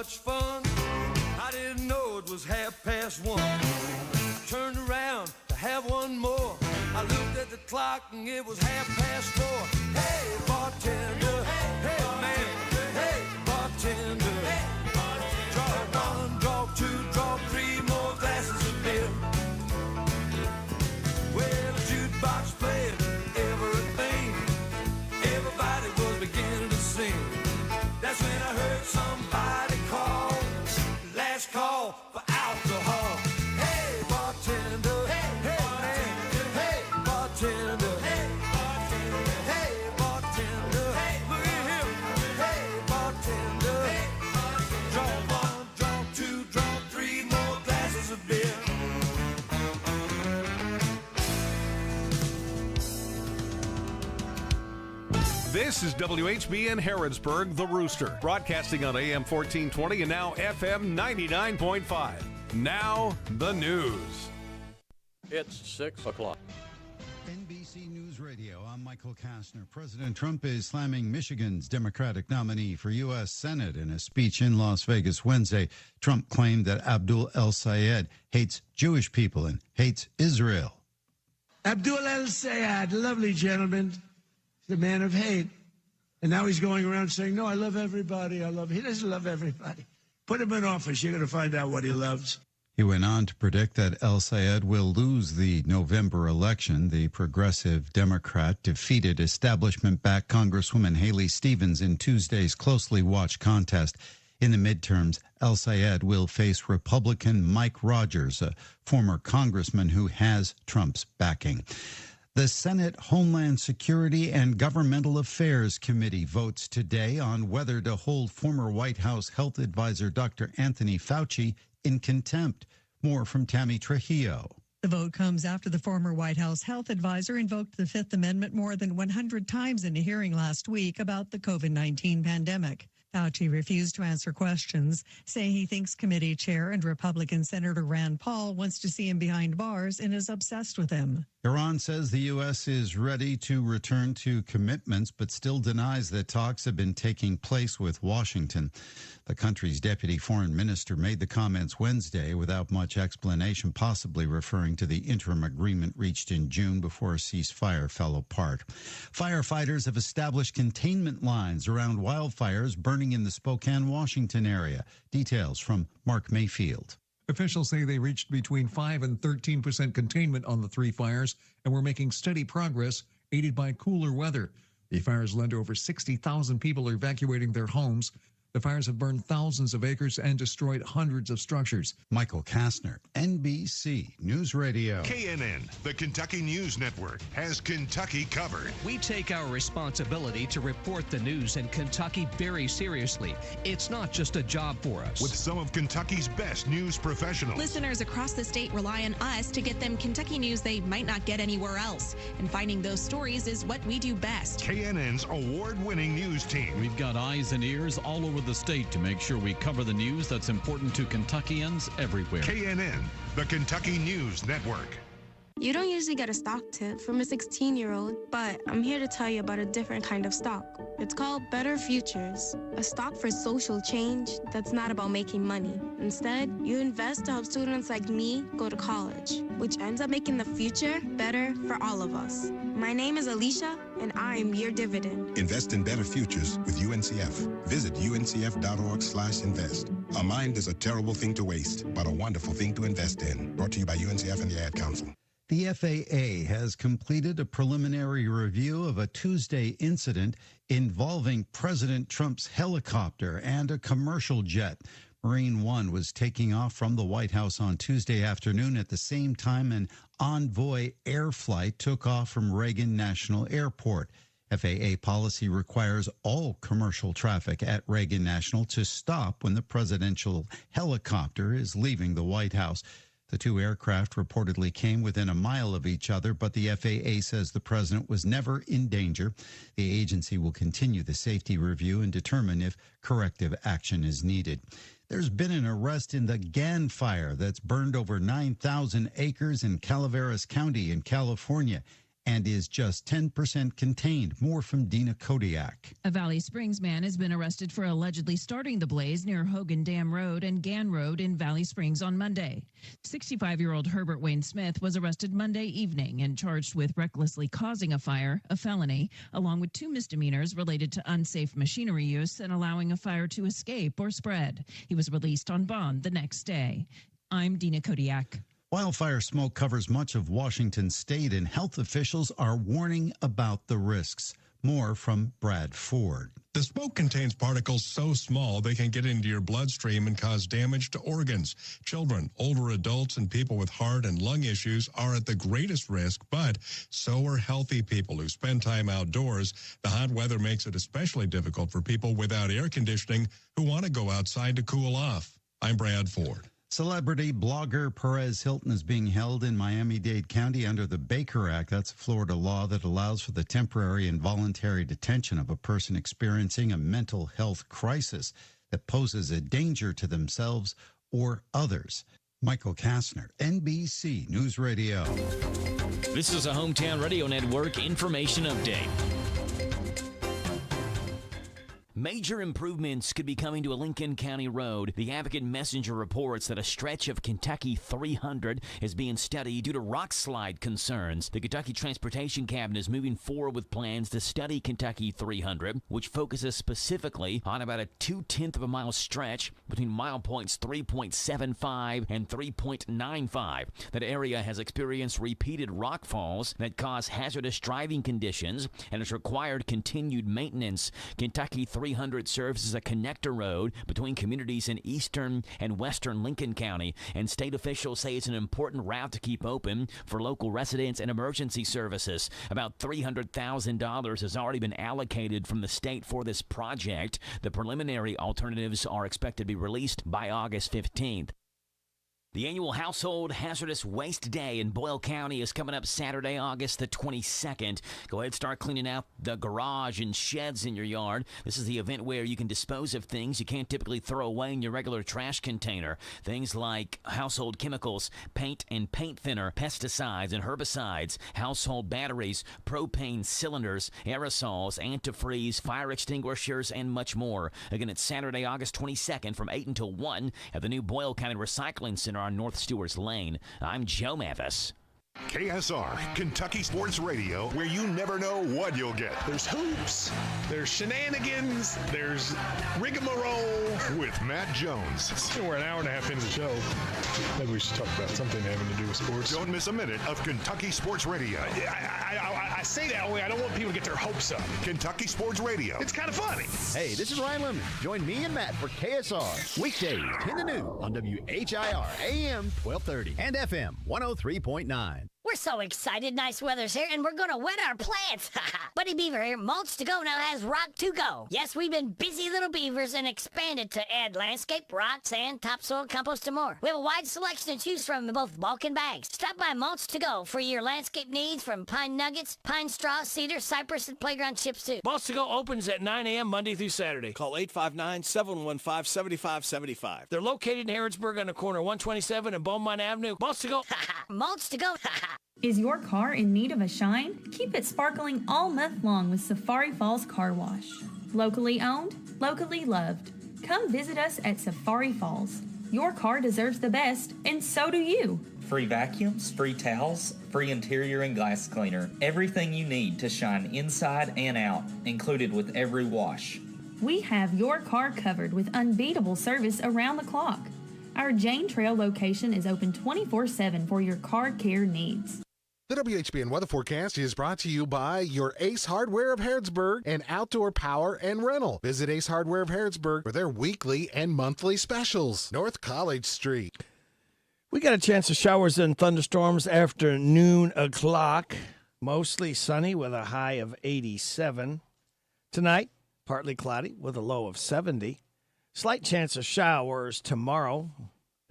much fun. I didn't know it was 1:30. Turned around to have one more. I looked at the clock and it was 4:30. Hey, bartender, hey, man, hey, bartender. Draw one, draw two, draw three more glasses of beer. Well, the jukebox played everything. Everybody was beginning to sing. That's when I heard somebody call. Last call for alcohol. Hey, bartender. Hey, bartender. Hey, bartender. Hey, bartender. Hey, bartender. Look at him. Hey, bartender. Draw one, draw two, draw three more glasses of beer. This is WHBN Harrodsburg, The Rooster, broadcasting on AM 1420 and now FM 99.5. Now, the news. It's 6 o'clock. NBC News Radio, I'm Michael Kastner. President Trump is slamming Michigan's Democratic nominee for U.S. Senate. In a speech in Las Vegas Wednesday, Trump claimed that Abdul El-Sayed hates Jewish people and hates Israel. Abdul El-Sayed, lovely gentleman, the man of hate. And now he's going around saying, no, I love everybody. He doesn't love everybody. Put him in office. You're going to find out what he loves. He went on to predict that El-Sayed will lose the November election. The progressive Democrat defeated establishment-backed Congresswoman Haley Stevens in Tuesday's closely watched contest. In the midterms, El-Sayed will face Republican Mike Rogers, a former congressman who has Trump's backing. The Senate Homeland Security and Governmental Affairs Committee votes today on whether to hold former White House health advisor Dr. Anthony Fauci in contempt. More from Tammy Trujillo. The vote comes after the former White House health advisor invoked the Fifth Amendment more than 100 times in a hearing last week about the COVID-19 pandemic. Fauci refused to answer questions, saying he thinks committee chair and Republican Senator Rand Paul wants to see him behind bars and is obsessed with him. Iran says the U.S. is ready to return to commitments, but still denies that talks have been taking place with Washington. The country's deputy foreign minister made the comments Wednesday without much explanation, possibly referring to the interim agreement reached in June before a ceasefire fell apart. Firefighters have established containment lines around wildfires burning in the Spokane, Washington area. Details from Mark Mayfield. Officials say they reached between 5 and 13% containment on the three fires and were making steady progress, aided by cooler weather. The fires led to over 60,000 people evacuating their homes. The fires have burned thousands of acres and destroyed hundreds of structures. Michael Kastner, NBC News Radio. KNN, the Kentucky News Network, has Kentucky covered. We take our responsibility to report the news in Kentucky very seriously. It's not just a job for us. With some of Kentucky's best news professionals. Listeners across the state rely on us to get them Kentucky news they might not get anywhere else. And finding those stories is what we do best. KNN's award-winning news team. We've got eyes and ears all over the state to make sure we cover the news that's important to Kentuckians everywhere. KNN, the Kentucky News Network. You don't usually get a stock tip from a 16-year-old, but I'm here to tell you about a different kind of stock. It's called Better Futures, a stock for social change that's not about making money. Instead, you invest to help students like me go to college, which ends up making the future better for all of us. My name is Alicia, and I'm your dividend. Invest in better futures with UNCF. Visit uncf.org/invest. A mind is a terrible thing to waste, but a wonderful thing to invest in. Brought to you by UNCF and the Ad Council. The FAA has completed a preliminary review of a Tuesday incident involving President Trump's helicopter and a commercial jet. Marine One was taking off from the White House on Tuesday afternoon at the same time an Envoy air flight took off from Reagan National Airport. FAA policy requires all commercial traffic at Reagan National to stop when the presidential helicopter is leaving the White House. The two aircraft reportedly came within a mile of each other, but the FAA says the president was never in danger. The agency will continue the safety review and determine if corrective action is needed. There's been an arrest in the Gan fire that's burned over 9,000 acres in Calaveras County in California. and is just 10% contained. More from Dina Kodiak. A Valley Springs man has been arrested for allegedly starting the blaze near Hogan Dam Road and Gann Road in Valley Springs on Monday. 65-year-old Herbert Wayne Smith was arrested Monday evening and charged with recklessly causing a fire, a felony, along with 2 misdemeanors related to unsafe machinery use and allowing a fire to escape or spread. He was released on bond the next day. I'm Dina Kodiak. Wildfire smoke covers much of Washington state, and health officials are warning about the risks. More from Brad Ford. The smoke contains particles so small they can get into your bloodstream and cause damage to organs. Children, older adults, and people with heart and lung issues are at the greatest risk, but so are healthy people who spend time outdoors. The hot weather makes it especially difficult for people without air conditioning who want to go outside to cool off. I'm Brad Ford. Celebrity blogger Perez Hilton is being held in Miami-Dade County under the Baker Act. That's a Florida law that allows for the temporary and voluntary detention of a person experiencing a mental health crisis that poses a danger to themselves or others. Michael Kastner, NBC News Radio. This is a Hometown Radio Network information update. Major improvements could be coming to a Lincoln County road. The Advocate Messenger reports that a stretch of Kentucky 300 is being studied due to rock slide concerns. The Kentucky Transportation Cabinet is moving forward with plans to study Kentucky 300, which focuses specifically on about a 0.2 of a mile stretch between mile points 3.75 and 3.95. That area has experienced repeated rock falls that cause hazardous driving conditions and has required continued maintenance. Kentucky 300 serves as a connector road between communities in eastern and western Lincoln County, and state officials say it's an important route to keep open for local residents and emergency services. About $300,000 has already been allocated from the state for this project. The preliminary alternatives are expected to be released by August 15th. The annual Household Hazardous Waste Day in Boyle County is coming up Saturday, August the 22nd. Go ahead and start cleaning out the garage and sheds in your yard. This is the event where you can dispose of things you can't typically throw away in your regular trash container. Things like household chemicals, paint and paint thinner, pesticides and herbicides, household batteries, propane cylinders, aerosols, antifreeze, fire extinguishers, and much more. Again, it's Saturday, August 22nd from 8 until 1 at the new Boyle County Recycling Center on North Stewart's Lane. I'm Joe Mathis. KSR, Kentucky Sports Radio, where you never know what you'll get. There's hoops, there's shenanigans, there's rigmarole. With Matt Jones. We're an hour and a half into the show. Maybe we should talk about something having to do with sports. Don't miss a minute of Kentucky Sports Radio. I say that way. I don't want people to get their hopes up. Kentucky Sports Radio. It's kind of funny. Hey, this is Ryan Lemon. Join me and Matt for KSR. Weekdays, 10 to noon on WHIR, AM 1230 and FM 103.9. We're so excited. Nice weather's here, and we're going to wet our plants. Buddy Beaver here. Mulch to Go now has Rock to Go. Yes, we've been busy little beavers and expanded to add landscape, rock, sand, topsoil, compost, and more. We have a wide selection to choose from in both bulk and bags. Stop by Mulch to Go for your landscape needs from pine nuggets, pine straw, cedar, cypress, and playground chips, too. Mulch to Go opens at 9 a.m. Monday through Saturday. Call 859-715-7575. They're located in Harrodsburg on the corner of 127 and Beaumont Avenue. Mulch to Go. Mulch to Go. Is your car in need of a shine? Keep it sparkling all month long with Safari Falls Car Wash. Locally owned, locally loved. Come visit us at Safari Falls. Your car deserves the best, and so do you. Free vacuums, free towels, free interior and glass cleaner. Everything you need to shine inside and out, included with every wash. We have your car covered with unbeatable service around the clock. Our Jane Trail location is open 24/7 for your car care needs. The WHBN weather forecast is brought to you by your Ace Hardware of Harrodsburg and Outdoor Power and Rental. Visit Ace Hardware of Harrodsburg for their weekly and monthly specials. North College Street. We got a chance of showers and thunderstorms after noon o'clock. Mostly sunny with a high of 87. Tonight, partly cloudy with a low of 70. Slight chance of showers tomorrow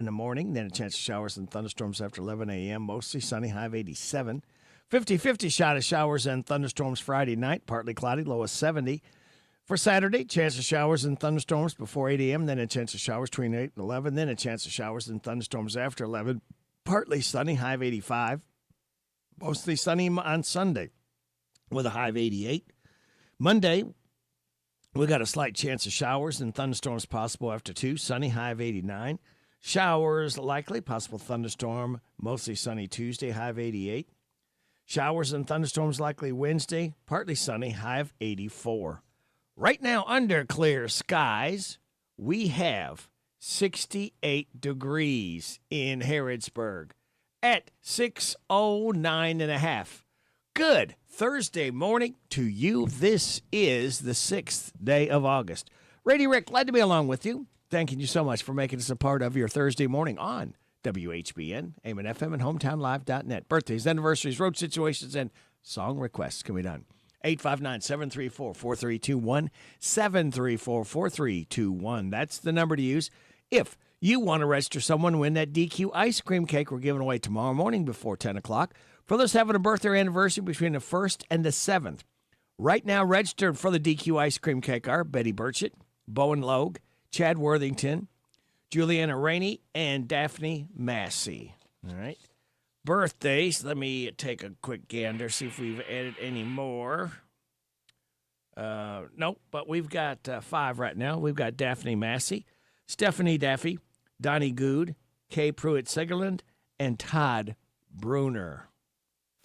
in the morning, then a chance of showers and thunderstorms after 11 a.m., mostly sunny, high of 87. 50-50 shot of showers and thunderstorms Friday night, partly cloudy, low of 70. For Saturday, chance of showers and thunderstorms before 8 a.m., then a chance of showers between 8 and 11, then a chance of showers and thunderstorms after 11, partly sunny, high of 85. Mostly sunny on Sunday with a high of 88. Monday, we got a slight chance of showers and thunderstorms possible after 2. Sunny, high of 89. Showers likely, possible thunderstorm, mostly sunny Tuesday, high of 88. Showers and thunderstorms likely Wednesday, partly sunny, high of 84. Right now, under clear skies, we have 68 degrees in Harrodsburg at 6:09.5. Good Thursday morning to you. This is the 6th day of August. Radio Rick, glad to be along with you. Thanking you so much for making us a part of your Thursday morning on WHBN, AM and FM, and HometownLive.net. Birthdays, anniversaries, road situations, and song requests can be done. 859-734-4321, 734-4321. That's the number to use if you want to register someone to win that DQ ice cream cake we're giving away tomorrow morning before 10 o'clock. For those having a birthday or anniversary between the 1st and the 7th. Right now, registered for the DQ ice cream cake are Betty Burchett, Bowen Logue, Chad Worthington, Juliana Rainey, and Daphne Massey. All right. Birthdays. Let me take a quick gander, see if we've added any more. Nope, but we've got 5 right now. We've got Daphne Massey, Stephanie Daffy, Donnie Good, Kay Pruitt-Segerland, and Todd Bruner.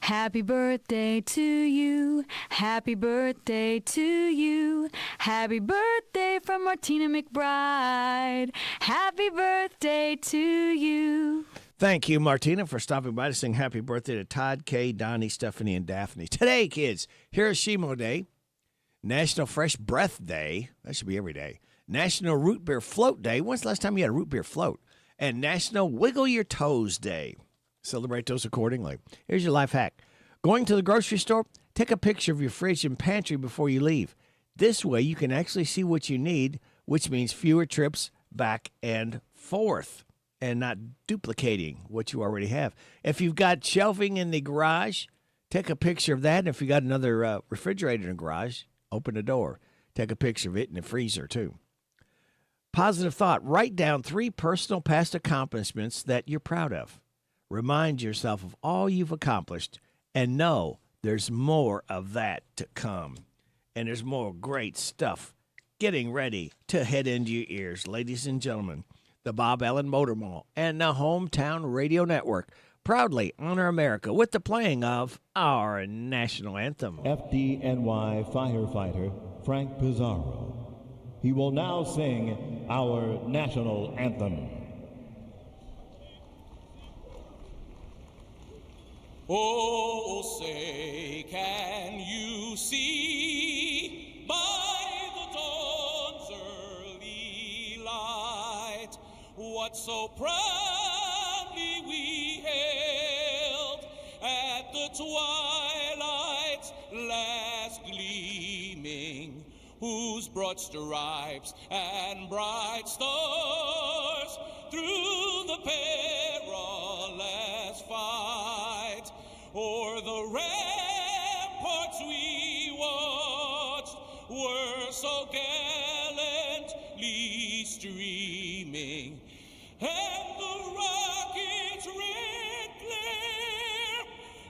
Happy birthday to you. Happy birthday to you. Happy birthday from Martina McBride. Happy birthday to you. Thank you, Martina, for stopping by to sing happy birthday to Todd, Kay, Donnie, Stephanie, and Daphne. Today, kids, Hiroshima Day, National Fresh Breath Day. That should be every day. National Root Beer Float Day. When's the last time you had a root beer float? And National Wiggle Your Toes Day. Celebrate those accordingly. Here's your life hack. Going to the grocery store, take a picture of your fridge and pantry before you leave. This way you can actually see what you need, which means fewer trips back and forth and not duplicating what you already have. If you've got shelving in the garage, take a picture of that. And if you got another refrigerator in the garage, open the door. Take a picture of it in the freezer too. Positive thought. Write down 3 personal past accomplishments that you're proud of. Remind yourself of all you've accomplished and know there's more of that to come. And there's more great stuff getting ready to head into your ears. Ladies and gentlemen, the Bob Allen Motor Mall and the Hometown Radio Network proudly honor America with the playing of our national anthem. FDNY firefighter Frank Pizarro. He will now sing our national anthem. Oh, say, can you see by the dawn's early light what so proudly we hailed at the twilight's last gleaming, whose broad stripes and bright stars through the perilous fight o'er the ramparts we watched were so gallantly streaming, and the rockets red glare,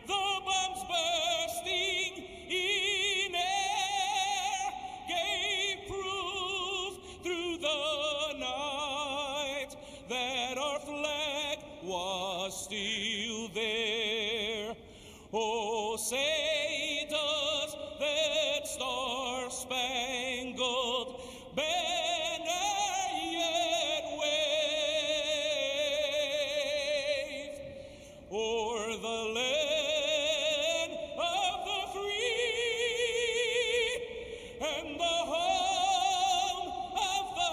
the bombs bursting in air, gave proof through the night that our flag was still there. Oh, say does that star-spangled banner yet wave o'er the land of the free and the home of the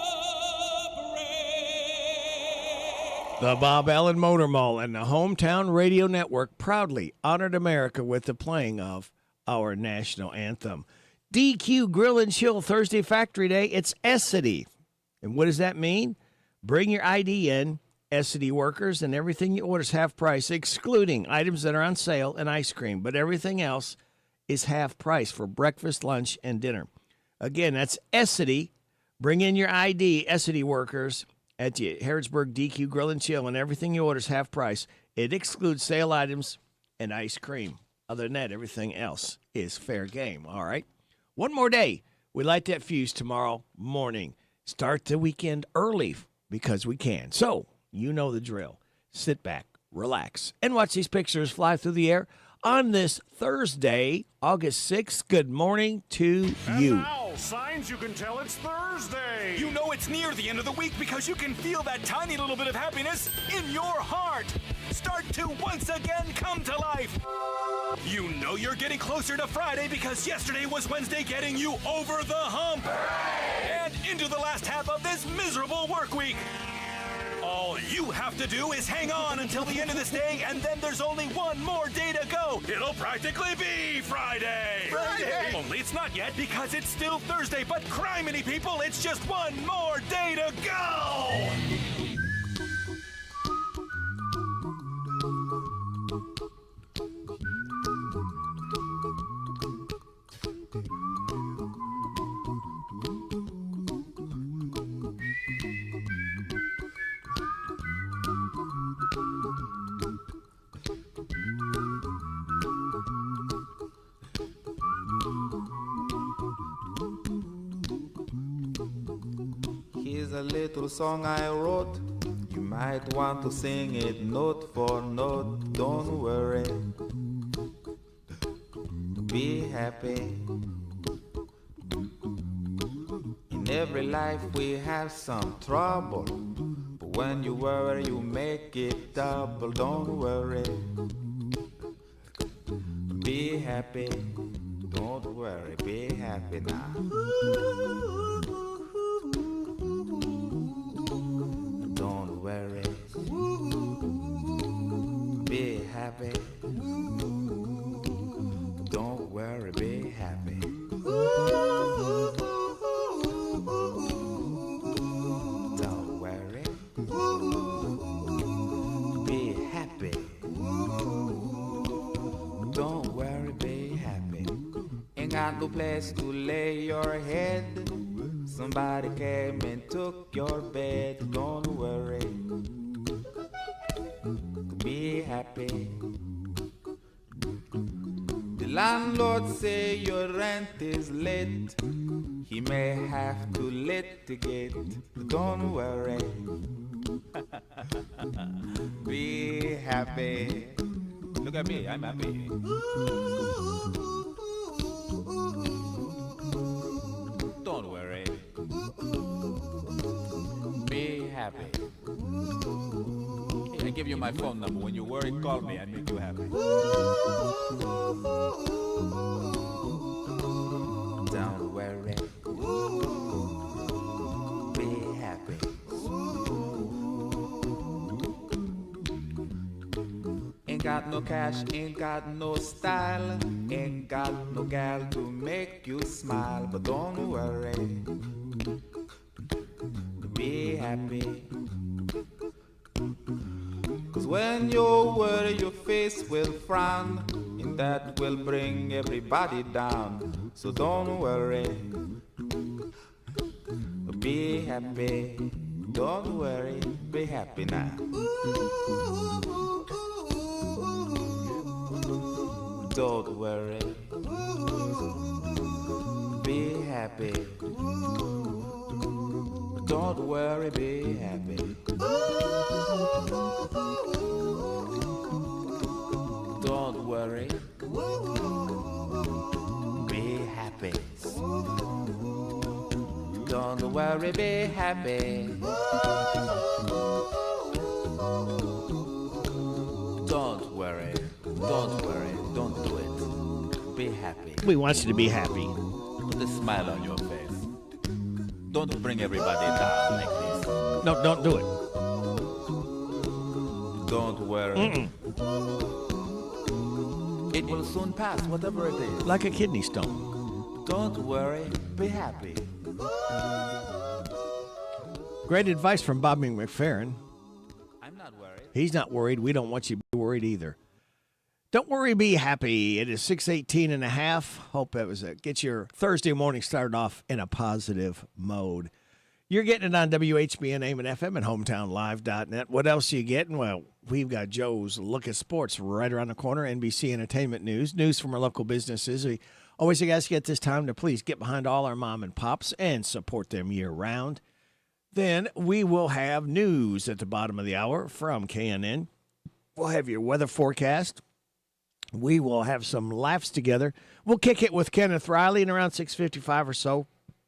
brave? The Bob Allen Motor Mall and the Hometown Radio Network proudly honored America with the playing of our national anthem. DQ Grill and Chill Thursday Factory Day. It's Essity. And what does that mean? Bring your ID in. Essity workers and everything you order is half price, excluding items that are on sale and ice cream. But everything else is half price for breakfast, lunch, and dinner. Again, that's Essity. Bring in your ID, Essity workers, at the Harrodsburg DQ Grill and Chill, and everything you order is half price. It excludes sale items and ice cream. Other than that, everything else is fair game, all right? One more day. We light that fuse tomorrow morning. Start the weekend early because we can. So, you know the drill. Sit back, relax, and watch these pictures fly through the air on this Thursday, August 6th. Good morning to you. Now, signs you can tell it's Thursday. You know it's near the end of the week because you can feel that tiny little bit of happiness in your heart. Start to once again come to life. You know you're getting closer to Friday because yesterday was Wednesday, getting you over the hump. And into the last half of this miserable work week. All you have to do is hang on until the end of this day, and then there's only one more day to go. It'll practically be Friday. Only it's not yet because it's still Thursday, but criminy people, it's just one more day to go. Here's a little song I wrote. You might want to sing it note for note. Don't worry. Be happy. In every life we have some trouble. But when you worry, you make it double. Don't worry. Be happy. Don't worry. Be happy now. Don't worry. Be happy. Don't worry, be happy. Don't worry. Be happy. Don't worry, be happy. Ain't got no place to lay your head. Somebody came and took your bed. Don't worry. Be happy. The landlord say your rent is late. He may have to litigate. Don't worry. Be happy. Look at me, I'm happy. Don't worry. Be happy. Hey, I give you my phone number. When you worry, call me. I make you happy. Don't worry. Be happy. Ain't got no cash, ain't got no style, ain't got no gal to make you smile. But don't worry. Be happy. Cause when you worry, your face will frown, and that will bring everybody down. So don't worry. Be happy. Don't worry. Be happy now. Don't worry. Be happy. Don't worry, be happy. Don't worry. Be happy. Don't worry, be happy. Don't worry. Don't worry. Don't do it. Be happy. We want you to be happy. Put a smile on your face. Don't bring everybody down like this. No, don't do it. Don't worry. It will soon pass, whatever it is. Like a kidney stone. Don't worry. Be happy. Great advice from Bobby McFerrin. I'm not worried. He's not worried. We don't want you to be worried either. Don't worry, be happy. It is 6:18 and a half. Hope that was it. Get your Thursday morning started off in a positive mode. You're getting it on WHBN, AM and FM, and HometownLive.net. What else are you getting? Well, we've got Joe's Look at Sports right around the corner, NBC Entertainment News from our local businesses. We always ask you at this time to please get behind all our mom and pops and support them year-round. Then we will have news at the bottom of the hour from KNN. We'll have your weather forecast. We will have some laughs together. We'll kick it with Kenneth Riley, and around 6:55 or so,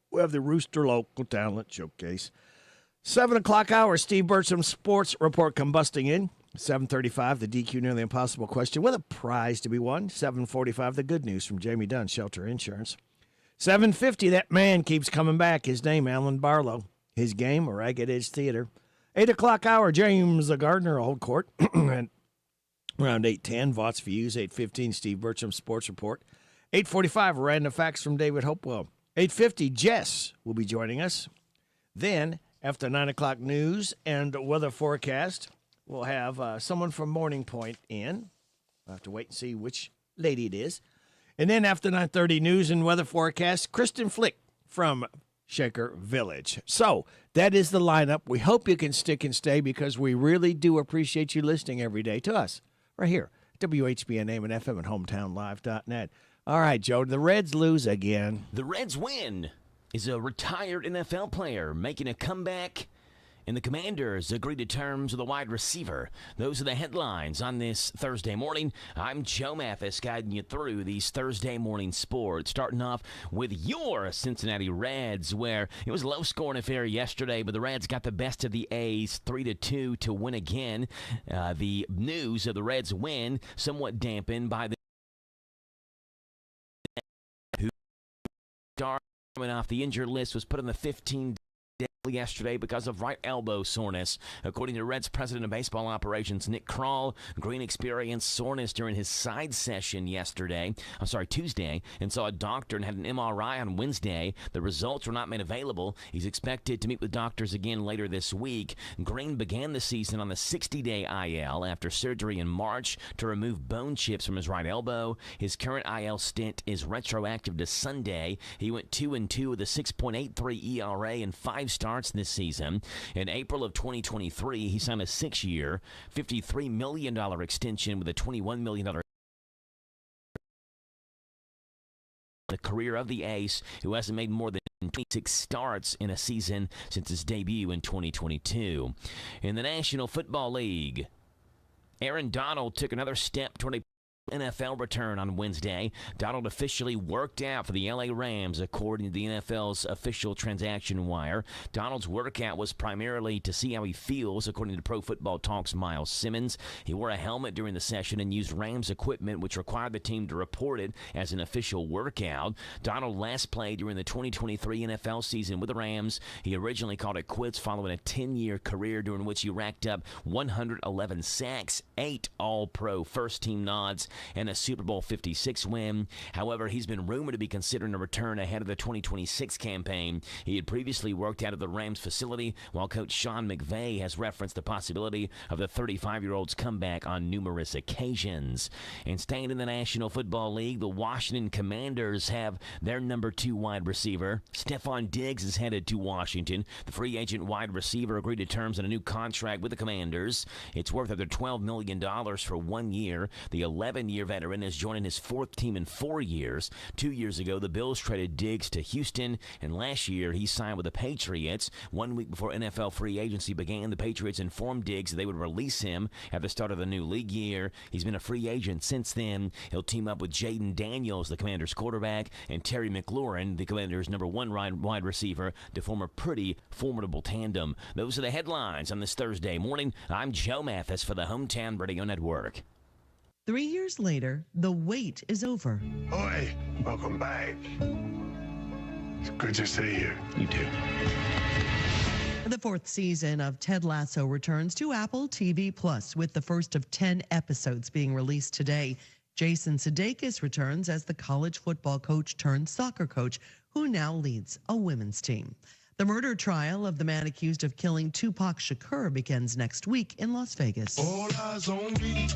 we'll have the Rooster Local Talent Showcase. 7 o'clock hour, Steve Bertram's Sports Report combusting in. 7:35, the DQ Nearly Impossible Question with a prize to be won. 7:45, the good news from Jamie Dunn, Shelter Insurance. 7:50, that man keeps coming back. His name, Alan Barlow. His game, Ragged Edge Theater. 8 o'clock hour, James Gardner, Old Court. And around 8:10, Vaught's Views. 8:15, Steve Bertram's Sports Report. 8:45, Random Facts from David Hopewell. 8:50, Jess will be joining us. Then, after 9 o'clock news and weather forecast, we'll have someone from Morning Point in. We'll have to wait and see which lady it is. And then after 9:30 news and weather forecast, Kristen Flick from Shaker Village. So that is the lineup. We hope you can stick and stay because we really do appreciate you listening every day to us right here, WHBN, AM and FM, and HometownLive.net. All right, Joe, the Reds lose again. The Reds win is a retired NFL player making a comeback, and the Commanders agreed to terms with a wide receiver. Those are the headlines on this Thursday morning. I'm Joe Mathis guiding you through these Thursday morning sports, starting off with your Cincinnati Reds, where it was a low-scoring affair yesterday, but the Reds got the best of the A's 3-2 to win again. The news of the Reds win somewhat dampened by the who coming off the injured list was put on the 15 yesterday because of right elbow soreness. According to Reds president of baseball operations, Nick Krall, Green experienced soreness during his side session Tuesday, and saw a doctor and had an MRI on Wednesday. The results were not made available. He's expected to meet with doctors again later this week. Green began the season on the 60-day IL after surgery in March to remove bone chips from his right elbow. His current IL stint is retroactive to Sunday. He went 2-2 with a 6.83 ERA and 5 starts this season. In April of 2023, he signed a 6-year, $53 million extension with a $21 million the career of the ace, who hasn't made more than 26 starts in a season since his debut in 2022. In the National Football League, Aaron Donald took another step toward a NFL return on Wednesday. Donald officially worked out for the LA Rams, according to the NFL's official transaction wire. Donald's workout was primarily to see how he feels, according to Pro Football Talk's Miles Simmons. He wore a helmet during the session and used Rams equipment, which required the team to report it as an official workout. Donald last played during the 2023 NFL season with the Rams. He originally called it quits following a 10-year career during which he racked up 111 sacks, 8 All-Pro first-team nods, and a Super Bowl 56 win. However, he's been rumored to be considering a return ahead of the 2026 campaign. He had previously worked out of the Rams facility, while coach Sean McVay has referenced the possibility of the 35-year-old's comeback on numerous occasions. And staying in the National Football League, the Washington Commanders have their number 2 wide receiver. Stephon Diggs is headed to Washington. The free agent wide receiver agreed to terms on a new contract with the Commanders. It's worth up to $12 million for 1 year. The 11-year veteran is joining his 4th team in 4 years. 2 years ago, the Bills traded Diggs to Houston, and last year he signed with the Patriots. 1 week before NFL free agency began, the Patriots informed Diggs that they would release him at the start of the new league year. He's been a free agent since then. He'll team up with Jaden Daniels, the Commanders' quarterback, and Terry McLaurin, the Commanders' number 1 wide receiver, to form a pretty formidable tandem. Those are the headlines on this Thursday morning. I'm Joe Mathis for the Hometown Radio Network. 3 years later, the wait is over. Oi, welcome back. It's good to see you. You too. The 4th season of Ted Lasso returns to Apple TV Plus, with the first of 10 episodes being released today. Jason Sudeikis returns as the college football coach turned soccer coach, who now leads a women's team. The murder trial of the man accused of killing Tupac Shakur begins next week in Las Vegas. All eyes on me.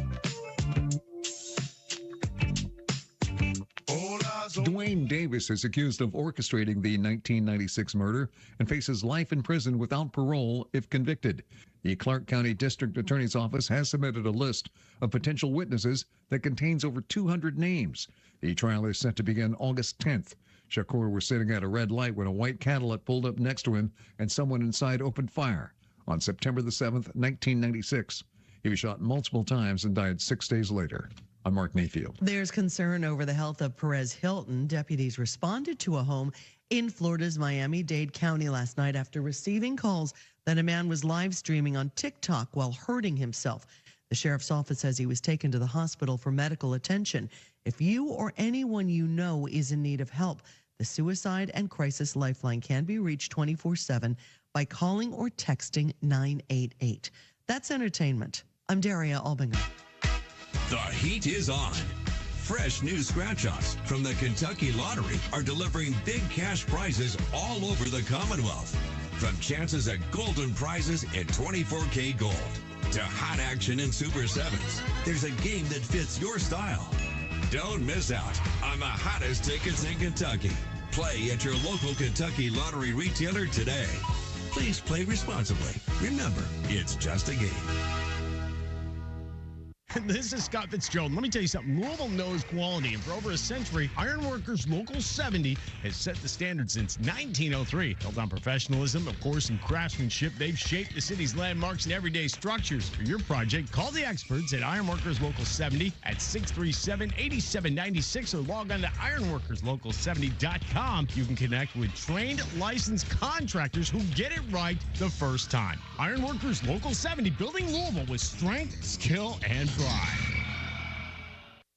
All eyes Dwayne Davis is accused of orchestrating the 1996 murder and faces life in prison without parole if convicted. The Clark County District Attorney's Office has submitted a list of potential witnesses that contains over 200 names. The trial is set to begin August 10th. Shakur was sitting at a red light when a white Cadillac pulled up next to him and someone inside opened fire. On September the 7th, 1996, he was shot multiple times and died 6 days later. I'm Mark Mayfield. There's concern over the health of Perez Hilton. Deputies responded to a home in Florida's Miami-Dade County last night after receiving calls that a man was live streaming on TikTok while hurting himself. The sheriff's office says he was taken to the hospital for medical attention. If you or anyone you know is in need of help, the Suicide and Crisis Lifeline can be reached 24/7 by calling or texting 988. That's entertainment. I'm Daria Albinger. The heat is on. Fresh new scratch-offs from the Kentucky Lottery are delivering big cash prizes all over the Commonwealth. From chances at golden prizes in 24K gold to hot action in Super 7s, there's a game that fits your style. Don't miss out on the hottest tickets in Kentucky. Play at your local Kentucky Lottery retailer today. Please play responsibly. Remember, it's just a game. This is Scott Fitzgerald. Let me tell you something. Louisville knows quality, and for over a century, Ironworkers Local 70 has set the standard since 1903. Built on professionalism, of course, and craftsmanship, they've shaped the city's landmarks and everyday structures. For your project, call the experts at Ironworkers Local 70 at 637-8796 or log on to ironworkerslocal70.com. You can connect with trained, licensed contractors who get it right the first time. Ironworkers Local 70, building Louisville with strength, skill, and pride.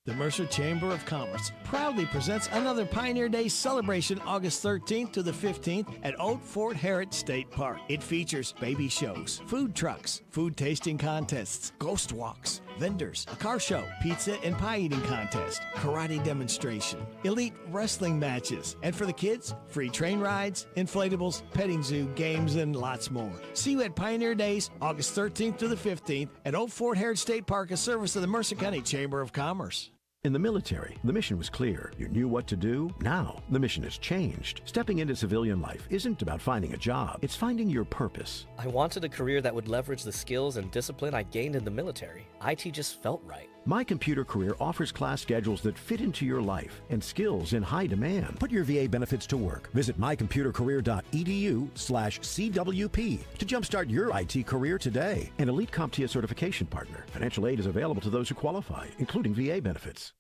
The Mercer Chamber of Commerce proudly presents another Pioneer Day celebration August 13th to the 15th at Old Fort Harrod State Park. It features baby shows, food trucks, food tasting contests, ghost walks, vendors, a car show, pizza and pie eating contest, karate demonstration, elite wrestling matches, and for the kids, free train rides, inflatables, petting zoo, games, and lots more. See you at Pioneer Days, August 13th to the 15th at Old Fort Harrod State Park, a service of the Mercer County Chamber of Commerce. In the military, the mission was clear. You knew what to do. Now, the mission has changed. Stepping into civilian life isn't about finding a job. It's finding your purpose. I wanted a career that would leverage the skills and discipline I gained in the military. IT just felt right. My Computer Career offers class schedules that fit into your life and skills in high demand. Put your VA benefits to work. Visit mycomputercareer.edu/CWP to jumpstart your IT career today. An elite CompTIA certification partner. Financial aid is available to those who qualify, including VA benefits.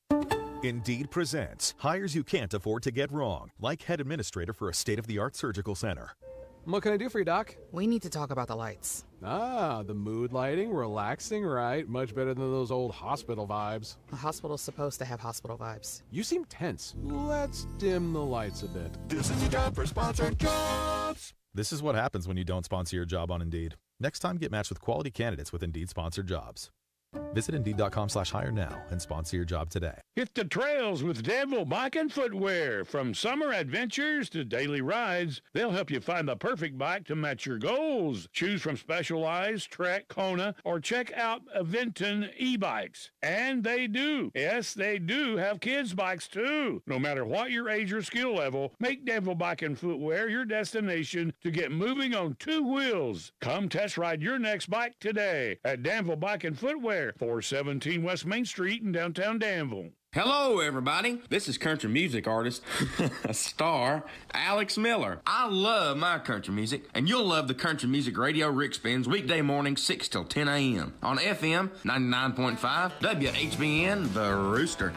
Indeed presents hires you can't afford to get wrong, like head administrator for a state-of-the-art surgical center. What can I do for you, Doc? We need to talk about the lights. Ah, the mood lighting, relaxing, right? Much better than those old hospital vibes. A hospital's supposed to have hospital vibes. You seem tense. Let's dim the lights a bit. This is your job for sponsored jobs. This is what happens when you don't sponsor your job on Indeed. Next time, get matched with quality candidates with Indeed sponsored jobs. Visit Indeed.com/hire now and sponsor your job today. Hit the trails with Danville Bike and Footwear. From summer adventures to daily rides, they'll help you find the perfect bike to match your goals. Choose from Specialized, Trek, Kona, or check out Aventon e-bikes. And they do. Yes, they do have kids' bikes too. No matter what your age or skill level, make Danville Bike and Footwear your destination to get moving on two wheels. Come test ride your next bike today at Danville Bike and Footwear, 417 West Main Street in downtown Danville. Hello, everybody. This is country music artist, star, Alex Miller. I love my country music, and you'll love the country music radio Rick spins weekday mornings 6 till 10 a.m. on FM 99.5 WHBN, The Rooster.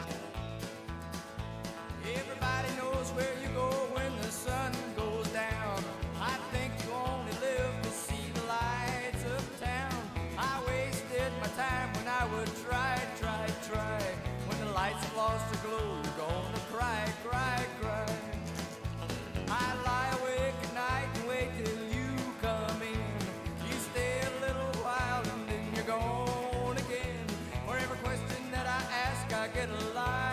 Everybody knows where you go when the sun goes down. I think you only live to see the lights of town. I wasted my time when I would try. When the lights have lost their glow, you're gonna cry. I lie awake at night and wait till you come in. You stay a little while and then you're gone again. For every question that I ask, I get a lie.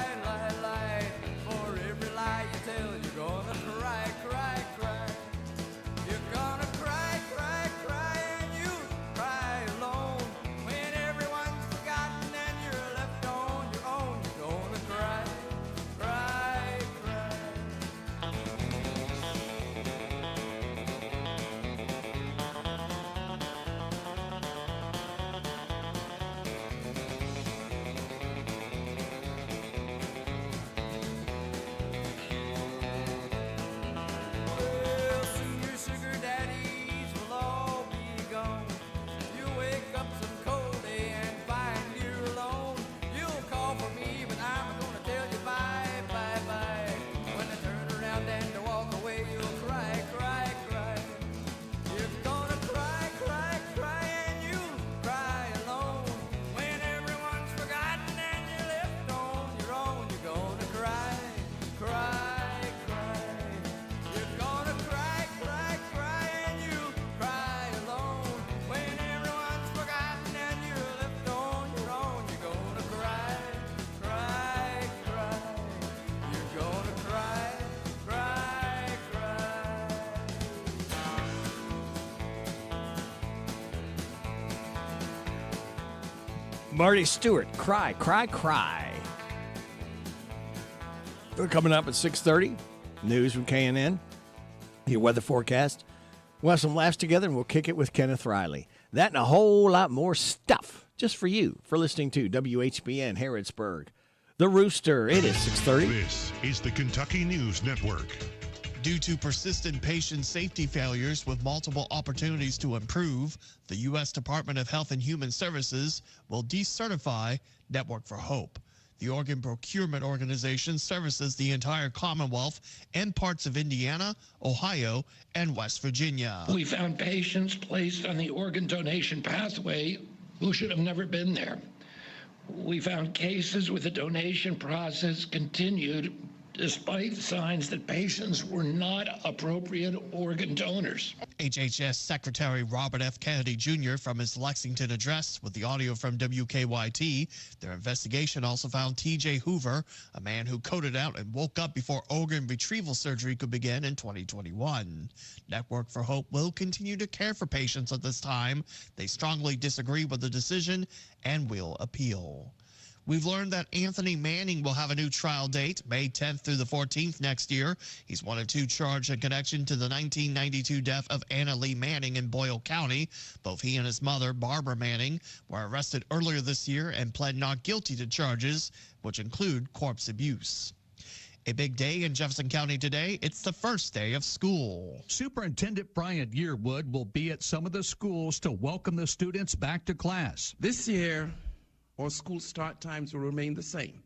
Marty Stewart, Cry, Cry, Cry. We're coming up at 6:30. News from KNN. Your weather forecast. We'll have some laughs together, and we'll kick it with Kenneth Riley. That and a whole lot more stuff just for you for listening to WHBN Harrodsburg. The Rooster. It is 6:30. This is the Kentucky News Network. Due to persistent patient safety failures with multiple opportunities to improve, the U.S. Department of Health and Human Services will decertify Network for Hope. The organ procurement organization services the entire Commonwealth and parts of Indiana, Ohio, and West Virginia. We found patients placed on the organ donation pathway who should have never been there. We found cases where the donation process continued despite signs that patients were not appropriate organ donors. HHS Secretary Robert F. Kennedy Jr. from his Lexington address with the audio from WKYT. Their investigation also found T.J. Hoover, a man who coded out and woke up before organ retrieval surgery could begin in 2021. Network for Hope will continue to care for patients at this time. They strongly disagree with the decision and will appeal. We've learned that Anthony Manning will have a new trial date, May 10th through the 14th next year. He's one of two charged in connection to the 1992 death of Anna Lee Manning in Boyle County. Both he and his mother, Barbara Manning, were arrested earlier this year and pled not guilty to charges, which include corpse abuse. A big day in Jefferson County today. It's the first day of school. Superintendent Bryant Yearwood will be at some of the schools to welcome the students back to class. This year, our school start times will remain the same.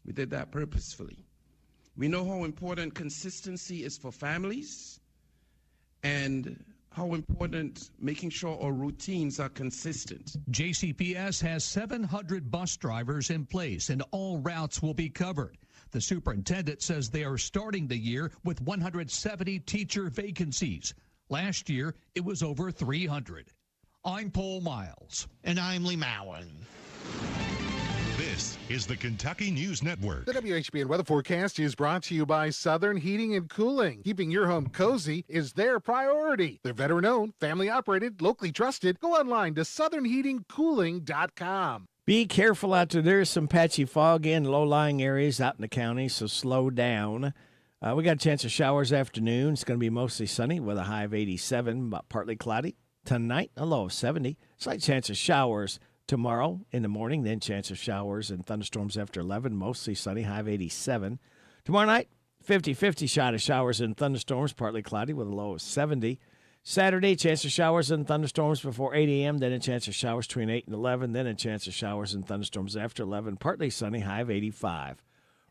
We did that purposefully. We know how important consistency is for families and how important making sure our routines are consistent. JCPS has 700 bus drivers in place and all routes will be covered. The superintendent says they are starting the year with 170 teacher vacancies. Last year, it was over 300. I'm Paul Miles. And I'm Lee Mowen. This is the Kentucky News Network. The WHBN weather forecast is brought to you by Southern Heating and Cooling. Keeping your home cozy is their priority. They're veteran-owned, family-operated, locally trusted. Go online to southernheatingcooling.com. Be careful out there. There's some patchy fog in low-lying areas out in the county, so slow down. We got a chance of showers afternoon. It's going to be mostly sunny with a high of 87, but partly cloudy. Tonight, a low of 70. Slight chance of showers tomorrow in the morning, then chance of showers and thunderstorms after 11, mostly sunny, high of 87. Tomorrow night, 50-50 shot of showers and thunderstorms, partly cloudy with a low of 70. Saturday, chance of showers and thunderstorms before 8 a.m., then a chance of showers between 8 and 11, then a chance of showers and thunderstorms after 11, partly sunny, high of 85.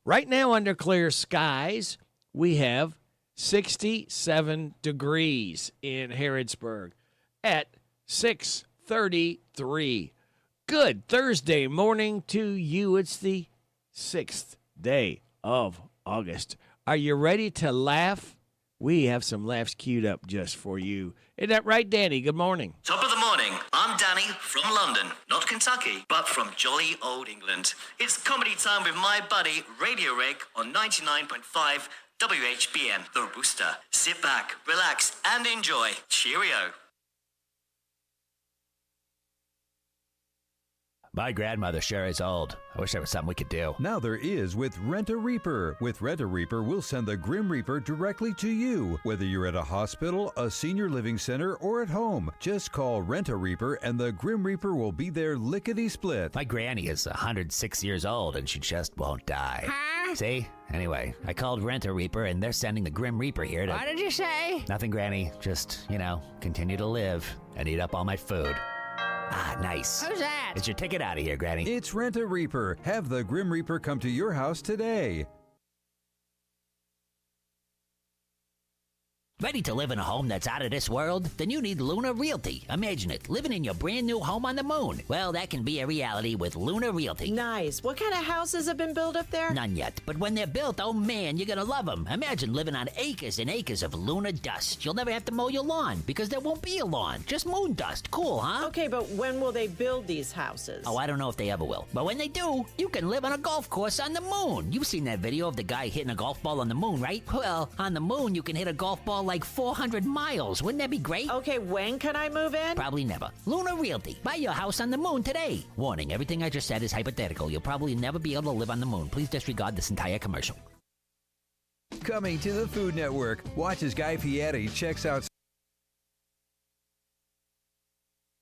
Right now, under clear skies, we have 67 degrees in Harrodsburg at 6:33. Good Thursday morning to you. It's the 6th day of August. Are you ready to laugh? We have some laughs queued up just for you. Isn't that right, Danny? Good morning. Top of the morning. I'm Danny from London. Not Kentucky, but from jolly old England. It's comedy time with my buddy Radio Rick on 99.5 WHBN, The Rooster. Sit back, relax, and enjoy. Cheerio. My grandmother sure is old. I wish there was something we could do. Now there is with Rent-A-Reaper. With Rent-A-Reaper, we'll send the Grim Reaper directly to you. Whether you're at a hospital, a senior living center, or at home, just call Rent-A-Reaper and the Grim Reaper will be there lickety-split. My granny is 106 years old and she just won't die. Huh? See? Anyway, I called Rent-A-Reaper and they're sending the Grim Reaper here to... What did you say? Nothing, Granny. Just, continue to live and eat up all my food. Ah, nice. Who's that? It's your ticket out of here, Granny. It's Rent-A-Reaper. Have the Grim Reaper come to your house today. Ready to live in a home that's out of this world? Then you need Luna Realty. Imagine it, living in your brand new home on the moon. Well, that can be a reality with Luna Realty. Nice. What kind of houses have been built up there? None yet, but when they're built, oh man, you're gonna love them. Imagine living on acres and acres of Luna dust. You'll never have to mow your lawn because there won't be a lawn, just moon dust. Cool, huh? Okay, but when will they build these houses? Oh, I don't know if they ever will. But when they do, you can live on a golf course on the moon. You've seen that video of the guy hitting a golf ball on the moon, right? Well, on the moon, you can hit a golf ball like 400 miles. Wouldn't that be great? Okay, when can I move in? Probably never. Luna Realty. Buy your house on the moon today. Warning, everything I just said is hypothetical. You'll probably never be able to live on the moon. Please disregard this entire commercial. Coming to the Food Network. Watch as Guy Fieri checks out.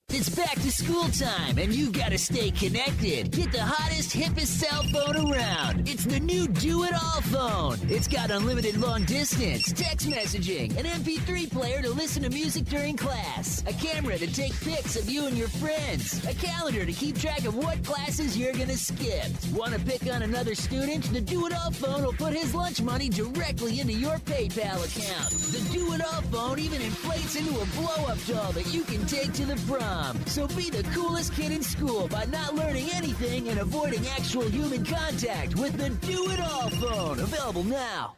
It's back to school time, and you gotta stay connected. Get the hottest, hippest cell phone around. It's the new Do It All phone. It's got unlimited long distance, text messaging, an MP3 player to listen to music during class, a camera to take pics of you and your friends, a calendar to keep track of what classes you're gonna skip. Wanna pick on another student? The Do It All phone will put his lunch money directly into your PayPal account. The Do It All phone even inflates into a blow-up doll that you can take to the prom. So be the coolest kid in school by not learning anything and avoiding actual human contact with the Do It All phone. Available now.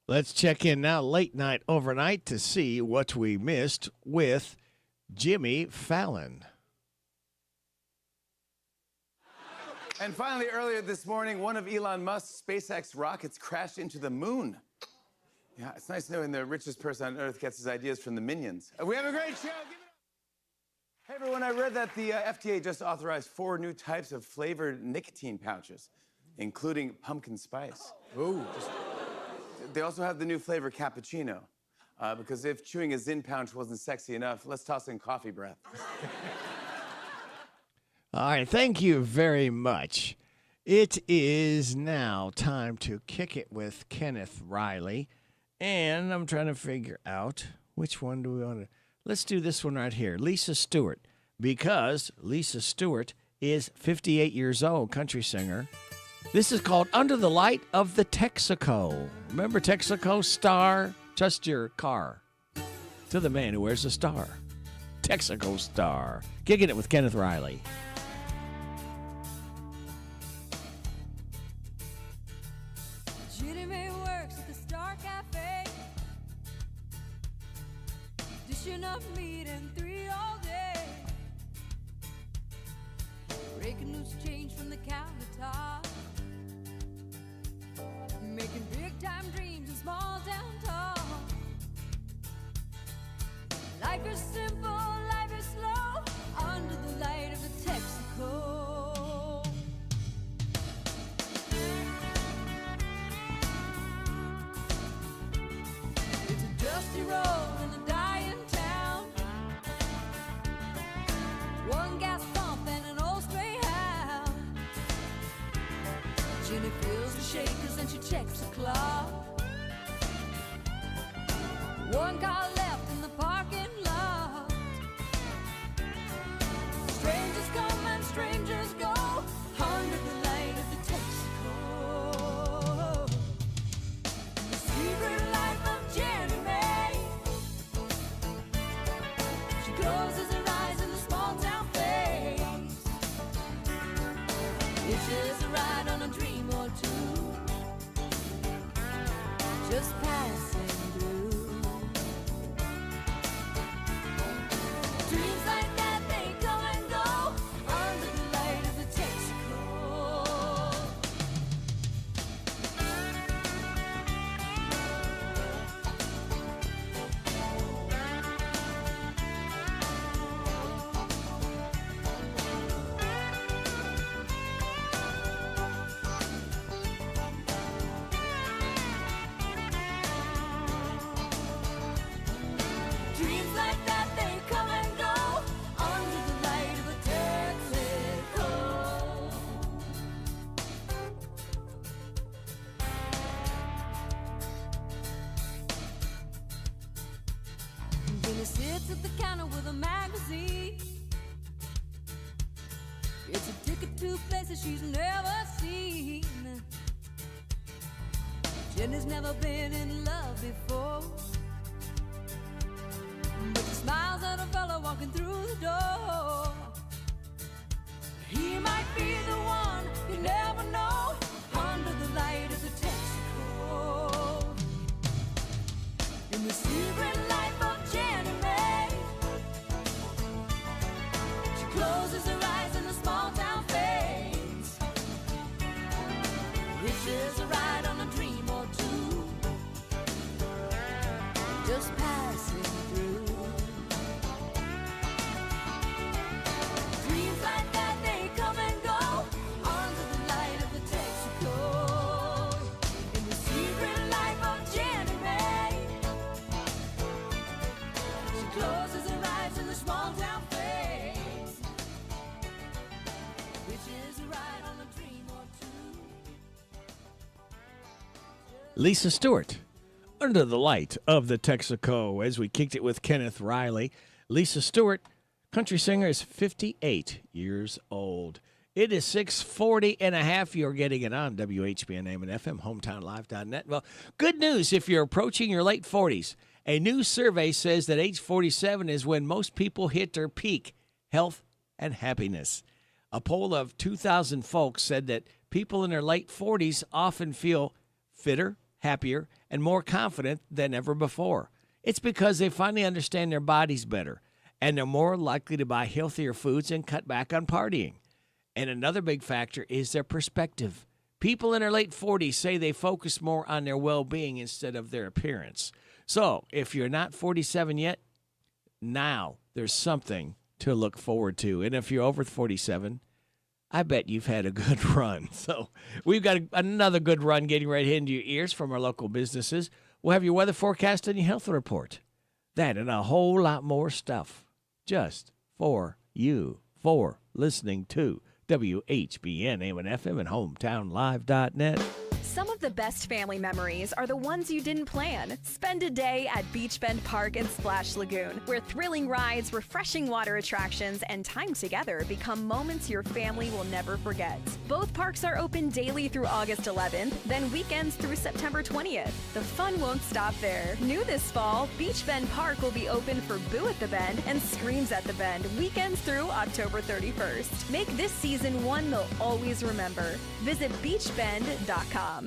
Let's check in now, late night, overnight, to see what we missed with Jimmy Fallon. And finally, earlier this morning, one of Elon Musk's SpaceX rockets crashed into the moon. Yeah, it's nice knowing the richest person on Earth gets his ideas from the minions. We have a great show. Give it up. Hey, everyone, I read that the FDA just authorized 4 new types of flavored nicotine pouches, including pumpkin spice. Ooh. They also have the new flavor cappuccino, because if chewing a Zyn pouch wasn't sexy enough, let's toss in coffee breath. All right, thank you very much. It is now time to kick it with Kenneth Riley, and I'm trying to figure out which one do we want to... Let's do this one right here, Lisa Stewart, because Lisa Stewart is 58 years old, country singer. This is called Under the Light of the Texaco. Remember Texaco? Star, trust your car. To the man who wears a star. Texaco Star. Kicking it with Kenneth Riley. Jenny Mae works at the Star Cafe. Dishing up meat and 3 all day. Raking loose change from the countertop. Making big time dreams in small town talk. Life is simple, life is slow. Under the light of the Texaco. It's a dusty road in a dying town. One gas pump and an old stray hound. Jenny feels the shakers and she checks the clock. One car left in the parking lot. Strangers come and strangers go under the light of the Texaco. The secret life of Jenny Mae. She closes her eyes in the small town face. Hitches a ride on a dream or two. Just passing through. Dreams like that, they come and go under the light of the Texaco. Dreams like that, they come and go under the light of the Texaco. Jenny sits at the counter with a magazine. It's a ticket to places she's never seen. Jenny's never been in love before, but she smiles at a fella walking through the door. He might be the one, you never know, under the light of the Texaco. In the secret life of Jenny Mae. She closes her eyes in a small town face. Wishes a ride on a dream or two. just passing through. Dreams like that, they come and go under the light of the Texaco. In the secret life of Jenny Mae, she closes her eyes in the small town face, which is a ride on a dream or two. Lisa Stewart, Under the Light of the Texaco, as we kicked it with Kenneth Riley. Lisa Stewart, country singer, is 58 years old. It is 6:40 and a half. You're getting it on WHBN AM and FM, hometownlive.net. Well, good news if you're approaching your late 40s. A new survey says that age 47 is when most people hit their peak health and happiness. A poll of 2,000 folks said that people in their late 40s often feel fitter, happier, and more confident than ever before. It's because they finally understand their bodies better, and they're more likely to buy healthier foods and cut back on partying. And another big factor is their perspective. People in their late 40s say they focus more on their well-being instead of their appearance. So if you're not 47 yet, now there's something to look forward to. And if you're over 47, I bet you've had a good run. So we've got another good run getting right into your ears from our local businesses. We'll have your weather forecast and your health report. That and a whole lot more stuff just for you, for listening to WHBN AM and FM and hometownlive.net. Some of the best family memories are the ones you didn't plan. Spend a day at Beach Bend Park and Splash Lagoon, where thrilling rides, refreshing water attractions, and time together become moments your family will never forget. Both parks are open daily through August 11th, then weekends through September 20th. The fun won't stop there. New this fall, Beach Bend Park will be open for Boo at the Bend and Screams at the Bend, weekends through October 31st. Make this season one they'll always remember. Visit beachbend.com.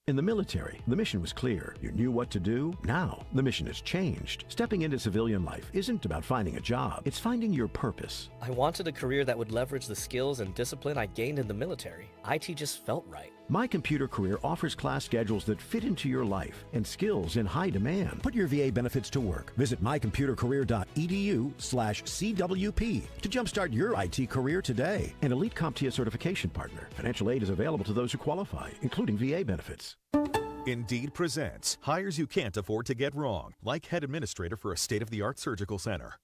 In the military, the mission was clear. You knew what to do. Now, the mission has changed. Stepping into civilian life isn't about finding a job. It's finding your purpose. I wanted a career that would leverage the skills and discipline I gained in the military. IT just felt right. My Computer Career offers class schedules that fit into your life and skills in high demand. Put your VA benefits to work. Visit mycomputercareer.edu/CWP to jumpstart your IT career today. An elite CompTIA certification partner. Financial aid is available to those who qualify, including VA benefits. Indeed presents hires you can't afford to get wrong, like head administrator for a state-of-the-art surgical center.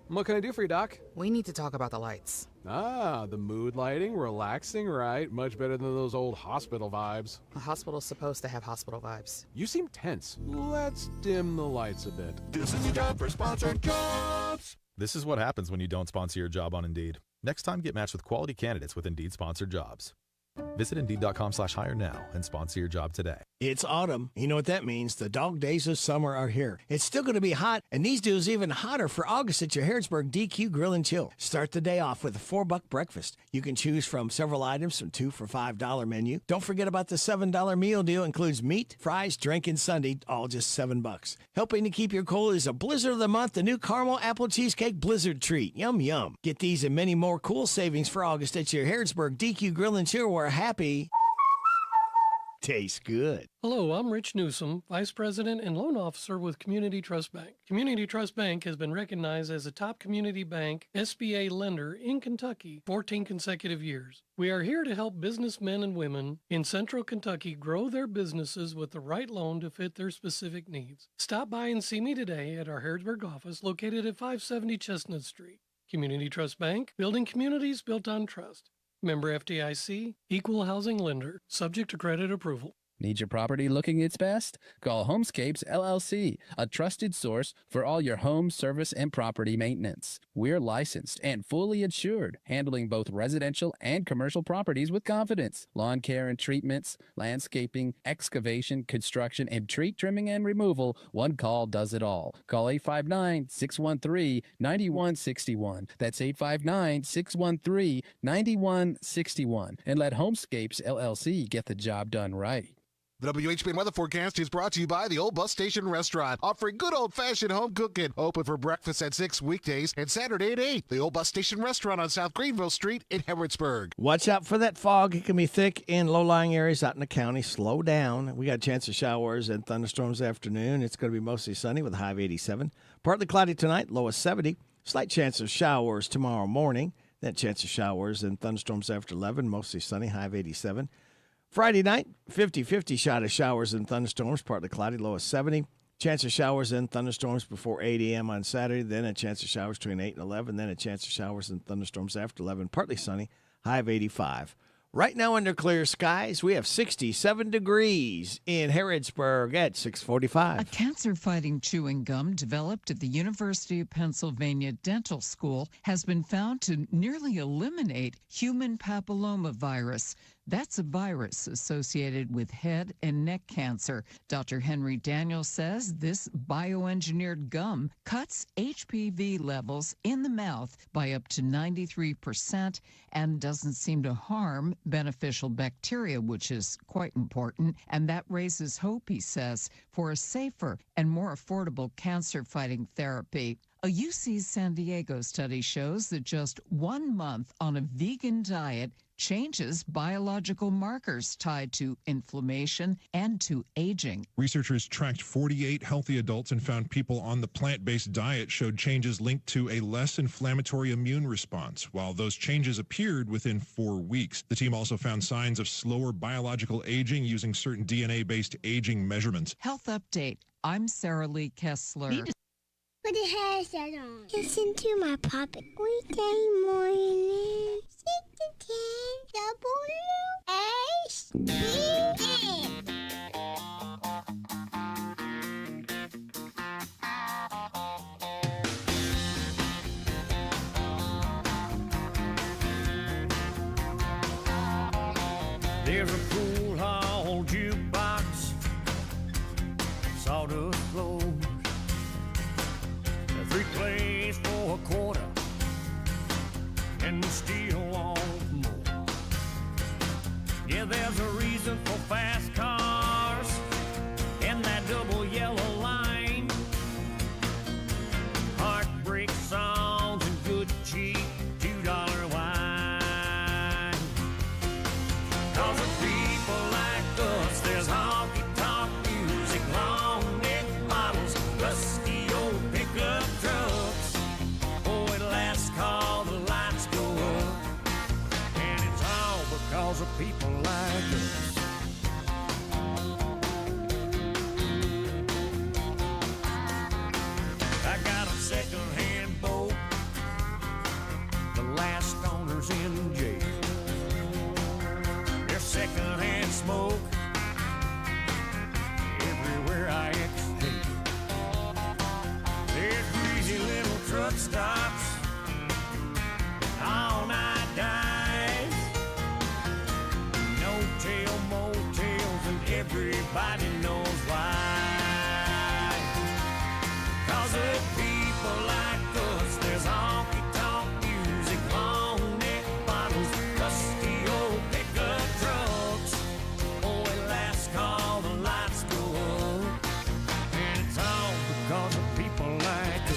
What can I do for you, Doc? We need to talk about the lights. Ah, the mood lighting, relaxing, right? Much better than those old hospital vibes. A hospital's supposed to have hospital vibes. You seem tense. Let's dim the lights a bit. This is your job for sponsored jobs. This is what happens when you don't sponsor your job on Indeed. Next time, get matched with quality candidates with Indeed sponsored jobs. Visit Indeed.com/hire now and sponsor your job today. It's autumn. You know what that means. The dog days of summer are here. It's still going to be hot, and these deals even hotter for August at your Harrodsburg DQ Grill and Chill. Start the day off with a $4 breakfast. You can choose from several items from $2 for $5 menu. Don't forget about the $7 meal deal. Includes meat, fries, drink, and sundae, all just $7. Helping to keep your cool is a Blizzard of the Month, the new caramel apple cheesecake blizzard treat. Yum, yum. Get these and many more cool savings for August at your Harrodsburg DQ Grill and Chill, where happy tastes good. Hello, I'm Rich Newsom, Vice President and Loan Officer with Community Trust Bank. Community Trust Bank has been recognized as a top community bank SBA lender in Kentucky 14 consecutive years. We are here to help businessmen and women in Central Kentucky grow their businesses with the right loan to fit their specific needs. Stop by and see me today at our Harrodsburg office located at 570 Chestnut Street. Community Trust Bank, building communities built on trust. Member FDIC, equal housing lender, subject to credit approval. Need your property looking its best? Call Homescapes LLC, a trusted source for all your home, service, and property maintenance. We're licensed and fully insured, handling both residential and commercial properties with confidence. Lawn care and treatments, landscaping, excavation, construction, and tree trimming and removal. One call does it all. Call 859-613-9161. That's 859-613-9161. And let Homescapes LLC get the job done right. The WHBN weather forecast is brought to you by the Old Bus Station Restaurant, offering good old-fashioned home cooking. Open for breakfast at 6 weekdays and Saturday at 8. The Old Bus Station Restaurant on South Greenville Street in Harrodsburg. Watch out for that fog. It can be thick in low-lying areas out in the county. Slow down. We got a chance of showers and thunderstorms this afternoon. It's going to be mostly sunny with a high of 87. Partly cloudy tonight, low of 70. Slight chance of showers tomorrow morning. That chance of showers and thunderstorms after 11, mostly sunny, high of 87. Friday night, 50-50 shot of showers and thunderstorms, partly cloudy, low of 70. Chance of showers and thunderstorms before 8 a.m. on Saturday, then a chance of showers between 8 and 11, then a chance of showers and thunderstorms after 11, partly sunny, high of 85. Right now under clear skies, we have 67 degrees in Harrodsburg at 6:45. A cancer-fighting chewing gum developed at the University of Pennsylvania Dental School has been found to nearly eliminate human papillomavirus. That's a virus associated with head and neck cancer. Dr. Henry Daniels says this bioengineered gum cuts HPV levels in the mouth by up to 93% and doesn't seem to harm beneficial bacteria, which is quite important. And that raises hope, he says, for a safer and more affordable cancer-fighting therapy. A UC San Diego study shows that just 1 month on a vegan diet changes biological markers tied to inflammation and to aging. Researchers tracked 48 healthy adults and found people on the plant-based diet showed changes linked to a less inflammatory immune response, while those changes appeared within 4 weeks. The team also found signs of slower biological aging using certain DNA-based aging measurements. Health Update. I'm Sarah Lee Kessler. Put the headset on. Listen to my puppet. Weekday morning. 6 to 10 WHBN. There's a pool hall jukebox, sawdust floors. 3 plays for a quarter, and we still want more. Yeah, there's a reason for fast cars and that double yellow line. Heartbreak songs and good cheap $2 wine. 'Cause of people like us, there's honky-tonk music, long neck models, rusty old pickup trucks. Oh, at last call the lights go up, and it's all because of people like us. I got a second-hand boat, the last owner's in jail. There's second-hand smoke everywhere I exhale. There's greasy little truck stops, all-night dives, no-tail motels, and everybody knows why. 'Cause of people like us, there's honky-tonk music, long-neck bottles, rusty old pickup trucks. Oh, at last call the lights go up, and it's all because of people like us.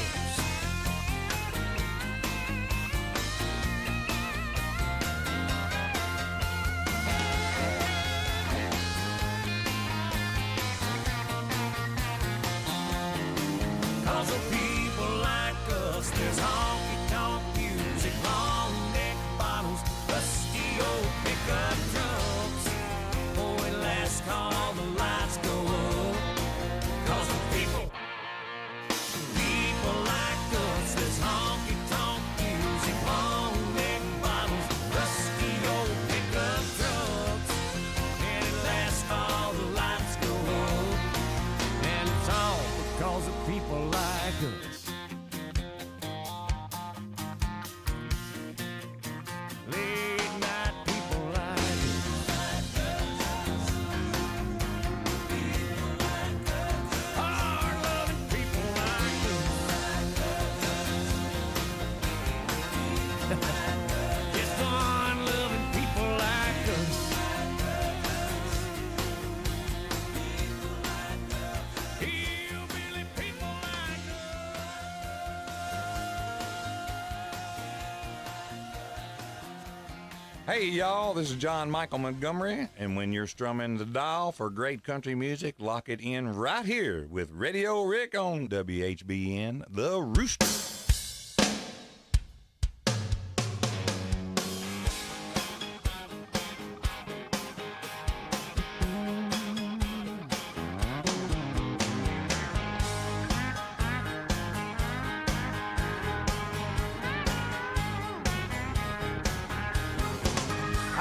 Hey, y'all, this is John Michael Montgomery, and when you're strumming the dial for great country music, lock it in right here with Radio Rick on WHBN, The Rooster.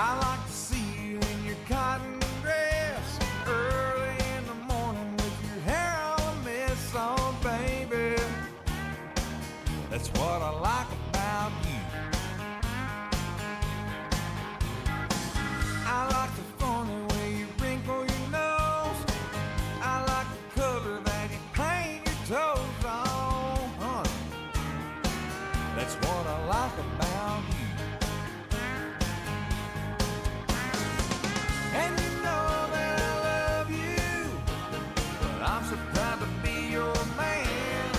I like to see you in your cotton dress, early in the morning with your hair all a mess on, baby. That's what I like about you. I like the funny way you wrinkle your nose. I like the color that you paint your toes on, honey. That's what I like about you. And you know that I love you, but I'm so proud to be your man.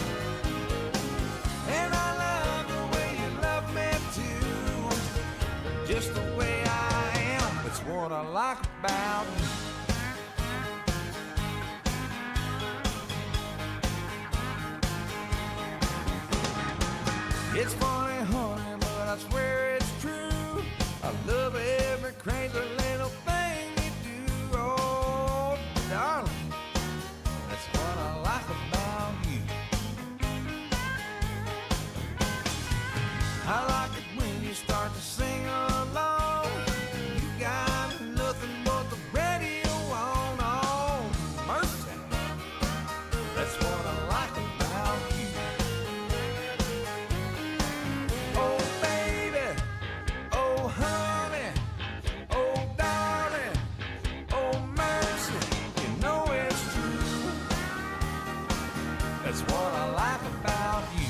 And I love the way you love me too, just the way I am. That's what I like about you. It's funny, honey, but I swear it's true. I love every crazy little thing you do, oh, darling. That's what I like about you. I like it when you start to sing along. You got nothing but the radio on, oh, mercy. That's what I like about you. Oh, baby, oh, honey, oh, darling, oh, mercy, you know it's true. That's what I like about you.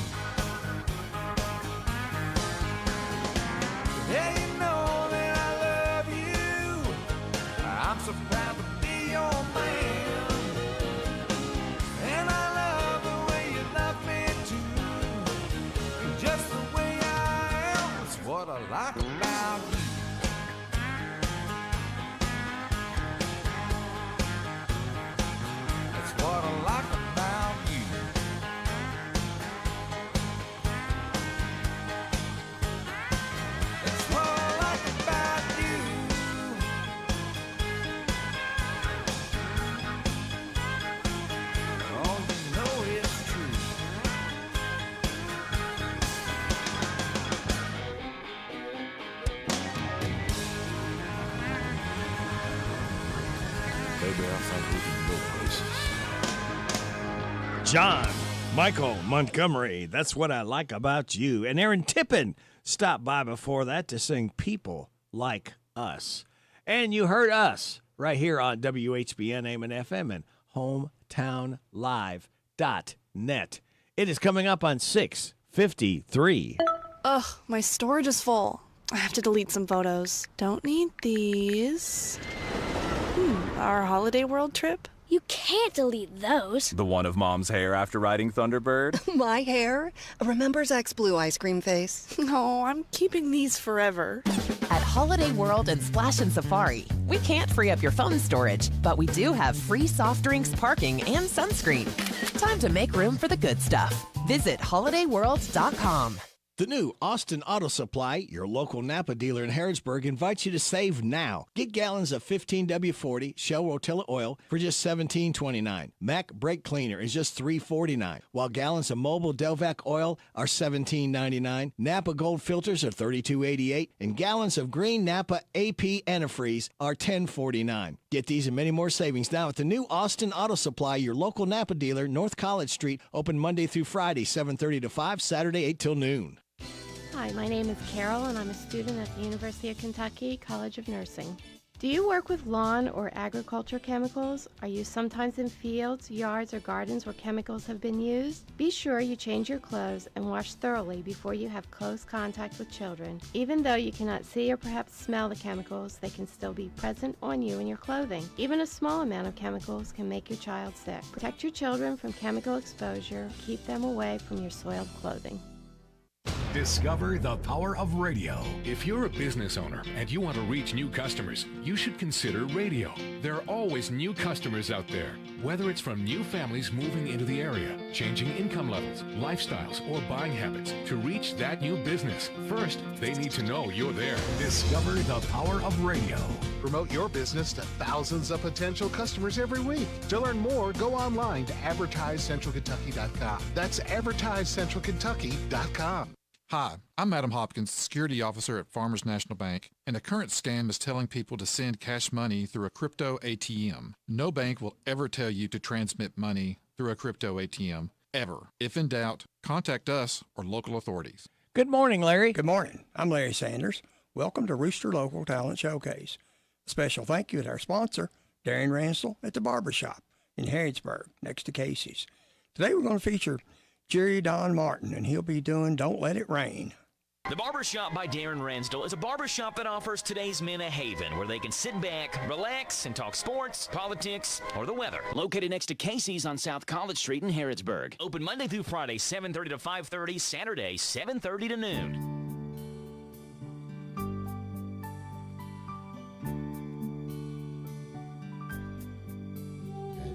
Yeah, you know that I love you. I'm so proud to be your man. And I love the way you love me too, just the way I am. That's what I like about you. That's what I like about you. That's what I like about you. Oh, you know it's true. Baby, I think we can go places. John Michael Montgomery, that's what I like about you. And Aaron Tippin stopped by before that to sing People Like Us. And you heard us right here on WHBN AM and FM and hometownlive.net. It is coming up on 6:53. Ugh, my storage is full. I have to delete some photos. Don't need these. Our holiday world trip? You can't delete those. The one of Mom's hair after riding Thunderbird? My hair? Remember Zach's blue ice cream face? No, I'm keeping these forever. At Holiday World and Splash and Safari, we can't free up your phone storage, but we do have free soft drinks, parking, and sunscreen. Time to make room for the good stuff. Visit holidayworld.com. The new Austin Auto Supply, your local Napa dealer in Harrodsburg, invites you to save now. Get gallons of 15W40 Shell Rotella oil for just $17.29. Mac Brake Cleaner is just $3.49, while gallons of Mobile Delvac oil are $17.99. Napa Gold filters are $32.88, and gallons of green Napa AP antifreeze are $10.49. Get these and many more savings now at the new Austin Auto Supply, your local Napa dealer, North College Street, open Monday through Friday, 7:30 to 5, Saturday 8 till noon. Hi, my name is Carol, and I'm a student at the University of Kentucky College of Nursing. Do you work with lawn or agriculture chemicals? Are you sometimes in fields, yards, or gardens where chemicals have been used? Be sure you change your clothes and wash thoroughly before you have close contact with children. Even though you cannot see or perhaps smell the chemicals, they can still be present on you and your clothing. Even a small amount of chemicals can make your child sick. Protect your children from chemical exposure. Keep them away from your soiled clothing. Discover the power of radio. If you're a business owner and you want to reach new customers, you should consider radio. There are always new customers out there, whether it's from new families moving into the area, changing income levels, lifestyles, or buying habits. To reach that new business, first, they need to know you're there. Discover the power of radio. Promote your business to thousands of potential customers every week. To learn more, go online to advertisecentralkentucky.com. That's advertisecentralkentucky.com. Hi, I'm Adam Hopkins, security officer at Farmers National Bank, and a current scam is telling people to send cash money through a crypto ATM. No bank will ever tell you to transmit money through a crypto ATM, ever. If in doubt, contact us or local authorities. Good morning, Larry. Good morning. I'm Larry Sanders. Welcome to Rooster Local Talent Showcase. A special thank you to our sponsor, Darren Ransell at the Barbershop in Harrodsburg, next to Casey's. Today we're going to feature Jerry Don Martin, and he'll be doing Don't Let It Rain. The Barbershop by Darren Ransdell is a barbershop that offers today's men a haven where they can sit back, relax, and talk sports, politics, or the weather. Located next to Casey's on South College Street in Harrodsburg. Open Monday through Friday, 7:30 to 5:30, Saturday, 7:30 to noon.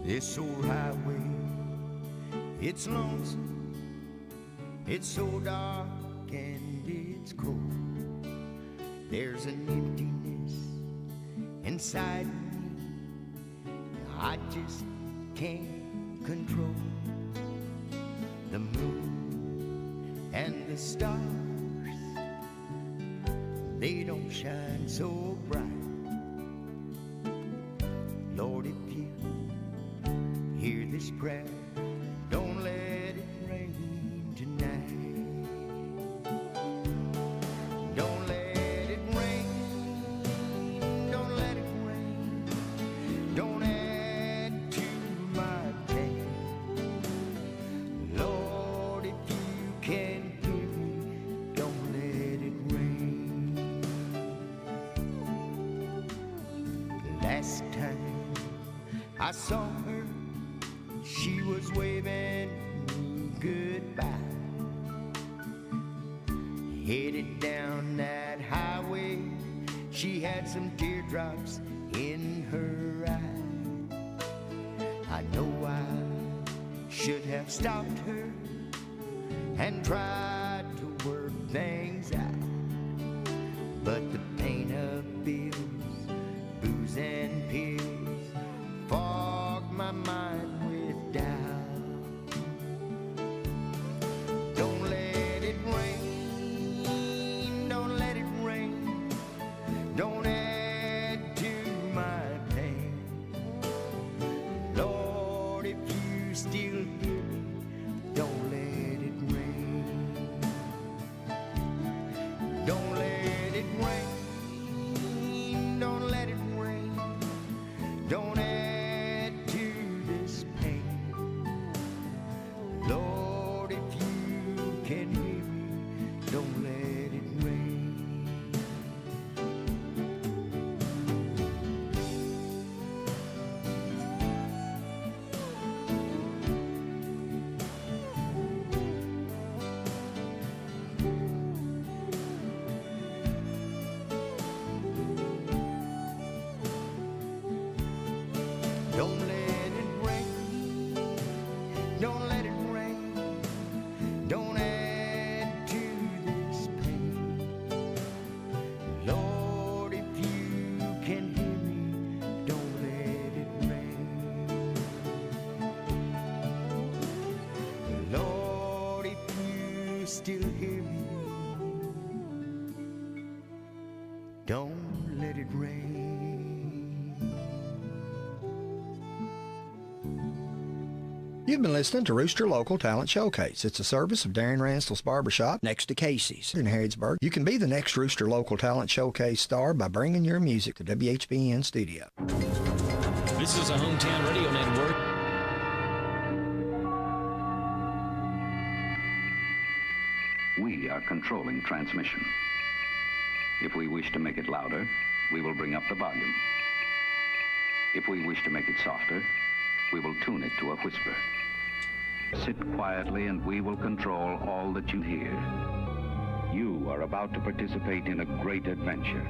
This old highway, it's lonesome. It's so dark and it's cold. There's an emptiness inside me I just can't control. The moon and the stars, they don't shine so bright. Lord, if you hear this prayer, don't let it rain tonight. Don't let it rain, don't let it rain. Don't add to my pain. Lord, if you can hear me, don't let it rain. Last time I saw her, she was waving goodbye, headed down that highway. She had some teardrops in her eye. I know I should have stopped her and tried to work things out, but the pain of bills, booze and pills fogged my mind with doubt. Don't let it rain, don't let it rain. Don't add to my pain. Lord, if you still hear me, don't let it rain. Don't let it rain, don't let it rain. Don't add to this pain. Lord, if you can hear me, don't let it rain. Don't let it rain, don't let it rain. Don't add to this pain. Lord, if you can hear me, don't let it rain. Lord, if you still hear me, don't let it rain. You've been listening to Rooster Local Talent Showcase. It's a service of Darren Ransell's Barbershop next to Casey's in Harrodsburg. You can be the next Rooster Local Talent Showcase star by bringing your music to WHBN studio. This is a Hometown Radio Network. We are controlling transmission. If we wish to make it louder, we will bring up the volume. If we wish to make it softer, we will tune it to a whisper. Sit quietly and we will control all that you hear. You are about to participate in a great adventure.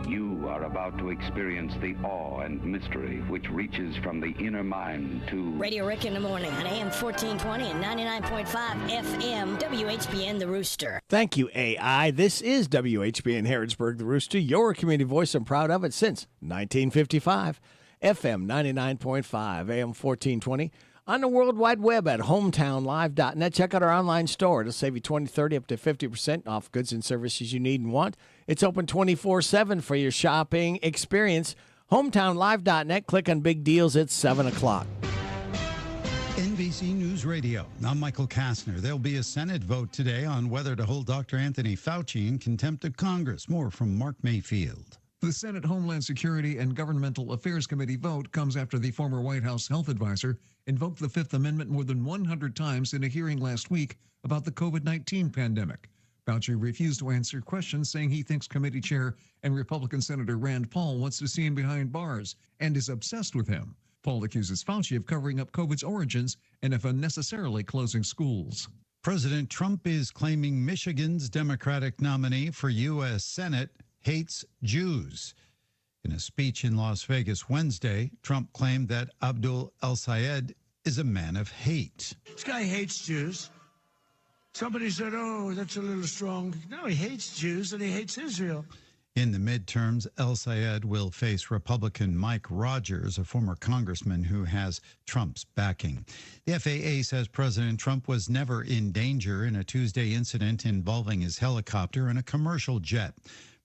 You are about to experience the awe and mystery which reaches from the inner mind to... Radio Rick in the morning on AM 1420 and 99.5 FM, WHBN The Rooster. Thank you, AI. This is WHBN Harrodsburg, The Rooster, your community voice. I'm proud of it since 1955. FM 99.5, AM 1420. On the World Wide Web at hometownlive.net. Check out our online store. It'll save you 20, 30, up to 50% off goods and services you need and want. It's open 24/7 for your shopping experience. Hometownlive.net. Click on big deals at 7 o'clock. NBC News Radio. I'm Michael Kastner. There'll be a Senate vote today on whether to hold Dr. Anthony Fauci in contempt of Congress. More from Mark Mayfield. The Senate Homeland Security and Governmental Affairs Committee vote comes after the former White House health advisor invoked the Fifth Amendment more than 100 times in a hearing last week about the COVID-19 pandemic. Fauci refused to answer questions, saying he thinks committee chair and Republican Senator Rand Paul wants to see him behind bars and is obsessed with him. Paul accuses Fauci of covering up COVID's origins and of unnecessarily closing schools. President Trump is claiming Michigan's Democratic nominee for U.S. Senate hates Jews. In a speech in Las Vegas Wednesday, Trump claimed that Abdul El-Sayed is a man of hate. This guy hates Jews. Somebody said, oh, that's a little strong. No, he hates Jews and he hates Israel. In the midterms, El-Sayed will face Republican Mike Rogers, a former congressman who has Trump's backing. The FAA says President Trump was never in danger in a Tuesday incident involving his helicopter and a commercial jet.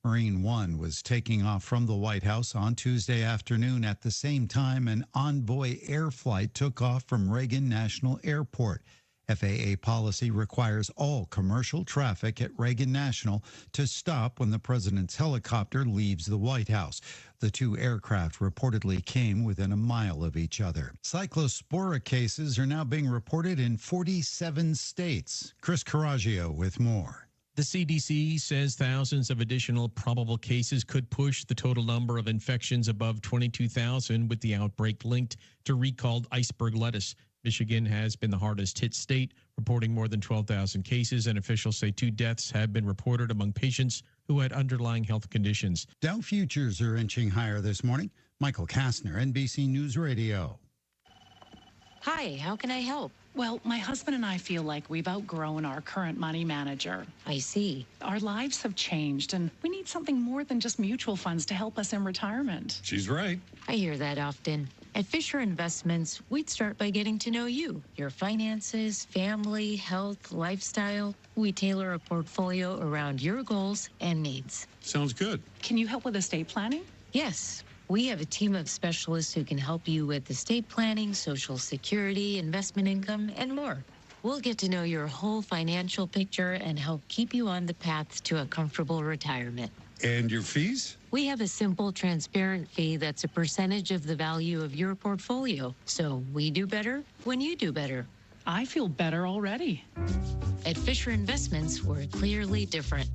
Marine One was taking off from the White House on Tuesday afternoon at the same time an Envoy air flight took off from Reagan National Airport. FAA policy requires all commercial traffic at Reagan National to stop when the president's helicopter leaves the White House. The two aircraft reportedly came within a mile of each other. Cyclospora cases are now being reported in 47 states. Chris Caraggio with more. The CDC says thousands of additional probable cases could push the total number of infections above 22,000, with the outbreak linked to recalled iceberg lettuce. Michigan has been the hardest hit state, reporting more than 12,000 cases, and officials say 2 deaths have been reported among patients who had underlying health conditions. Dow futures are inching higher this morning. Michael Kastner, NBC News Radio. Hi, how can I help? Well, my husband and I feel like we've outgrown our current money manager. I see. Our lives have changed, and we need something more than just mutual funds to help us in retirement. She's right. I hear that often. At Fisher Investments, we'd start by getting to know you, your finances, family, health, lifestyle. We tailor a portfolio around your goals and needs. Sounds good. Can you help with estate planning? Yes. We have a team of specialists who can help you with estate planning, Social Security, investment income, and more. We'll get to know your whole financial picture and help keep you on the path to a comfortable retirement. And your fees? We have a simple, transparent fee that's a percentage of the value of your portfolio. So we do better when you do better. I feel better already. At Fisher Investments, we're clearly different.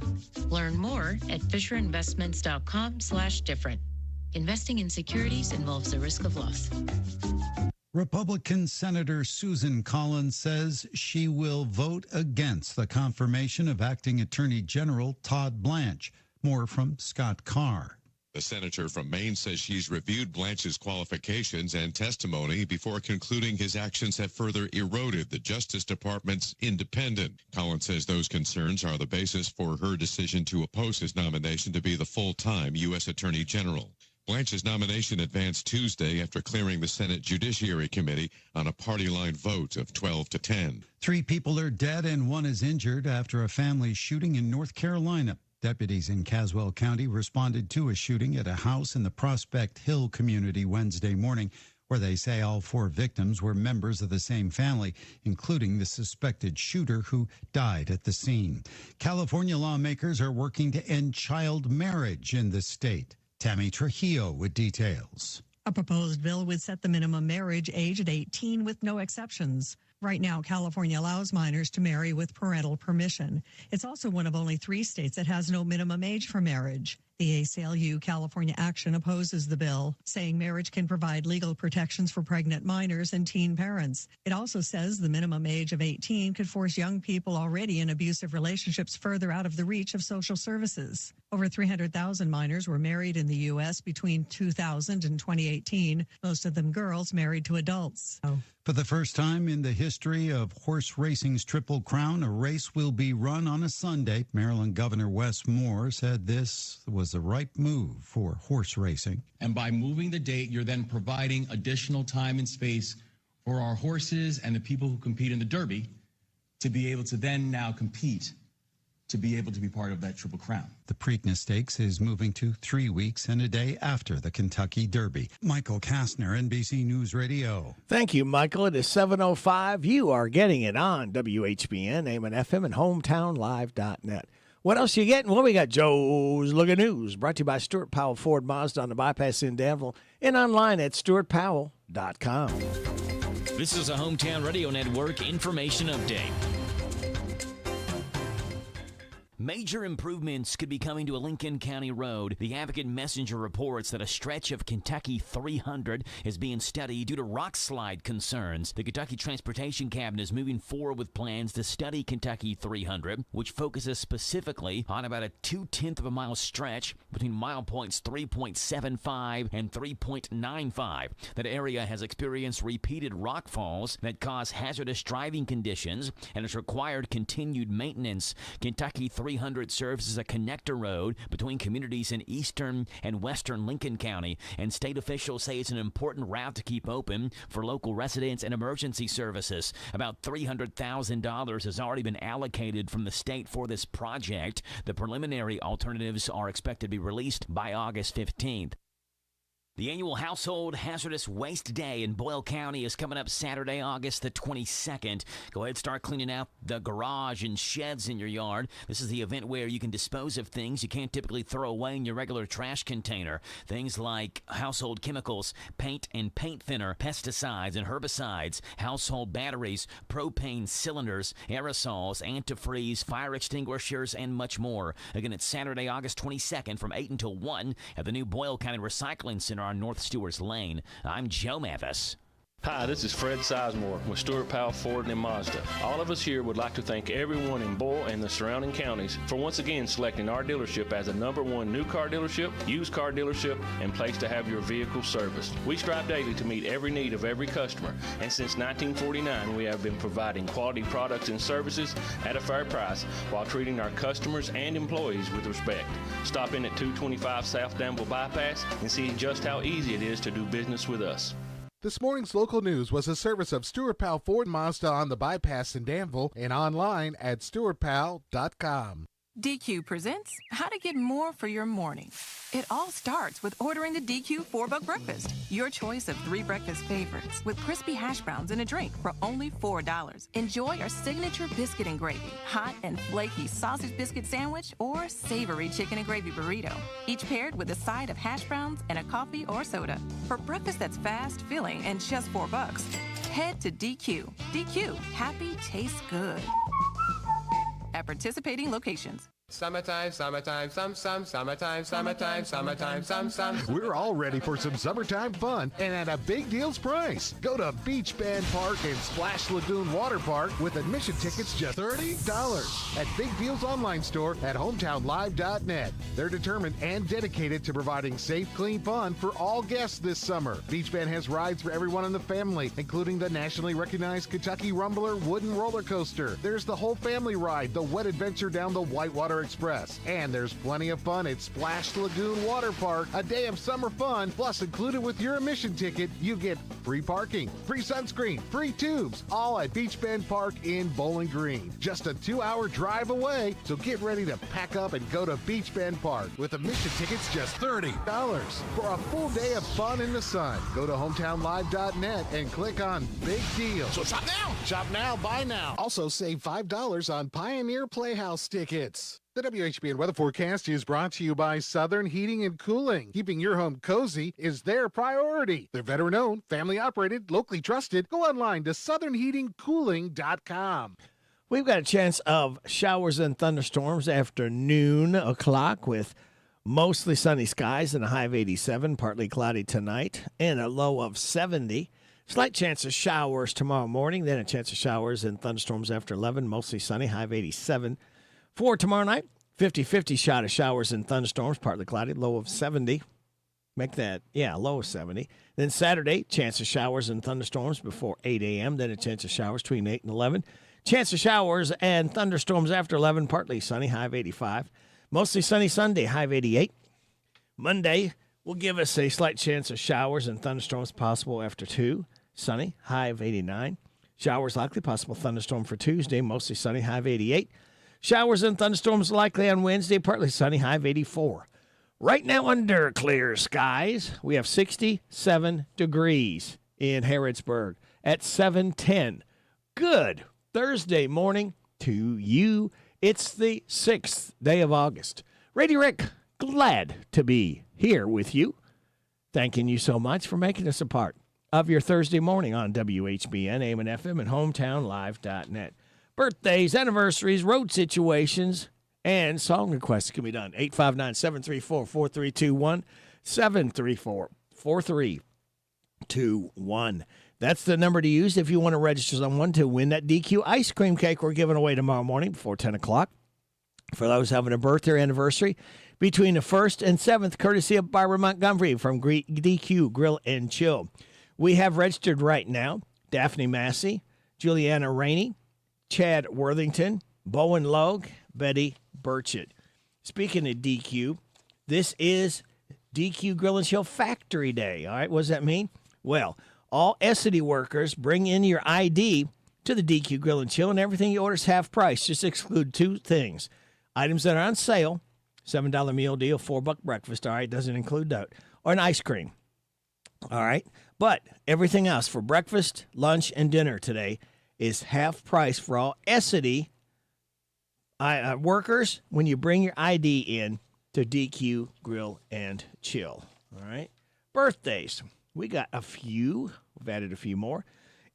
Learn more at fisherinvestments.com/different. Investing in securities involves a risk of loss. Republican Senator Susan Collins says she will vote against the confirmation of Acting Attorney General Todd Blanche. More from Scott Carr. The senator from Maine says she's reviewed Blanche's qualifications and testimony before concluding his actions have further eroded the Justice Department's independence. Collins says those concerns are the basis for her decision to oppose his nomination to be the full-time U.S. Attorney General. Blanche's nomination advanced Tuesday after clearing the Senate Judiciary Committee on a party-line vote of 12-10. 3 people are dead and 1 is injured after a family shooting in North Carolina. Deputies in Caswell County responded to a shooting at a house in the Prospect Hill community Wednesday morning, where they say all 4 victims were members of the same family, including the suspected shooter who died at the scene. California lawmakers are working to end child marriage in the state. Tammy Trujillo with details. A proposed bill would set the minimum marriage age at 18 with no exceptions. Right now, California allows minors to marry with parental permission. It's also one of only 3 states that has no minimum age for marriage. The ACLU California Action opposes the bill, saying marriage can provide legal protections for pregnant minors and teen parents. It also says the minimum age of 18 could force young people already in abusive relationships further out of the reach of social services. Over 300,000 minors were married in the U.S. between 2000 and 2018, most of them girls married to adults. For the first time in the history of horse racing's Triple Crown, a race will be run on a Sunday. Maryland Governor Wes Moore said this was the right move for horse racing. And by moving the date, you're then providing additional time and space for our horses and the people who compete in the Derby to be able to then now compete, to be able to be part of that Triple Crown. The Preakness Stakes is moving to 3 weeks and a day after the Kentucky Derby. Michael Kastner, NBC News Radio. Thank you, Michael. It is 7:05. You are getting it on WHBN, AM and FM, and hometownlive.net. What else you getting? Well, we got Joe's Look at News, brought to you by Stuart Powell Ford Mazda on the bypass in Danville and online at stuartpowell.com. This is a Hometown Radio Network information update. Major improvements could be coming to a Lincoln County road. The Advocate Messenger reports that a stretch of Kentucky 300 is being studied due to rock slide concerns. The Kentucky Transportation Cabinet is moving forward with plans to study Kentucky 300, which focuses specifically on about a 0.2 of a mile stretch between mile points 3.75 and 3.95. That area has experienced repeated rock falls that cause hazardous driving conditions and has required continued maintenance. Kentucky 300 serves as a connector road between communities in eastern and western Lincoln County, and state officials say it's an important route to keep open for local residents and emergency services. About $300,000 has already been allocated from the state for this project. The preliminary alternatives are expected to be released by August 15th. The annual Household Hazardous Waste Day in Boyle County is coming up Saturday, August the 22nd. Go ahead and start cleaning out the garage and sheds in your yard. This is the event where you can dispose of things you can't typically throw away in your regular trash container. Things like household chemicals, paint and paint thinner, pesticides and herbicides, household batteries, propane cylinders, aerosols, antifreeze, fire extinguishers, and much more. Again, it's Saturday, August 22nd from 8 until 1 at the new Boyle County Recycling Center on North Stewart's Lane. I'm Joe Mathis. Hi, this is Fred Sizemore with Stuart Powell Ford and Mazda. All of us here would like to thank everyone in Boyle and the surrounding counties for once again selecting our dealership as a #1 new car dealership, used car dealership, and place to have your vehicle serviced. We strive daily to meet every need of every customer, and since 1949 we have been providing quality products and services at a fair price while treating our customers and employees with respect. Stop in at 225 South Danville Bypass and see just how easy it is to do business with us. This morning's local news was a service of Stuart Powell Ford Mazda on the bypass in Danville and online at stuartpowell.com. DQ presents how to get more for your morning. It all starts with ordering the DQ $4 breakfast. Your choice of 3 breakfast favorites with crispy hash browns and a drink for only $4. Enjoy our signature biscuit and gravy, hot and flaky sausage biscuit sandwich, or savory chicken and gravy burrito. Each paired with a side of hash browns and a coffee or soda. For breakfast that's fast, filling, and just $4, head to DQ. DQ, happy tastes good. At participating locations. Summertime, summertime, summertime, summertime. We're all ready for some summertime fun and at a big deals price. Go to Beach Band Park and Splash Lagoon Water Park with admission tickets just $30 at Big Deals online store at hometownlive.net. They're determined and dedicated to providing safe, clean fun for all guests this summer. Beach Band has rides for everyone in the family, including the nationally recognized Kentucky Rumbler wooden roller coaster. There's the whole family ride, the wet adventure down the Whitewater Express. And there's plenty of fun at Splash Lagoon Water Park. A day of summer fun, plus included with your admission ticket, you get free parking, free sunscreen, free tubes, all at Beach Bend Park in Bowling Green. Just a 2-hour drive away, so get ready to pack up and go to Beach Bend Park with admission tickets just $30 for a full day of fun in the sun. Go to hometownlive.net and click on Big Deal. So shop now! Shop now, buy now. Also save $5 on Pioneer Playhouse tickets. The WHBN weather forecast is brought to you by Southern Heating and Cooling. Keeping your home cozy is their priority. They're veteran-owned, family-operated, locally trusted. Go online to southernheatingcooling.com. We've got a chance of showers and thunderstorms after noon o'clock with Mostly sunny skies and a high of 87, partly cloudy tonight, and a low of 70. Slight chance of showers tomorrow morning, then a chance of showers and thunderstorms after 11, mostly sunny, high of 87. For tomorrow night, 50-50 shot of showers and thunderstorms, partly cloudy, low of 70. Make that, low of 70. Then Saturday, chance of showers and thunderstorms before 8 a.m., then a chance of showers between 8 and 11. Chance of showers and thunderstorms after 11, partly sunny, high of 85. Mostly sunny Sunday, high of 88. Monday will give us a slight chance of showers and thunderstorms possible after 2. Sunny, high of 89. Showers likely, possible thunderstorm for Tuesday, mostly sunny, high of 88. Showers and thunderstorms likely on Wednesday, partly sunny, high of 84. Right now under clear skies, we have 67 degrees in Harrodsburg at 7:10. Good Thursday morning to you. It's the 6th day of August. Radio Rick, glad to be here with you. Thanking you so much for making us a part of your Thursday morning on WHBN, AM and FM, and HometownLive.net. Birthdays, anniversaries, road situations, and song requests can be done. 859-734-4321, 734-4321. That's the number to use if you want to register someone to win that DQ ice cream cake we're giving away tomorrow morning before 10 o'clock. For those having a birthday or anniversary between the 1st and 7th, courtesy of Barbara Montgomery from DQ Grill and Chill. We have registered right now Daphne Massey, Juliana Rainey, Chad Worthington, Bowen Logue, Betty Burchett. Speaking of DQ, this is DQ Grill and Chill Factory Day. All right, what does that mean? Well, all Essity workers bring in your ID to the DQ Grill and Chill, and everything you order is half price. Just exclude 2 things. Items that are on sale, $7 meal deal, $4 breakfast, all right, doesn't include that, or an ice cream. All right, but everything else for breakfast, lunch, and dinner today is half price for all Essity workers when you bring your ID in to DQ Grill and Chill. All right, birthdays. We got a few. We've added a few more.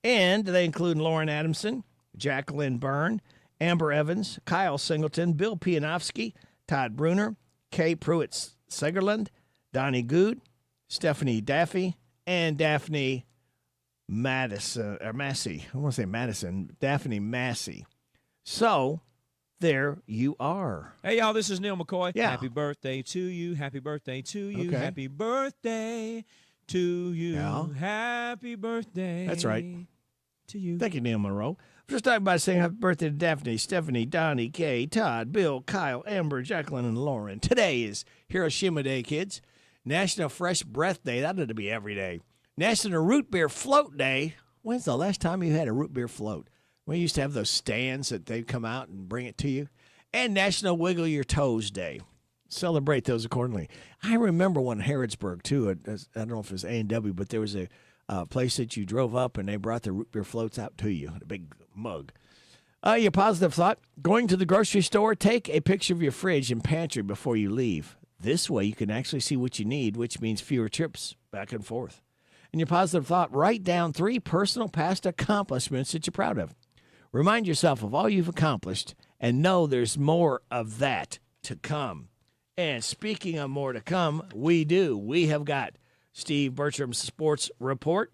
And they include Lauren Adamson, Jacqueline Byrne, Amber Evans, Kyle Singleton, Bill Pianowski, Todd Bruner, Kay Pruitt-Segerland, Donnie Good, Stephanie Daffy, and Daphne Massey. I want to say Madison. Daphne Massey. So, there you are. Hey, y'all, this is Neil McCoy. Yeah. Happy birthday to you. Happy birthday to you. Okay. Happy birthday to you. Yeah. Happy birthday. That's right. To you. Thank you, Neil Monroe. Just starting by saying happy birthday to Daphne, Stephanie, Donnie, Kay, Todd, Bill, Kyle, Amber, Jacqueline, and Lauren. Today is Hiroshima Day, kids. National Fresh Breath Day. That ought to be every day. National Root Beer Float Day. When's the last time you had a root beer float? We used to have those stands that they'd come out and bring it to you. And National Wiggle Your Toes Day. Celebrate those accordingly. I remember one in Harrodsburg, too. I don't know if it was A&W, but there was a place that you drove up, and they brought the root beer floats out to you in a big mug. Your positive thought, going to the grocery store, take a picture of your fridge and pantry before you leave. This way you can actually see what you need, which means fewer trips back and forth. And your positive thought, write down 3 personal past accomplishments that you're proud of. Remind yourself of all you've accomplished and know there's more of that to come. And speaking of more to come, we do. We have got Steve Bertram's Sports Report.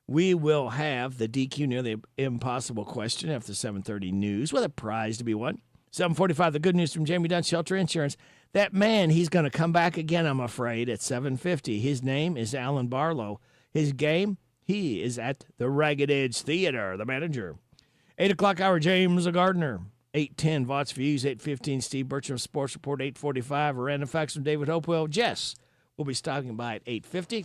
We will have the DQ Near the Impossible question after 7:30 news with a prize to be won. 7:45, the good news from Jamie Dunn, Shelter Insurance. That man, he's going to come back again, I'm afraid, at 7:50. His name is Alan Barlow. His game, he is at the Ragged Edge Theater, the manager. 8 o'clock hour, James Gardner. 8:10, Vaught's Views. 8:15, Steve Bertram's Sports Report. 8:45, a random facts from David Hopewell. Jess will be stopping by at 8:50.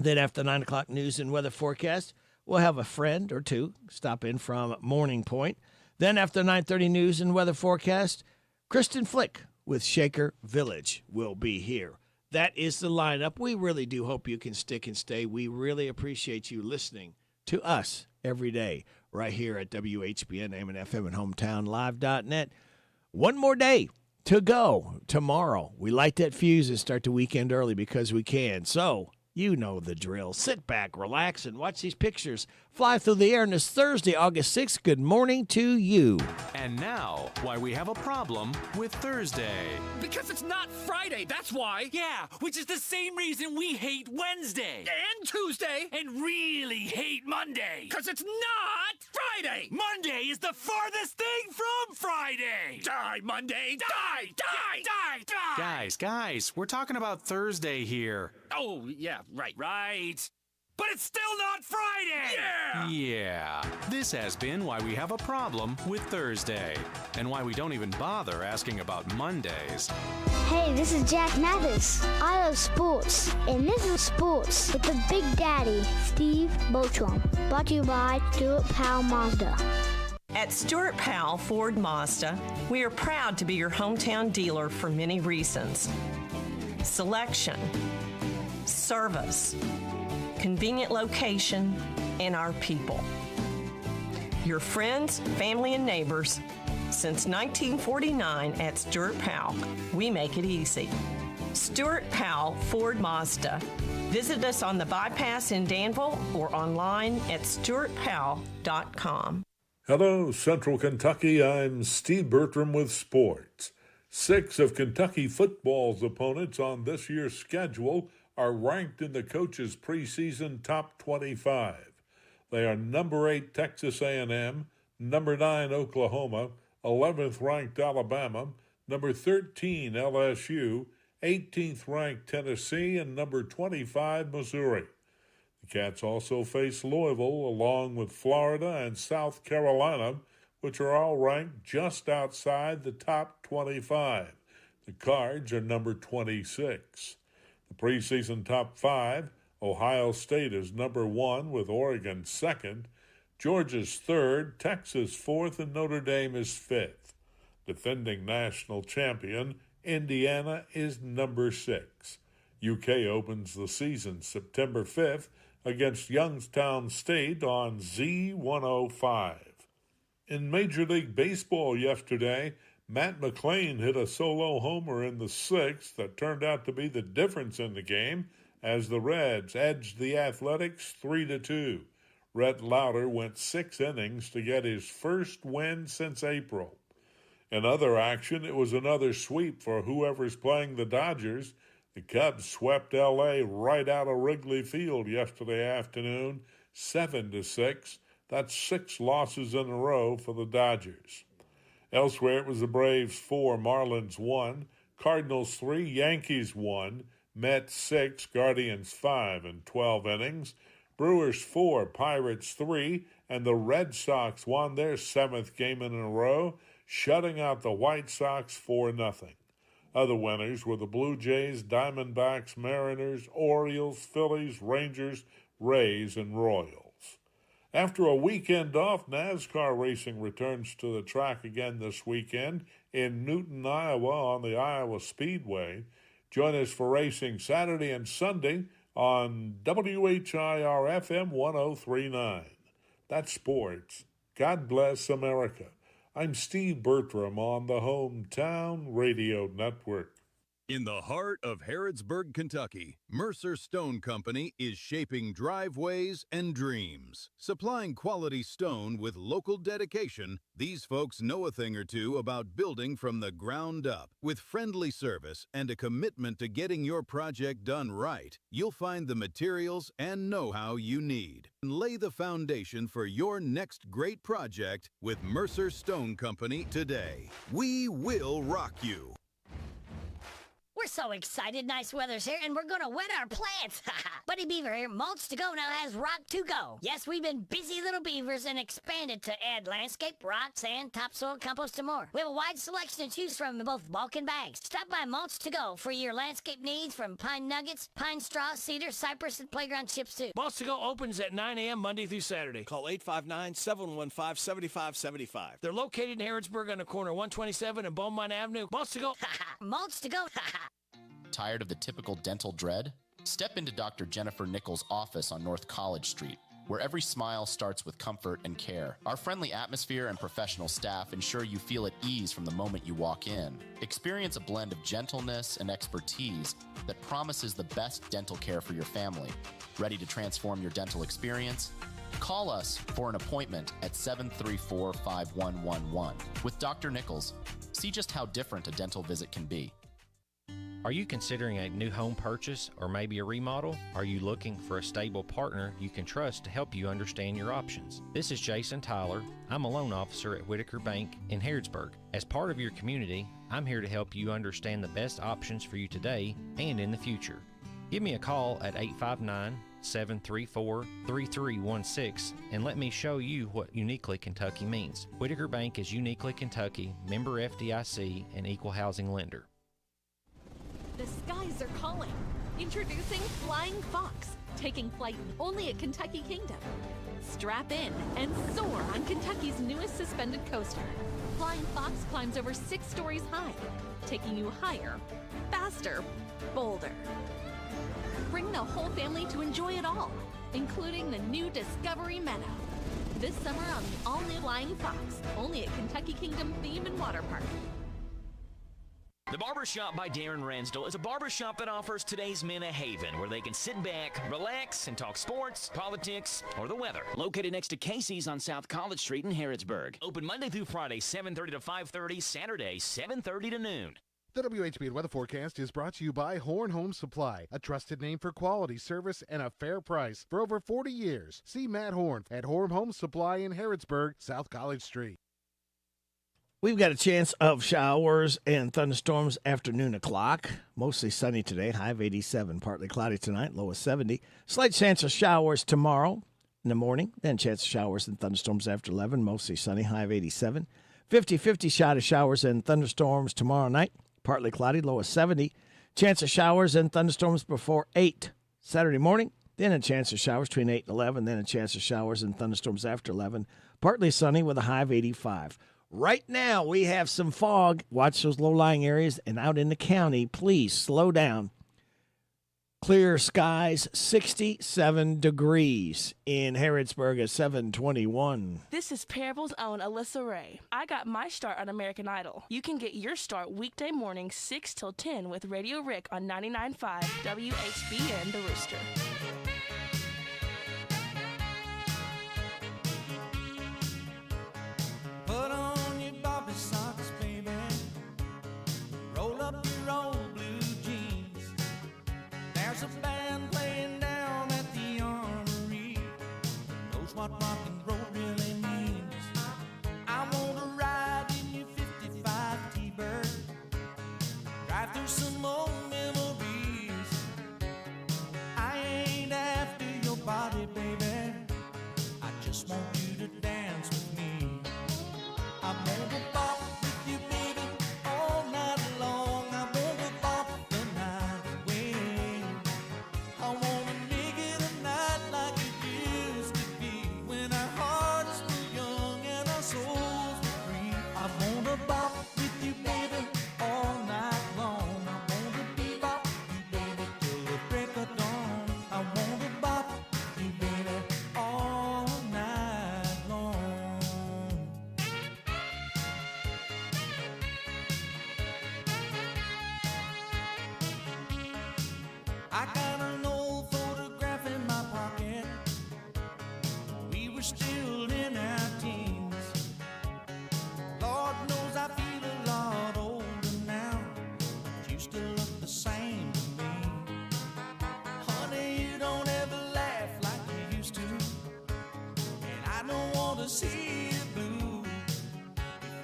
Then after 9 o'clock news and weather forecast, we'll have a friend or two stop in from Morning Point. Then after 9:30 news and weather forecast, Kristen Flick with Shaker Village will be here. That is the lineup. We really do hope you can stick and stay. We really appreciate you listening to us every day right here at WHBN, AM and FM, and HometownLive.net. One more day to go tomorrow. We light that fuse and start the weekend early because we can. So You know the drill. Sit back, relax, and watch these pictures fly through the air on this Thursday, August 6th. Good morning to you. And now, why we have a problem with Thursday. Because it's not Friday, that's why. Yeah, which is the same reason we hate Wednesday. And Tuesday. And really hate Monday. Because it's not Friday. Monday is the farthest thing from Friday. Die, Monday. Die, die, die, die. Guys, we're talking about Thursday here. Oh, yeah, right. Right. But it's still not Friday! Yeah. This has been why we have a problem with Thursday. And why we don't even bother asking about Mondays. Hey, this is Jack Mathis. I love sports. And this is Sports with the Big Daddy, Steve Bochum. Brought to you by Stuart Powell Mazda. At Stuart Powell Ford Mazda, we are proud to be your hometown dealer for many reasons. Selection, service, convenient location, and our people. Your friends, family, and neighbors. Since 1949 at Stuart Powell, we make it easy. Stuart Powell Ford Mazda. Visit us on the bypass in Danville or online at stuartpowell.com. Hello, Central Kentucky. I'm Steve Bertram with sports. 6 of Kentucky football's opponents on this year's schedule are ranked in the coach's preseason top 25. They are number 8 Texas A&M, number 9 Oklahoma, 11th ranked Alabama, number 13 LSU, 18th ranked Tennessee, and number 25 Missouri. The Cats also face Louisville along with Florida and South Carolina, which are all ranked just outside the top 25. The Cards are number 26. The preseason top 5, Ohio State is number 1 with Oregon 2nd, Georgia's 3rd, Texas 4th, and Notre Dame is 5th. Defending national champion, Indiana is number 6. UK opens the season September 5th against Youngstown State on Z105. In Major League Baseball yesterday, Matt McClain hit a solo homer in the 6th that turned out to be the difference in the game as the Reds edged the Athletics 3-2. Rhett Lauder went 6 innings to get his first win since April. In other action, it was another sweep for whoever's playing the Dodgers. The Cubs swept L.A. right out of Wrigley Field yesterday afternoon, 7-6. That's 6 losses in a row for the Dodgers. Elsewhere, it was the Braves 4, Marlins 1, Cardinals 3, Yankees 1, Mets 6, Guardians 5 in 12 innings, Brewers 4, Pirates 3, and the Red Sox won their 7th game in a row, shutting out the White Sox 4-0. Other winners were the Blue Jays, Diamondbacks, Mariners, Orioles, Phillies, Rangers, Rays, and Royals. After a weekend off, NASCAR racing returns to the track again this weekend in Newton, Iowa on the Iowa Speedway. Join us for racing Saturday and Sunday on WHIR-FM 1039. That's sports. God bless America. I'm Steve Bertram on the Hometown Radio Network. In the heart of Harrodsburg, Kentucky, Mercer Stone Company is shaping driveways and dreams. Supplying quality stone with local dedication, these folks know a thing or two about building from the ground up. With friendly service and a commitment to getting your project done right, you'll find the materials and know-how you need. And lay the foundation for your next great project with Mercer Stone Company today. We will rock you. We're so excited. Nice weather's here, and we're going to wet our plants. Buddy Beaver here. Mulch to Go now has rock to go. Yes, we've been busy little beavers and expanded to add landscape, rock, sand, topsoil, compost, and more. We have a wide selection to choose from in both bulk and bags. Stop by Mulch to Go for your landscape needs from pine nuggets, pine straw, cedar, cypress, and playground chips, too. Mulch to Go opens at 9 a.m. Monday through Saturday. Call 859-715-7575. They're located in Harrodsburg on the corner of 127 and Beaumont Avenue. Mulch to Go. Mulch to Go. Tired of the typical dental dread? Step into Dr. Jennifer Nichols' office on North College Street. where every smile starts with comfort and care. Our friendly atmosphere and professional staff ensure you feel at ease from the moment you walk in. Experience a blend of gentleness and expertise that promises the best dental care for your family. Ready to transform your dental experience? Call us for an appointment at 734-5111 with Dr. Nichols. See just how different a dental visit can be. Are you considering a new home purchase or maybe a remodel? Are you looking for a stable partner you can trust to help you understand your options? This is Jason Tyler. I'm a loan officer at Whitaker Bank in Harrodsburg. As part of your community, I'm here to help you understand the best options for you today and in the future. Give me a call at 859-734-3316 and let me show you what Uniquely Kentucky means. Whitaker Bank is Uniquely Kentucky, member FDIC, and equal housing lender. The skies are calling. Introducing Flying Fox, taking flight only at Kentucky Kingdom. Strap in and soar on Kentucky's newest suspended coaster. Flying Fox climbs over 6 stories high, taking you higher, faster, bolder. Bring the whole family to enjoy it all, including the new Discovery Meadow. This summer on the all-new Flying Fox, only at Kentucky Kingdom Theme and Water Park. The Barbershop by Darren Ransdell is a barbershop that offers today's men a haven where they can sit back, relax, and talk sports, politics, or the weather. Located next to Casey's on South College Street in Harrodsburg. Open Monday through Friday, 7:30 to 5:30, Saturday, 7:30 to noon. The WHBN weather forecast is brought to you by Horn Home Supply, a trusted name for quality service and a fair price for over 40 years. See Matt Horn at Horn Home Supply in Harrodsburg, South College Street. We've got a chance of showers and thunderstorms after noon o'clock. Mostly sunny today, high of 87. Partly cloudy tonight, low of 70. Slight chance of showers tomorrow in the morning. Then chance of showers and thunderstorms after 11. Mostly sunny, high of 87. 50-50 shot of showers and thunderstorms tomorrow night. Partly cloudy, low of 70. Chance of showers and thunderstorms before 8 Saturday morning. Then a chance of showers between 8 and 11. Then a chance of showers and thunderstorms after 11. Partly sunny with a high of 85. Right now, we have some fog. Watch those low-lying areas. And out in the county, please slow down. Clear skies, 67 degrees in Harrodsburg at 7:21. This is Parable's own Alyssa Ray. I got my start on American Idol. You can get your start weekday mornings 6 till 10 with Radio Rick on 99.5 WHBN The Rooster. Put on your Bobby socks, baby. Roll up your old blue jeans. There's a band playing down at the Armory. Knows what rock and roll really means. I wanna ride in your 55 T-Bird. Drive through some old memories. I ain't after your body, baby. I just want you to dance with me. I wanna bop with you, baby, all night long. I wanna bop the night away. I wanna make it a night like it used to be, when our hearts were young and our souls were free. I wanna bop with you, baby, all night long. I wanna bebop you, baby, till the break of dawn. I wanna bop you, baby, all night long. I got an old photograph in my pocket. We were still in our teens. Lord knows I feel a lot older now, but you still look the same to me. Honey, you don't ever laugh like you used to, and I don't want to see you blue.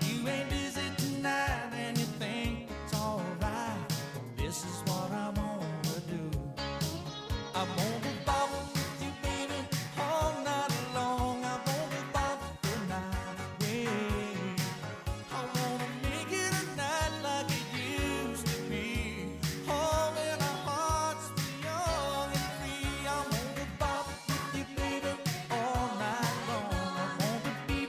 If you ain't busy tonight and you think it's alright, this is what I wanna do. I wanna bop with you, baby, all night long. I wanna bop the night away. I wanna make it a night like it used to be, oh, when our hearts were young and free. I wanna bop with you, baby, all night long. I wanna be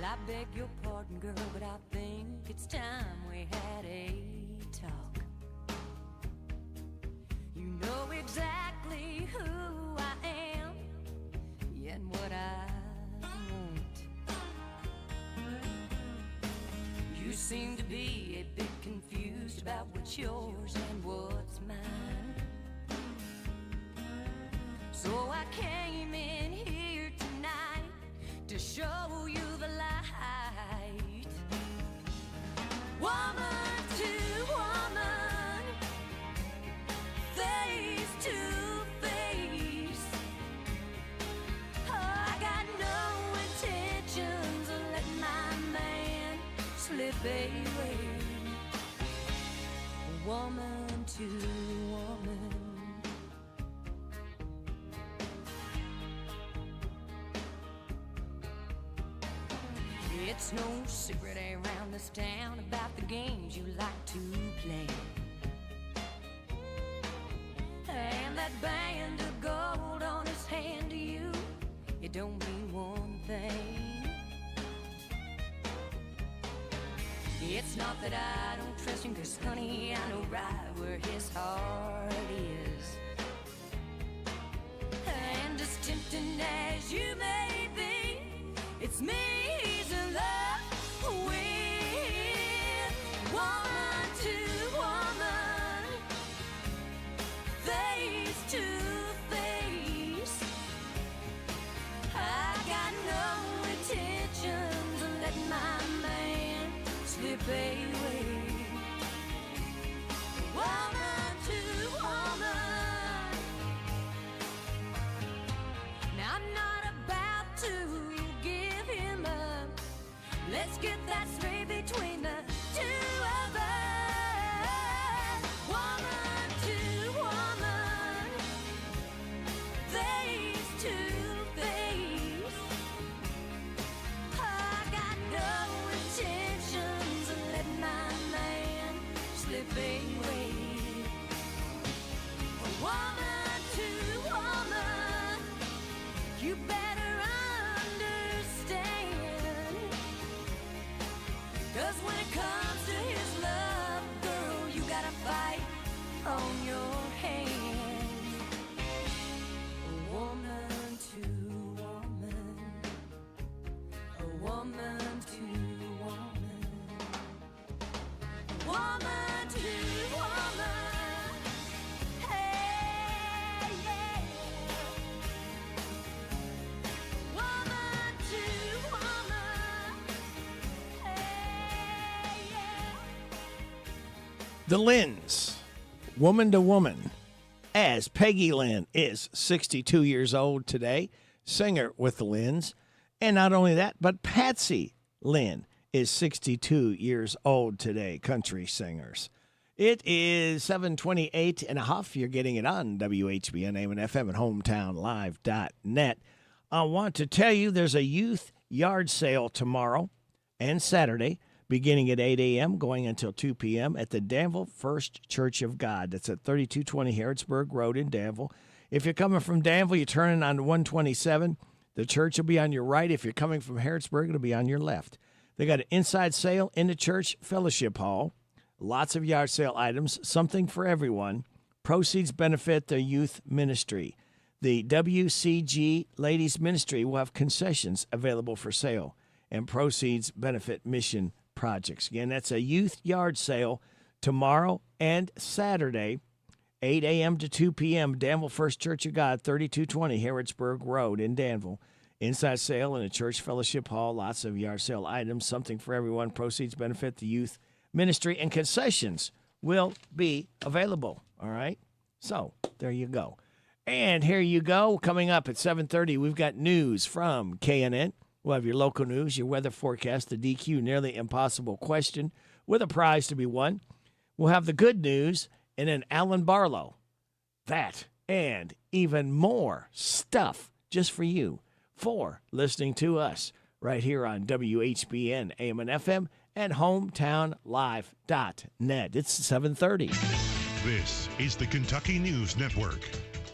I beg your pardon, girl, but I think it's time we had a talk. You know exactly who I am and what I want. You seem to be a bit confused about what's yours and what's mine. So I came in here tonight to show you the light. Woman to woman, face to face. Oh, I got no intentions of letting my man slip away. Woman to woman. It's no secret around this town about the games you like to play. And that band of gold on his hand to you, it don't mean one thing. It's not that I don't trust him, 'cause honey, I know right where his heart is. And as tempting as you may be, it's me he's in love with. Woman to woman, face to face. I got no intentions of letting my man slip away. Woman to woman. Now I'm not about to give him up. Let's get that straight between the two of us. Woman to woman, face to face. I got no intentions of letting my man slip away. Woman to woman, you better understand. 'Cause when it comes to his love, girl, you gotta fight on your hand. A woman to woman, a woman to woman, woman to woman. Hey, yeah. Woman to woman. Hey, yeah. The Lynn's, Woman to Woman, as Peggy Lynn is 62 years old today, singer with the Lynn's. And not only that, but Patsy Lynn is 62 years old today, country singers. It is 7:28 and a half. You're getting it on WHBN AM and FM and hometownlive.net. I want to tell you there's a youth yard sale tomorrow and Saturday, beginning at 8 a.m., going until 2 p.m. at the Danville First Church of God. That's at 3220 Harrodsburg Road in Danville. If you're coming from Danville, you're turning on 127. The church will be on your right. If you're coming from Harrodsburg, it'll be on your left. They got an inside sale in the church fellowship hall. Lots of yard sale items, something for everyone. Proceeds benefit the youth ministry. The WCG Ladies Ministry will have concessions available for sale, and proceeds benefit mission projects. Again, that's a youth yard sale tomorrow and Saturday, 8 a.m. to 2 p.m., Danville First Church of God, 3220 Harrodsburg Road in Danville. Inside sale in a church fellowship hall, lots of yard sale items, something for everyone. Proceeds benefit the youth ministry, and concessions will be available. All right? So, there you go. And here you go. Coming up at 7:30, we've got news from KNN. We'll have your local news, your weather forecast, the DQ nearly impossible question with a prize to be won. We'll have the good news, and then Alan Barlow. That and even more stuff just for you for listening to us right here on WHBN AM and FM and hometownlive.net. It's 7:30. This is the Kentucky News Network.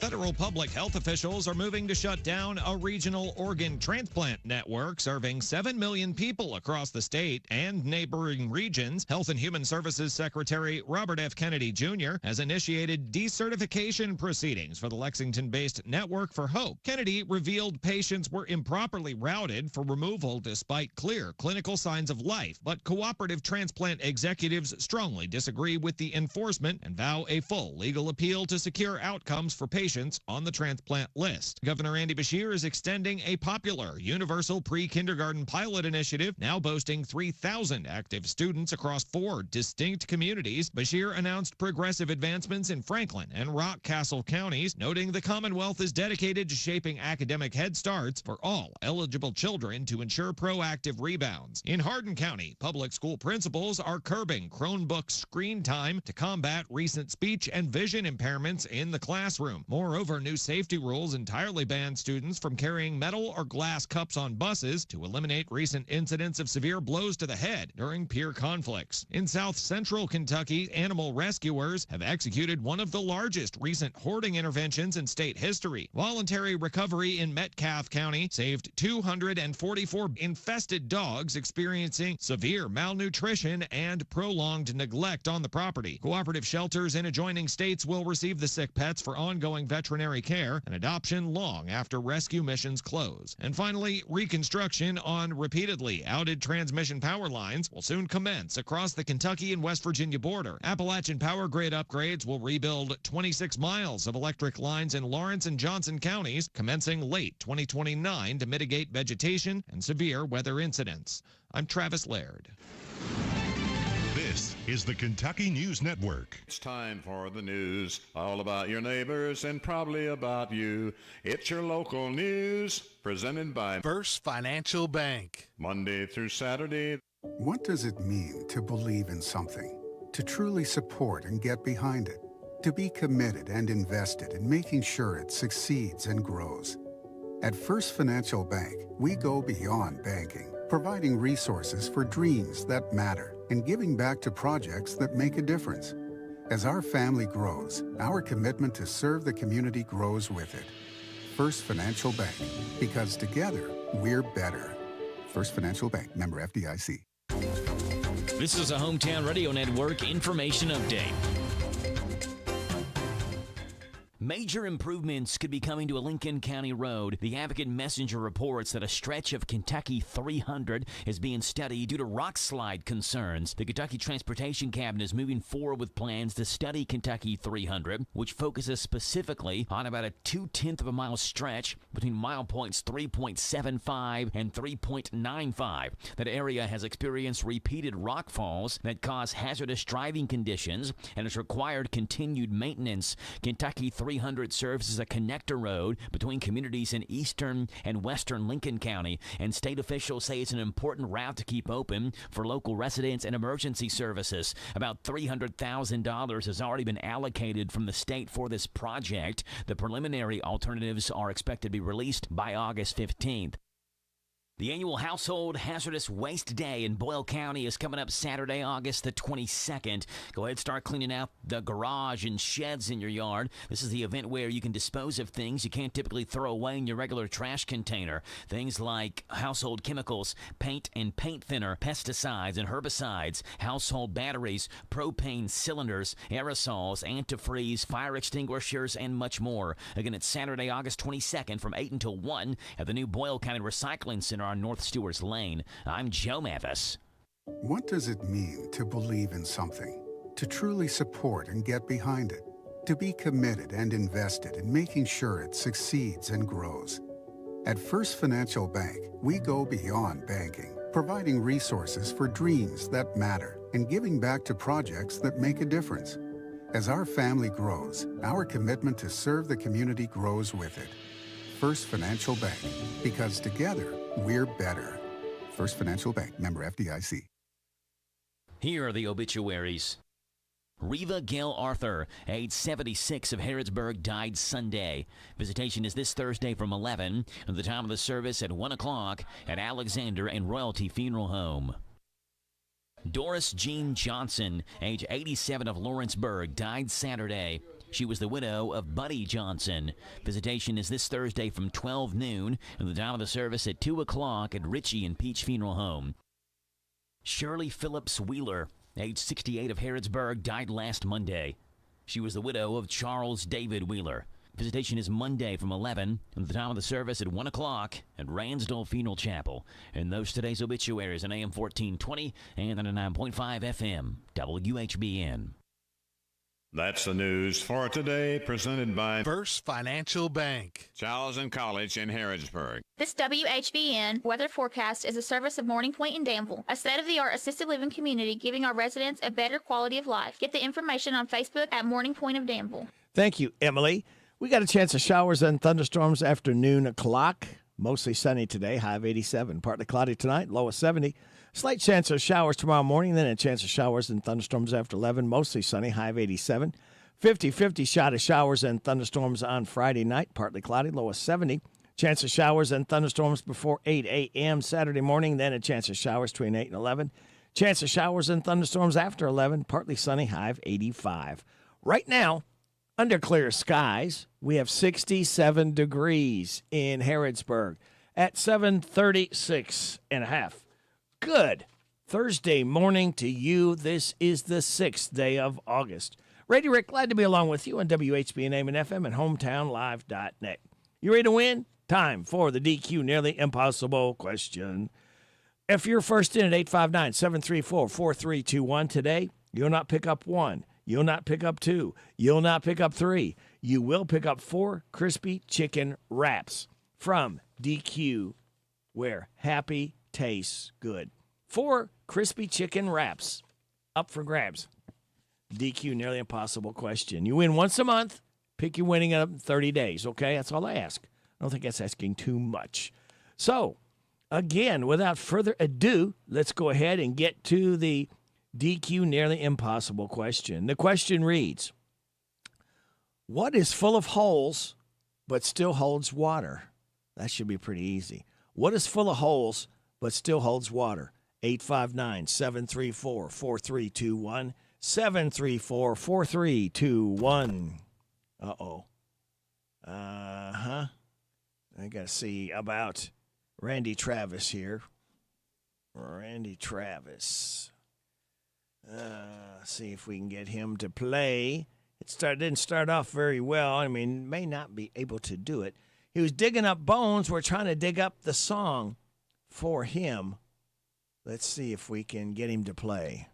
Federal public health officials are moving to shut down a regional organ transplant network serving 7 million people across the state and neighboring regions. Health and Human Services Secretary Robert F. Kennedy Jr. has initiated decertification proceedings for the Lexington-based Network for Hope. Kennedy revealed patients were improperly routed for removal despite clear clinical signs of life, but cooperative transplant executives strongly disagree with the enforcement and vow a full legal appeal to secure outcomes for patients on the transplant list. Governor Andy Beshear is extending a popular universal pre-kindergarten pilot initiative, now boasting 3,000 active students across 4 distinct communities. Beshear announced progressive advancements in Franklin and Rockcastle counties, noting the Commonwealth is dedicated to shaping academic head starts for all eligible children to ensure proactive rebounds. In Hardin County, public school principals are curbing Chromebook screen time to combat recent speech and vision impairments in the classroom. Moreover, new safety rules entirely ban students from carrying metal or glass cups on buses to eliminate recent incidents of severe blows to the head during peer conflicts. In South Central Kentucky, animal rescuers have executed one of the largest recent hoarding interventions in state history. Voluntary recovery in Metcalfe County saved 244 infested dogs experiencing severe malnutrition and prolonged neglect on the property. Cooperative shelters in adjoining states will receive the sick pets for ongoing veterinary care and adoption long after rescue missions close. And finally, reconstruction on repeatedly outed transmission power lines will soon commence across the Kentucky and West Virginia border. Appalachian Power Grid upgrades will rebuild 26 miles of electric lines in Lawrence and Johnson counties, commencing late 2029 to mitigate vegetation and severe weather incidents. I'm Travis Laird. This is the Kentucky News Network. It's time for the news, all about your neighbors and probably about you. It's your local news, presented by First Financial Bank. Monday through Saturday. What does it mean to believe in something? To truly support and get behind it? To be committed and invested in making sure it succeeds and grows? At First Financial Bank, we go beyond banking, providing resources for dreams that matter and giving back to projects that make a difference. As our family grows, our commitment to serve the community grows with it. First Financial Bank, because together, we're better. First Financial Bank, member FDIC. This is a Hometown Radio Network information update. Major improvements could be coming to a Lincoln County road. The Advocate Messenger reports that a stretch of Kentucky 300 is being studied due to rock slide concerns. The Kentucky Transportation Cabinet is moving forward with plans to study Kentucky 300, which focuses specifically on about a 0.2 of a mile stretch between mile points 3.75 and 3.95. That area has experienced repeated rock falls that cause hazardous driving conditions and has required continued maintenance. Kentucky 300 serves as a connector road between communities in eastern and western Lincoln County, and state officials say it's an important route to keep open for local residents and emergency services. About $300,000 has already been allocated from the state for this project. The preliminary alternatives are expected to be released by August 15th. The annual Household Hazardous Waste Day in Boyle County is coming up Saturday, August the 22nd. Go ahead and start cleaning out the garage and sheds in your yard. This is the event where you can dispose of things you can't typically throw away in your regular trash container. Things like household chemicals, paint and paint thinner, pesticides and herbicides, household batteries, propane cylinders, aerosols, antifreeze, fire extinguishers, and much more. Again, it's Saturday, August 22nd from 8 until 1 at the new Boyle County Recycling Center on North Stewart's Lane. I'm Joe Mathis. What does it mean to believe in something? To truly support and get behind it? To be committed and invested in making sure it succeeds and grows? At First Financial Bank, we go beyond banking, providing resources for dreams that matter and giving back to projects that make a difference. As our family grows, our commitment to serve the community grows with it. First Financial Bank, because together, we're better. First Financial Bank, member FDIC. Here are the obituaries. Reva Gail Arthur, age 76, of Harrodsburg, died Sunday. Visitation is this Thursday from 11, and the time of the service at 1 o'clock at Alexander and Royalty Funeral Home. Doris Jean Johnson, age 87, of Lawrenceburg, died Saturday. She was the widow of Buddy Johnson. Visitation is this Thursday from 12 noon and the time of the service at 2 o'clock at Ritchie and Peach Funeral Home. Shirley Phillips Wheeler, age 68 of Harrodsburg, died last Monday. She was the widow of Charles David Wheeler. Visitation is Monday from 11 and the time of the service at 1 o'clock at Ransdell Funeral Chapel. And those today's obituaries on AM 1420 and 99.5 FM, WHBN. That's the news for today, presented by First Financial Bank, Charles and College in Harrodsburg. This WHBN weather forecast is a service of Morning Point in Danville, a state-of-the-art assisted living community giving our residents a better quality of life. Get the information on Facebook at Morning Point of Danville. Thank you, Emily. We got a chance of showers and thunderstorms after noon o'clock. Mostly sunny today, high of 87. Partly cloudy tonight, low of 70. Slight chance of showers tomorrow morning, then a chance of showers and thunderstorms after 11. Mostly sunny, high of 87. 50-50 shot of showers and thunderstorms on Friday night, partly cloudy, low of 70. Chance of showers and thunderstorms before 8 a.m. Saturday morning, then a chance of showers between 8 and 11. Chance of showers and thunderstorms after 11, partly sunny, high of 85. Right now, under clear skies, we have 67 degrees in Harrodsburg at 7:36 and a half. Good Thursday morning to you. This is the 6th day of August. Radio Rick, glad to be along with you on WHBN AM and FM and HometownLive.net. You ready to win? Time for the DQ Nearly Impossible question. If you're first in at 859-734-4321 today, you'll not pick up 1. You'll not pick up 2. You'll not pick up 3. You will pick up 4 crispy chicken wraps from DQ, where happy tastes good. 4 crispy chicken wraps up for grabs. DQ Nearly Impossible question. You win once a month. Pick your winning up in 30 days, okay? That's all I ask. I don't think that's asking too much. So, again, without further ado, let's go ahead and get to the DQ Nearly Impossible question. The question reads, what is full of holes but still holds water? That should be pretty easy. What is full of holes but still holds water? 859-734-4321. 734-4321. Uh-oh. I got to see about Randy Travis here. Randy Travis. See if we can get him to play. Didn't start off very well. I mean, may not be able to do it. He was digging up bones. We're trying to dig up the song for him. Let's see if we can get him to play.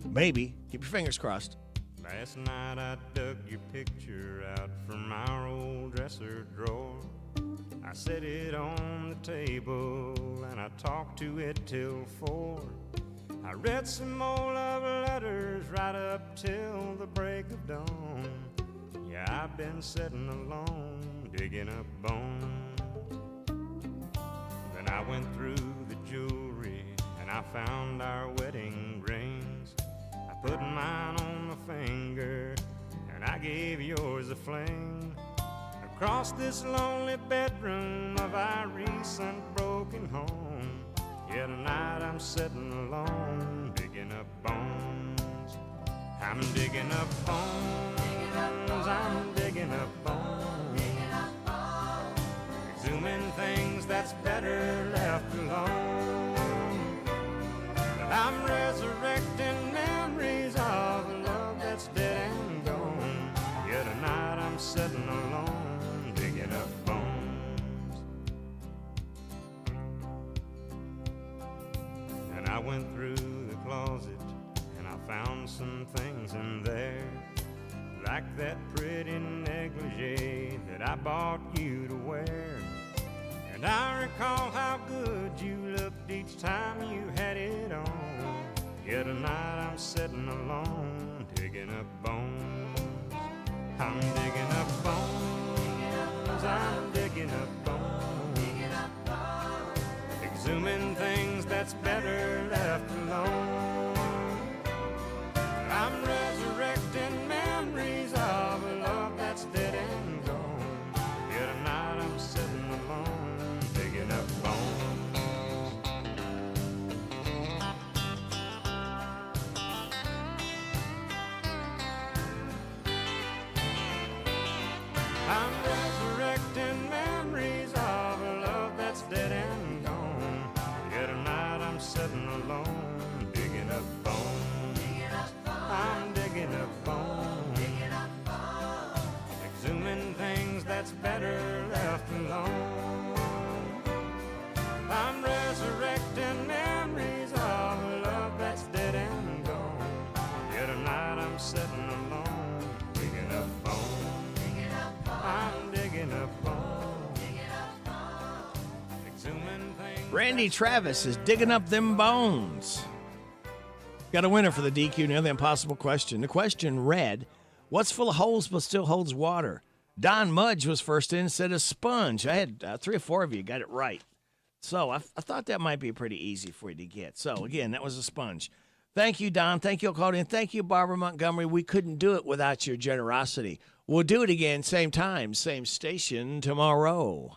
Maybe. Keep your fingers crossed. Last night I dug your picture out from our old dresser drawer. I set it on the table and I talked to it till 4. I read some more love letters right up till the break of dawn. Yeah, I've been sitting alone, digging up bones. Then I went through the jewelry and I found our wedding rings. I put mine on my finger and I gave yours a fling. Across this lonely bedroom of our recent broken home. Yeah, tonight I'm sitting alone, digging up bones. I'm digging up bones, I'm digging up bones. Exhuming things that's better left alone. But I'm resurrecting memories of a love that's dead and gone. Yeah, tonight I'm sitting alone, digging up bones. And I went through the closet and I found some things in there, like that pretty negligee that I bought you to wear. And I recall how good you looked each time you had it on. Yeah, tonight I'm sitting alone, digging up bones. I'm digging up bones, I'm digging up bones. Exhuming things that's better left alone. I'm resurrecting memories of a love that's dead and gone. Yeah, tonight I'm sitting alone, digging up bones. I'm resurrecting memories of a love that's dead and gone. Yet tonight I'm sitting alone, digging up bones. I'm digging up bones. Exhuming things that's better left alone. I'm resurrecting memories of a love that's dead and gone. Yet tonight I'm sitting alone, digging up bones. I'm digging up bones. Exhuming things. Randy Travis is digging up them bones. Got a winner for the DQ Near the Impossible question. The question read, what's full of holes but still holds water? Don Mudge was first in, said a sponge. I had 3 or 4 of you got it right. So I thought that might be pretty easy for you to get. So, again, that was a sponge. Thank you, Don. Thank you, Cody. And thank you, Barbara Montgomery. We couldn't do it without your generosity. We'll do it again, same time, same station tomorrow.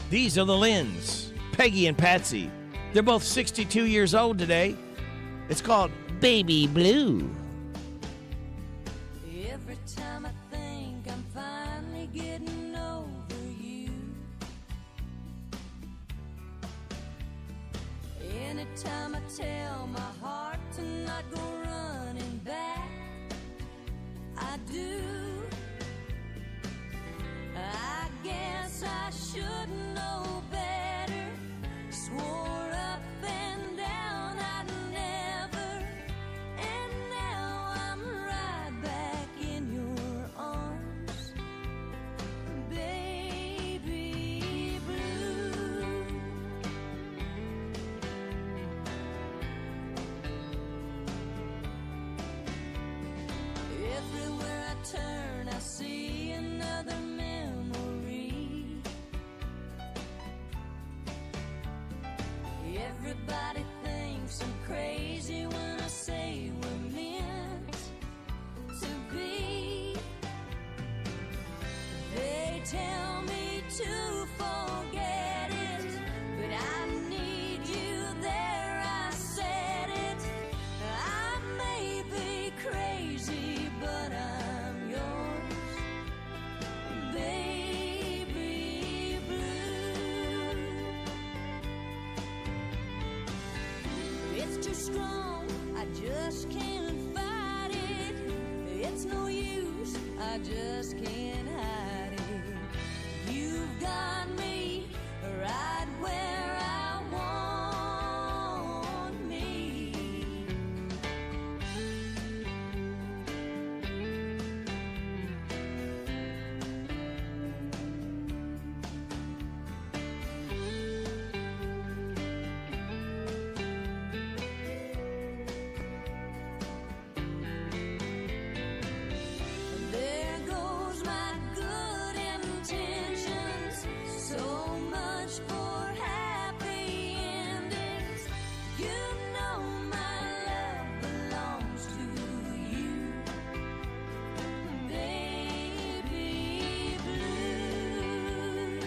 These are the Lynns, Peggy and Patsy. They're both 62 years old today. It's called Baby Blue. Every time I think I'm finally getting over you, anytime I tell my heart to not go running back, I do. I guess I should know better. Swore up and down I'd never, and now I'm right back in your arms, baby blue. Everywhere I turn I see another memory. Everybody thinks I'm crazy when I say we're meant to be. They tell me to forget it, but I need you there, I said it. I may be crazy, but I'm yours, baby blue. It's too strong, I just can't fight it. It's no use, I just can't hide it. You've got me right where I want me. There goes my good intentions. So much for happy endings. You know my love belongs to you, baby blue.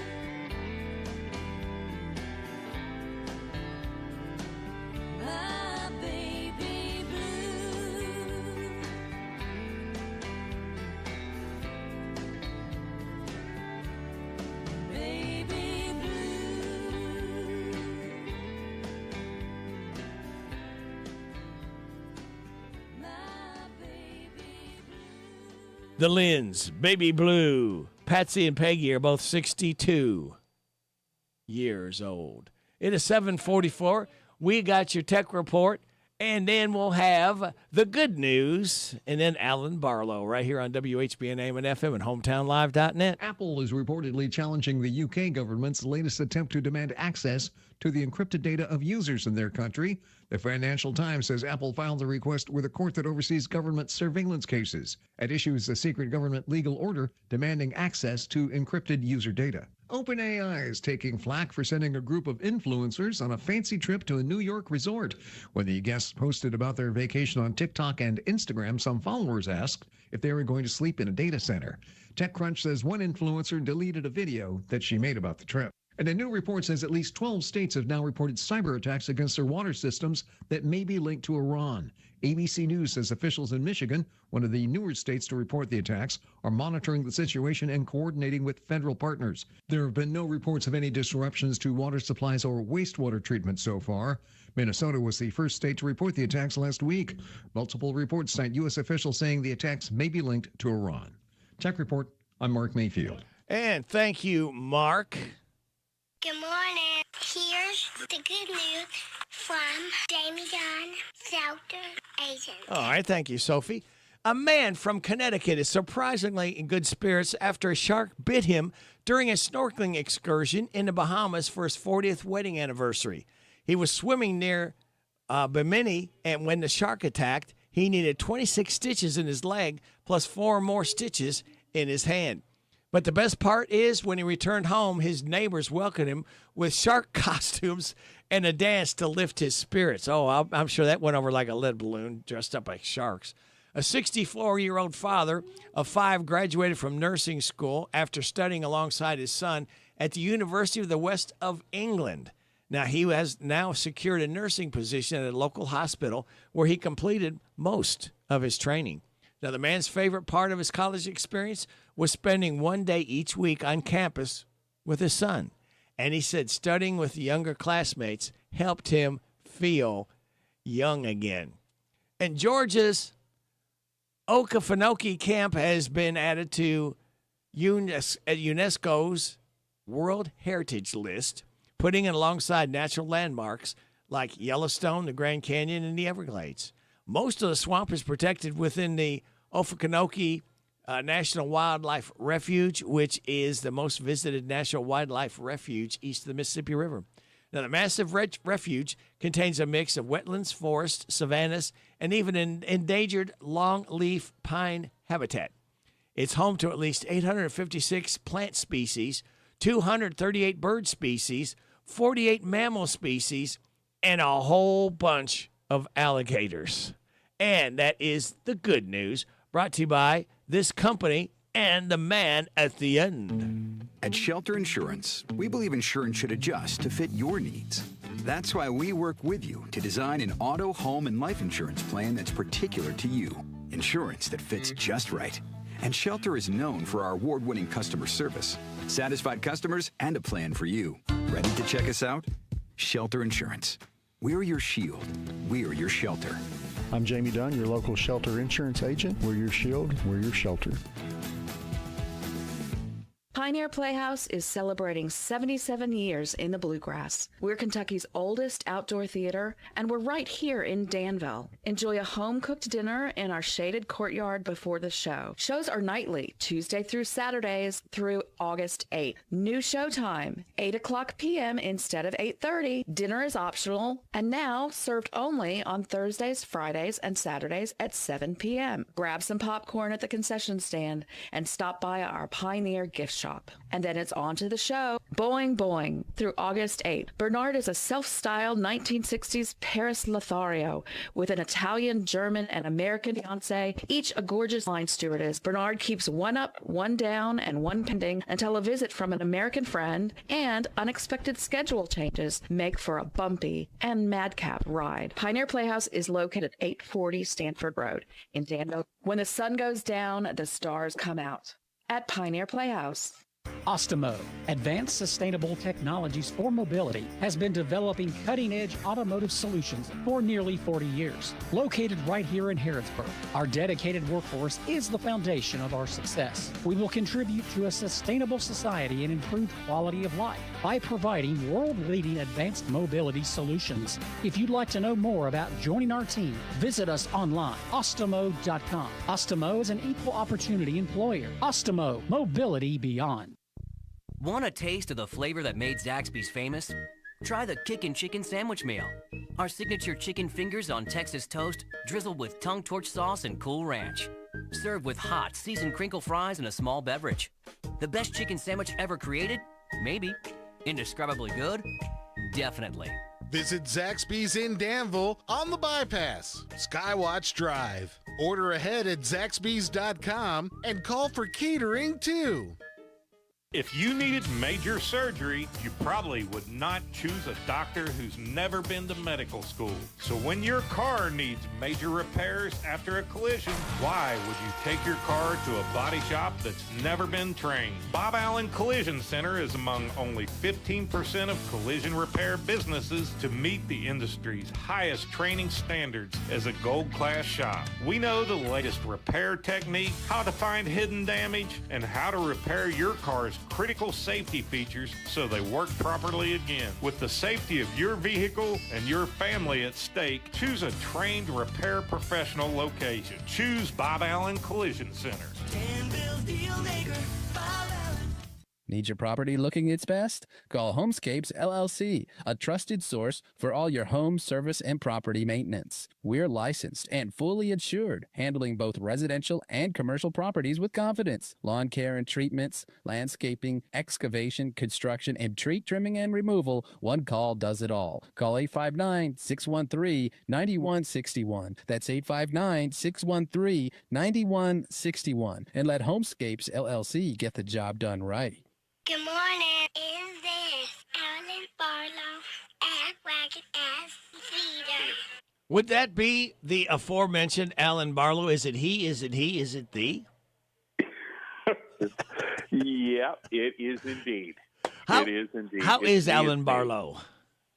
My baby blue. Baby blue. My baby blue. The Lynns, Baby Blue. Patsy and Peggy are both 62 years old. It is 7:44. We got your tech report, and then we'll have the good news, and then Alan Barlow right here on WHBN AM and FM and HometownLive.net. Apple is reportedly challenging the UK government's latest attempt to demand access to the encrypted data of users in their country. The Financial Times says Apple filed a request with a court that oversees government surveillance cases. At issue is a secret government legal order demanding access to encrypted user data. OpenAI is taking flack for sending a group of influencers on a fancy trip to a New York resort. When the guests posted about their vacation on TikTok and Instagram, some followers asked if they were going to sleep in a data center. TechCrunch says one influencer deleted a video that she made about the trip. And a new report says at least 12 states have now reported cyber attacks against their water systems that may be linked to Iran. ABC News says officials in Michigan, one of the newer states to report the attacks, are monitoring the situation and coordinating with federal partners. There have been no reports of any disruptions to water supplies or wastewater treatment so far. Minnesota was the first state to report the attacks last week. Multiple reports cite U.S. officials saying the attacks may be linked to Iran. Tech Report, I'm Mark Mayfield. And thank you, Mark. Good morning. Here's the good news from Jamie John, Shelter Agent. All right, thank you, Sophie. A man from Connecticut is surprisingly in good spirits after a shark bit him during a snorkeling excursion in the Bahamas for his 40th wedding anniversary. He was swimming near Bimini, and when the shark attacked, he needed 26 stitches in his leg plus 4 more stitches in his hand. But the best part is when he returned home, his neighbors welcomed him with shark costumes and a dance to lift his spirits. Oh, I'm sure that went over like a lead balloon, dressed up like sharks. A 64-year-old father of 5 graduated from nursing school after studying alongside his son at the University of the West of England. Now, he has now secured a nursing position at a local hospital where he completed most of his training. Now, the man's favorite part of his college experience was spending one day each week on campus with his son. And he said studying with younger classmates helped him feel young again. And Georgia's Okefenokee Camp has been added to UNESCO's World Heritage List, putting it alongside natural landmarks like Yellowstone, the Grand Canyon, and the Everglades. Most of the swamp is protected within the Okefenokee National Wildlife Refuge, which is the most visited national wildlife refuge east of the Mississippi River. Now, the massive refuge contains a mix of wetlands, forests, savannas, and even an endangered longleaf pine habitat. It's home to at least 856 plant species, 238 bird species, 48 mammal species, and a whole bunch of alligators. And that is the good news, brought to you by this company and the man at the end. At Shelter Insurance, we believe insurance should adjust to fit your needs. That's why we work with you to design an auto, home, and life insurance plan that's particular to you. Insurance that fits just right. And Shelter is known for our award-winning customer service, satisfied customers, and a plan for you. Ready to check us out? Shelter Insurance. We're your shield. We're your shelter. I'm Jamie Dunn, your local Shelter Insurance agent. We're your shield. We're your shelter. Pioneer Playhouse is celebrating 77 years in the Bluegrass. We're Kentucky's oldest outdoor theater, and we're right here in Danville. Enjoy a home-cooked dinner in our shaded courtyard before the show. Shows are nightly, Tuesday through Saturdays through August 8th. New show time, 8 o'clock p.m. instead of 8:30. Dinner is optional, and now served only on Thursdays, Fridays, and Saturdays at 7 p.m. Grab some popcorn at the concession stand and stop by our Pioneer gift shop. And then it's on to the show. Boing Boing through August 8th. Bernard is a self-styled 1960s Paris Lothario with an Italian, German, and American fiance, each a gorgeous line stewardess. Bernard keeps one up, one down, and one pending until a visit from an American friend and unexpected schedule changes make for a bumpy and madcap ride. Pioneer Playhouse is located at 840 Stanford Road in Danville. When the sun goes down, the stars come out. At Pioneer Playhouse. Ostemo, Advanced Sustainable Technologies for Mobility, has been developing cutting-edge automotive solutions for nearly 40 years. Located right here in Harrodsburg, our dedicated workforce is the foundation of our success. We will contribute to a sustainable society and improved quality of life by providing world-leading advanced mobility solutions. If you'd like to know more about joining our team, visit us online, ostemo.com. Ostemo is an equal opportunity employer. Ostemo, mobility beyond. Want a taste of the flavor that made Zaxby's famous? Try the Kickin' Chicken Sandwich Meal. Our signature chicken fingers on Texas toast, drizzled with tongue torch sauce and Cool Ranch. Served with hot, seasoned crinkle fries and a small beverage. The best chicken sandwich ever created? Maybe. Indescribably good? Definitely. Visit Zaxby's in Danville on the Bypass, Skywatch Drive. Order ahead at Zaxby's.com and call for catering too. If you needed major surgery, you probably would not choose a doctor who's never been to medical school. So when your car needs major repairs after a collision, why would you take your car to a body shop that's never been trained? Bob Allen Collision Center is among only 15% of collision repair businesses to meet the industry's highest training standards as a gold class shop. We know the latest repair technique, how to find hidden damage, and how to repair your car's critical safety features so they work properly again. With the safety of your vehicle and your family at stake, choose a trained repair professional location. Choose Bob Allen Collision Center. Need your property looking its best? Call Homescapes LLC, a trusted source for all your home, service, and property maintenance. We're licensed and fully insured, handling both residential and commercial properties with confidence. Lawn care and treatments, landscaping, excavation, construction, and tree trimming and removal. One call does it all. Call 859-613-9161. That's 859-613-9161. And let Homescapes LLC get the job done right. Good morning. Is this Alan Barlow at Ragged Ass Theater? Would that be the aforementioned Alan Barlow? Is it he? Is it he? Is it the? Yeah, it is indeed. It is indeed. How is Alan Barlow?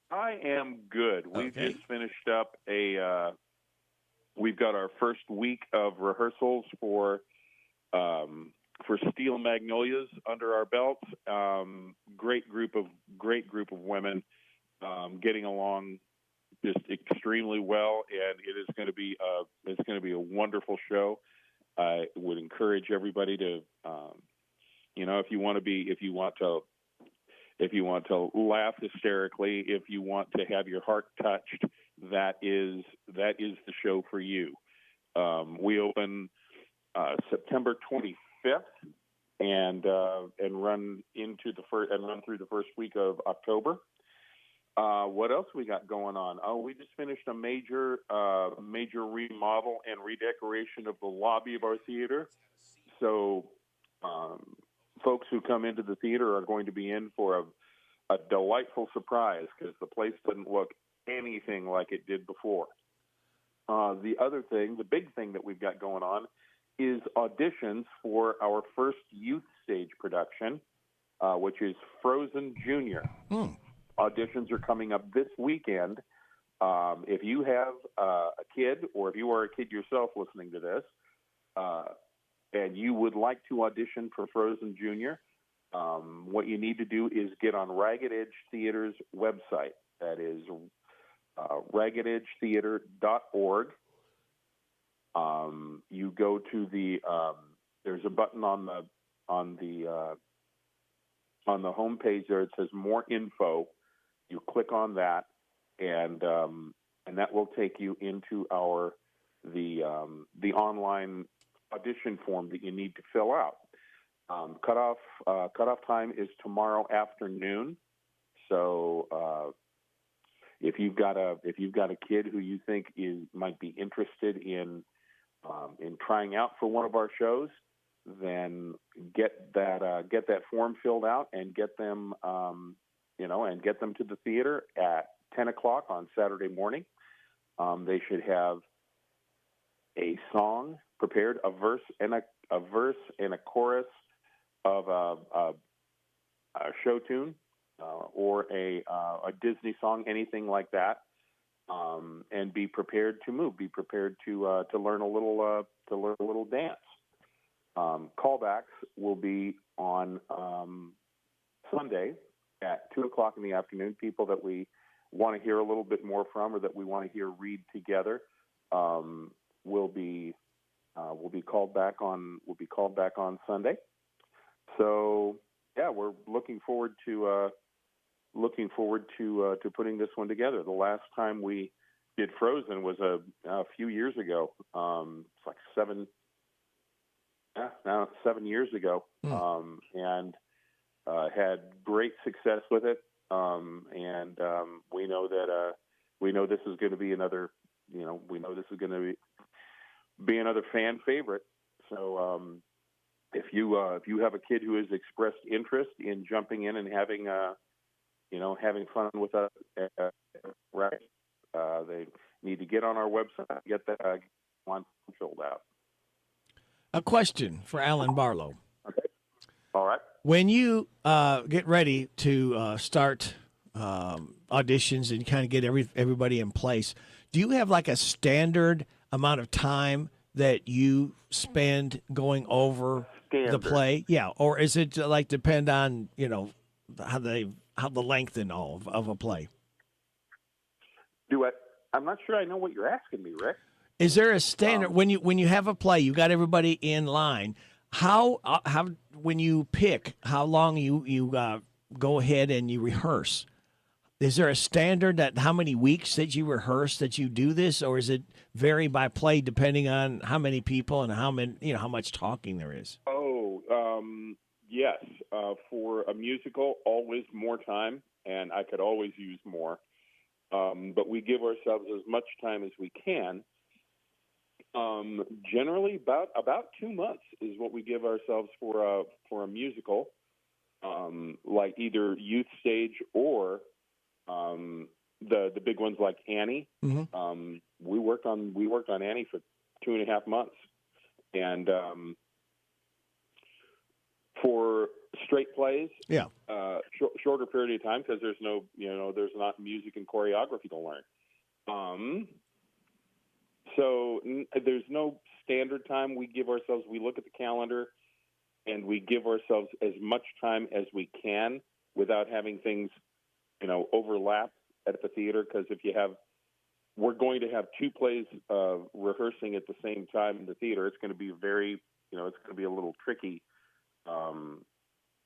I am good. We've just finished up we've got our first week of rehearsals for Steel Magnolias under our belts. Great group of women getting along just extremely well, and it is going to be a wonderful show. I would encourage everybody to if you want to laugh hysterically, if you want to have your heart touched, that is the show for you. We open September 25th and run through the first week of October. What else we got going on? Oh, we just finished a major remodel and redecoration of the lobby of our theater. So folks who come into the theater are going to be in for a delightful surprise, because the place doesn't look anything like it did before. The big thing that we've got going on is auditions for our first youth stage production, which is Frozen Junior. Auditions are coming up this weekend. If you have a kid, or if you are a kid yourself listening to this, and you would like to audition for Frozen Junior, what you need to do is get on Ragged Edge Theater's website. That is raggededgetheater.org. You go to there's a button on the home page there. It says More Info. You click on that, and that will take you into the online audition form that you need to fill out. Cutoff time is tomorrow afternoon. So if you've got a kid who you think might be interested in trying out for one of our shows, then get that form filled out and get them to the theater at 10 o'clock on Saturday morning. They should have a song prepared, a verse and a chorus of a show tune or a Disney song, anything like that. And be prepared to move. Be prepared to learn a little dance. Callbacks will be on Sunday at 2 o'clock in the afternoon. People that we want to hear a little bit more from, or that we want to hear read together, will be called back on Sunday. So yeah, we're looking forward to putting this one together. The last time we did Frozen was a few years ago. It's like 7 years ago, and had great success with it. And we know this is going to be another. Be another fan favorite. So if you have a kid who has expressed interest in jumping in and having having fun with us, right? They need to get on our website, get that one filled out. A question for Alan Barlow. Okay. All right. When you get ready to start auditions and kind of get everybody in place, do you have like a standard amount of time that you spend going over the play? Yeah, or is it like depend on how the length and all of a play? I'm not sure I know what you're asking me, Rick. Is there a standard when you have a play, you got everybody in line? How when you pick how long you go ahead and you rehearse? Is there a standard that how many weeks that you rehearse that you do this, or is it vary by play depending on how many people and how much talking there is? Yes. For a musical, always more time, and I could always use more. But we give ourselves as much time as we can. Generally, about 2 months is what we give ourselves for a musical, like either youth stage or the big ones like Annie. Mm-hmm. We worked on Annie for 2.5 months, and for straight plays, shorter period of time because there's not music and choreography to learn. So there's no standard time we give ourselves. We look at the calendar and we give ourselves as much time as we can without having things, overlap at the theater. Because we're going to have 2 plays rehearsing at the same time in the theater. It's going to be it's going to be a little tricky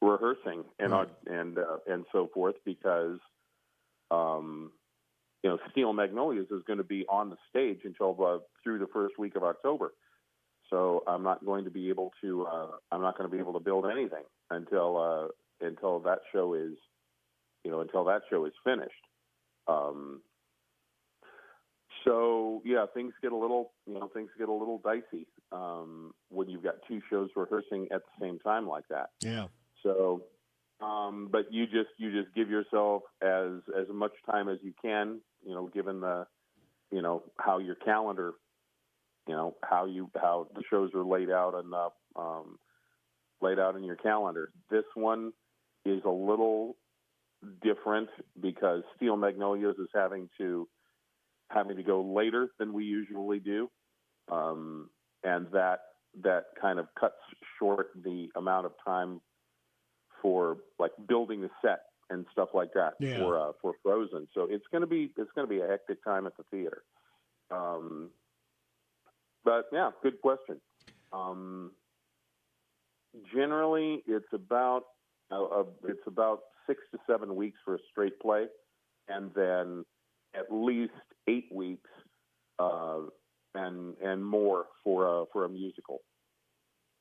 rehearsing and so forth because. Steel Magnolias is going to be on the stage until through the first week of October. So I'm not going to be able to build anything until that show is finished. So yeah, things get a little dicey when you've got 2 shows rehearsing at the same time like that. Yeah. So. But you just give yourself as much time as you can, given the, how your calendar, how the shows are laid out and laid out in your calendar. This one is a little different because Steel Magnolias is having to go later than we usually do, and that kind of cuts short the amount of time for like building the set and stuff like that for Frozen. So it's going to be a hectic time at the theater. But yeah, good question. Generally, it's about 6 to 7 weeks for a straight play, and then at least 8 weeks and more for a musical.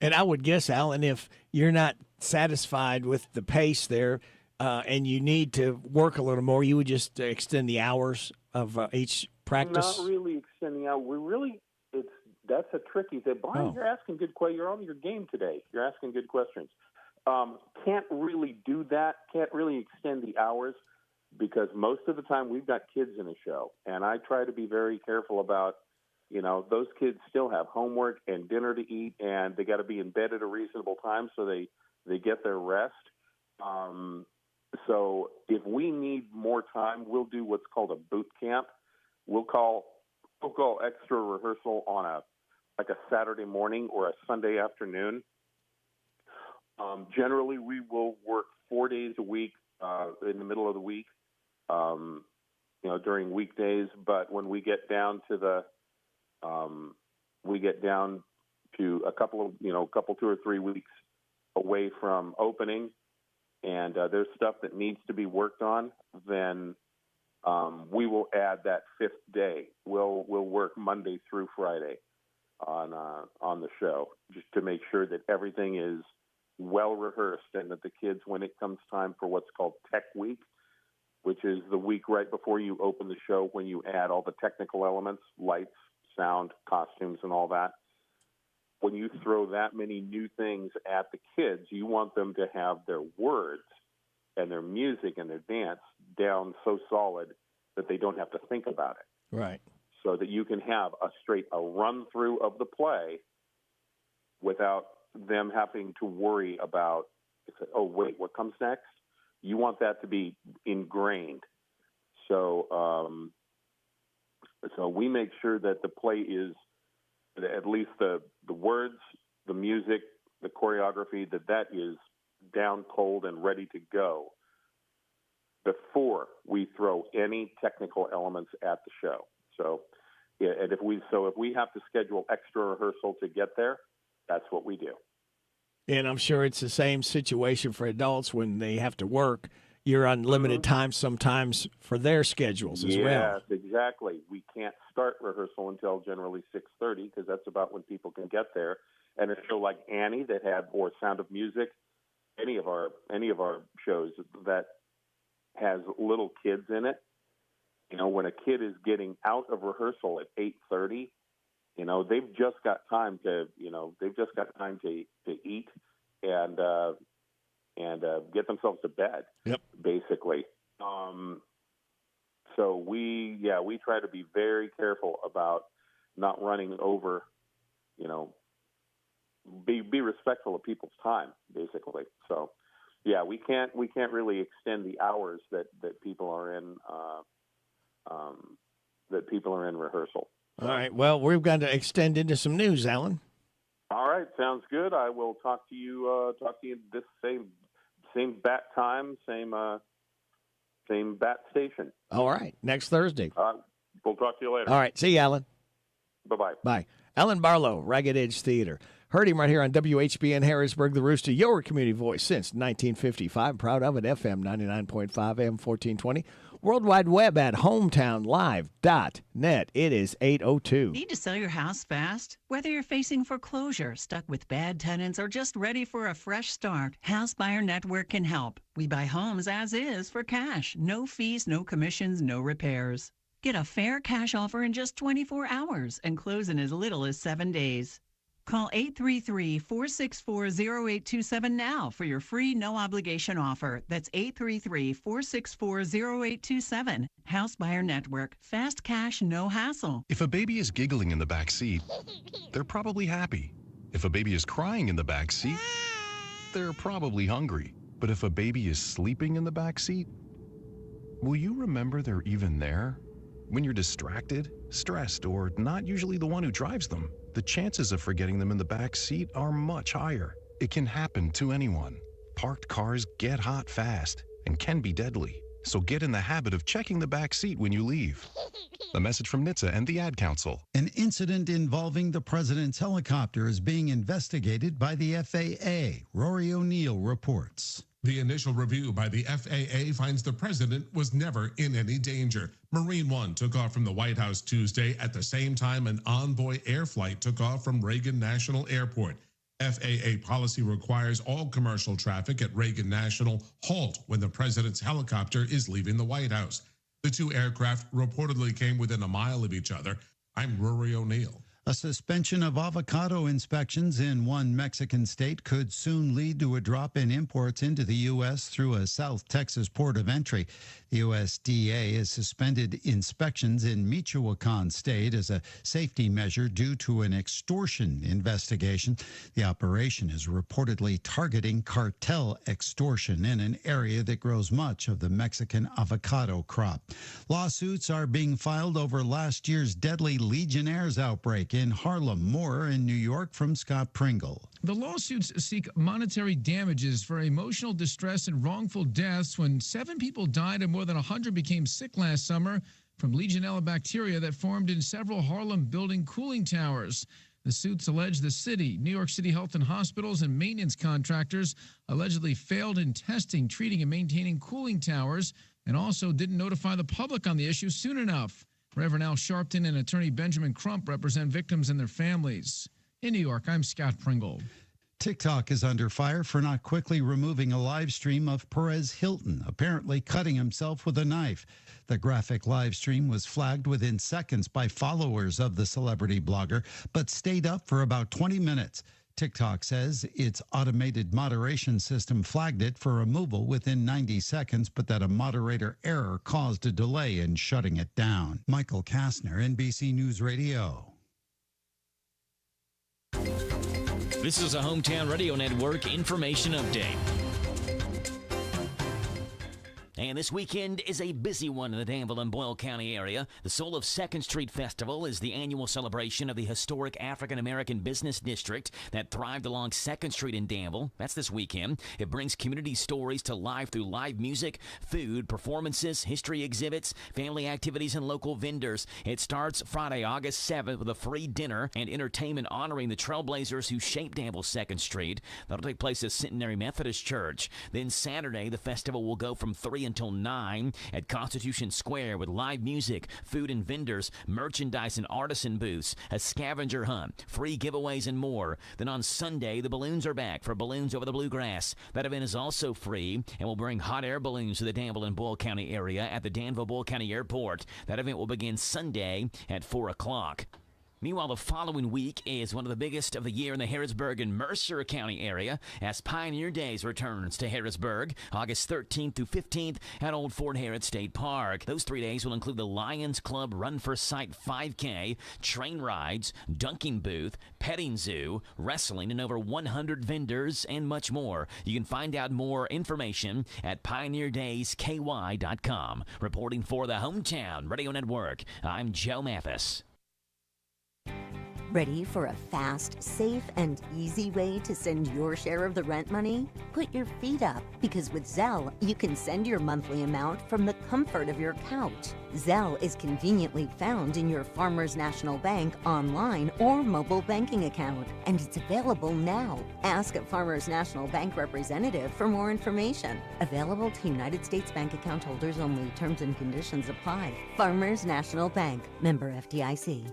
And I would guess, Alan, if you're not satisfied with the pace there and you need to work a little more, you would just extend the hours of each practice? Not really extending out. That's a tricky thing. Brian, You're asking good questions. You're on your game today. You're asking good questions. Can't really do that. Can't really extend the hours because most of the time we've got kids in a show. And I try to be very careful about those kids still have homework and dinner to eat, and they got to be in bed at a reasonable time so they get their rest. So if we need more time, we'll do what's called a boot camp. We'll call extra rehearsal on a Saturday morning or a Sunday afternoon. Generally, we will work 4 days a week in the middle of the week, during weekdays. But when we get down to a couple 2 or 3 weeks away from opening, and there's stuff that needs to be worked on, then we will add that 5th day. We'll work Monday through Friday on the show just to make sure that everything is well rehearsed and that the kids, when it comes time for what's called Tech Week, which is the week right before you open the show when you add all the technical elements, lights, sound, costumes, and all that. when you throw that many new things at the kids, you want them to have their words and their music and their dance down so solid that they don't have to think about it. Right. So that you can have a run through of the play without them having to worry about, oh, wait, what comes next? You want that to be ingrained. So so we make sure that the play is, at least the words, the music, the choreography, that is down cold and ready to go before we throw any technical elements at the show. So, yeah, and if we have to schedule extra rehearsal to get there, that's what we do. And I'm sure it's the same situation for adults when they have to work. You're on limited time sometimes for their schedules as well. Yes, exactly. We can't start rehearsal until generally 6:30 because that's about when people can get there. And a show like Annie or Sound of Music, any of our shows that has little kids in it, when a kid is getting out of rehearsal at 8:30, they've just got time to eat and get themselves to bed. Yep. Basically. So we try to be very careful about not running over, be respectful of people's time, basically. So, yeah, we can't really extend the hours that people are in rehearsal. All right. Well, we've got to extend into some news, Alan. All right, sounds good. I will talk to you this same bat time, same bat station. All right. Next Thursday. We'll talk to you later. All right. See you, Alan. Bye-bye. Bye. Alan Barlow, Ragged Edge Theater. Heard him right here on WHBN Harrodsburg, the Rooster, your community voice since 1955. Proud of it. FM 99.5, AM 1420. World Wide Web at hometownlive.net. It is 8:02. Need to sell your house fast? Whether you're facing foreclosure, stuck with bad tenants, or just ready for a fresh start, House Buyer Network can help. We buy homes as is for cash. No fees, no commissions, no repairs. Get a fair cash offer in just 24 hours and close in as little as 7 days. Call 833-464-0827 now for your free no-obligation offer. That's 833-464-0827. House Buyer Network. Fast cash, no hassle. If a baby is giggling in the back seat, they're probably happy. If a baby is crying in the back seat, they're probably hungry. But if a baby is sleeping in the back seat, will you remember they're even there? When you're distracted, stressed, or not usually the one who drives them, the chances of forgetting them in the back seat are much higher. It can happen to anyone. Parked cars get hot fast and can be deadly. So get in the habit of checking the back seat when you leave. A message from NHTSA and the Ad Council. An incident involving the president's helicopter is being investigated by the FAA. Rory O'Neill reports. The initial review by the FAA finds the president was never in any danger. Marine One took off from the White House Tuesday at the same time an Envoy air flight took off from Reagan National Airport. FAA policy requires all commercial traffic at Reagan National halt when the president's helicopter is leaving the White House. The two aircraft reportedly came within a mile of each other. I'm Rory O'Neill. A suspension of avocado inspections in one Mexican state could soon lead to a drop in imports into the U.S. through a South Texas port of entry. The USDA has suspended inspections in Michoacan state as a safety measure due to an extortion investigation. The operation is reportedly targeting cartel extortion in an area that grows much of the Mexican avocado crop. Lawsuits are being filed over last year's deadly Legionnaires outbreak in Harlem. More in New York from Scott Pringle. The lawsuits seek monetary damages for emotional distress and wrongful deaths when 7 people died and more than 100 became sick last summer from Legionella bacteria that formed in several Harlem building cooling towers. The suits allege the city, New York City Health and Hospitals, and maintenance contractors allegedly failed in testing, treating, and maintaining cooling towers, and also didn't notify the public on the issue soon enough. Reverend Al Sharpton and attorney Benjamin Crump represent victims and their families. In New York, I'm Scott Pringle. TikTok is under fire for not quickly removing a live stream of Perez Hilton apparently cutting himself with a knife. The graphic live stream was flagged within seconds by followers of the celebrity blogger, but stayed up for about 20 minutes. TikTok says its automated moderation system flagged it for removal within 90 seconds, but that a moderator error caused a delay in shutting it down. Michael Kastner, NBC News Radio. This is a Hometown Radio Network information update. And this weekend is a busy one in the Danville and Boyle County area. The Soul of 2nd Street Festival is the annual celebration of the historic African-American business district that thrived along 2nd Street in Danville. That's this weekend. It brings community stories to life through live music, food, performances, history exhibits, family activities, and local vendors. It starts Friday, August 7th with a free dinner and entertainment honoring the trailblazers who shaped Danville 2nd Street. That'll take place at Centenary Methodist Church. Then Saturday, the festival will go from 3 until 9 at Constitution Square with live music, food and vendors, merchandise and artisan booths, a scavenger hunt, free giveaways, and more. Then on Sunday, the balloons are back for Balloons Over the Bluegrass. That event is also free and will bring hot air balloons to the Danville and Boyle County area at the Danville-Boyle County Airport. That event will begin Sunday at 4 o'clock. Meanwhile, the following week is one of the biggest of the year in the Harrodsburg and Mercer County area as Pioneer Days returns to Harrodsburg, August 13th through 15th at Old Fort Harrod State Park. Those 3 days will include the Lions Club Run for Sight 5K, train rides, dunking booth, petting zoo, wrestling, and over 100 vendors and much more. You can find out more information at pioneerdaysky.com. Reporting for the Hometown Radio Network, I'm Joe Mathis. Ready for a fast, safe, and easy way to send your share of the rent money? Put your feet up, because with Zelle, you can send your monthly amount from the comfort of your couch. Zelle is conveniently found in your Farmers National Bank online or mobile banking account, and it's available now. Ask a Farmers National Bank representative for more information. Available to United States bank account holders only. Terms and conditions apply. Farmers National Bank, member FDIC.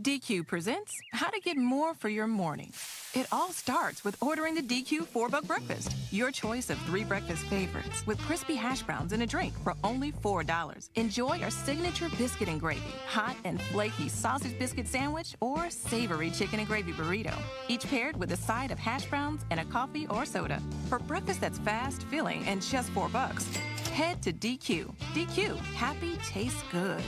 DQ presents how to get more for your morning. It all starts with ordering the DQ $4 breakfast. Your choice of 3 breakfast favorites with crispy hash browns and a drink for only $4. Enjoy our signature biscuit and gravy, hot and flaky sausage biscuit sandwich, or savory chicken and gravy burrito. Each paired with a side of hash browns and a coffee or soda. For breakfast that's fast, filling, and just $4, head to DQ. DQ, happy tastes good.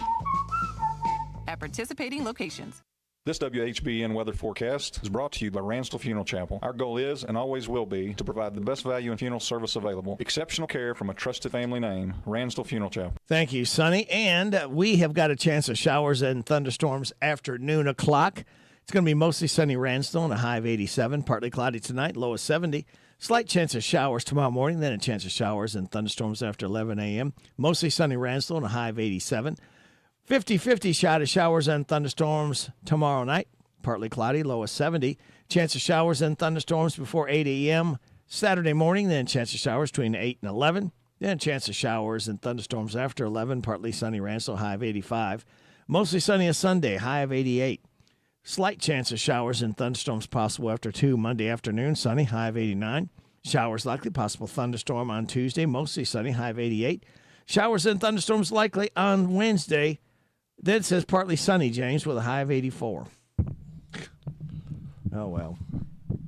At participating locations. This WHBN weather forecast is brought to you by Ransdell Funeral Chapel. Our goal is and always will be to provide the best value in funeral service available. Exceptional care from a trusted family name, Ransdell Funeral Chapel. Thank you, Sonny. And we have got a chance of showers and thunderstorms after noon o'clock. It's going to be mostly sunny Ransdell and a high of 87. Partly cloudy tonight, low of 70. Slight chance of showers tomorrow morning, then a chance of showers and thunderstorms after 11 a.m. Mostly sunny Ransdell and a high of 87. 50-50 shot of showers and thunderstorms tomorrow night. Partly cloudy, low of 70. Chance of showers and thunderstorms before 8 a.m. Saturday morning, then chance of showers between 8 and 11. Then chance of showers and thunderstorms after 11. Partly sunny Ransdell, high of 85. Mostly sunny on Sunday, high of 88. Slight chance of showers and thunderstorms possible after 2 Monday afternoon, sunny, high of 89. Showers likely, possible thunderstorm on Tuesday, mostly sunny, high of 88. Showers and thunderstorms likely on Wednesday. Then it says partly sunny, James, with a high of 84. Oh, well.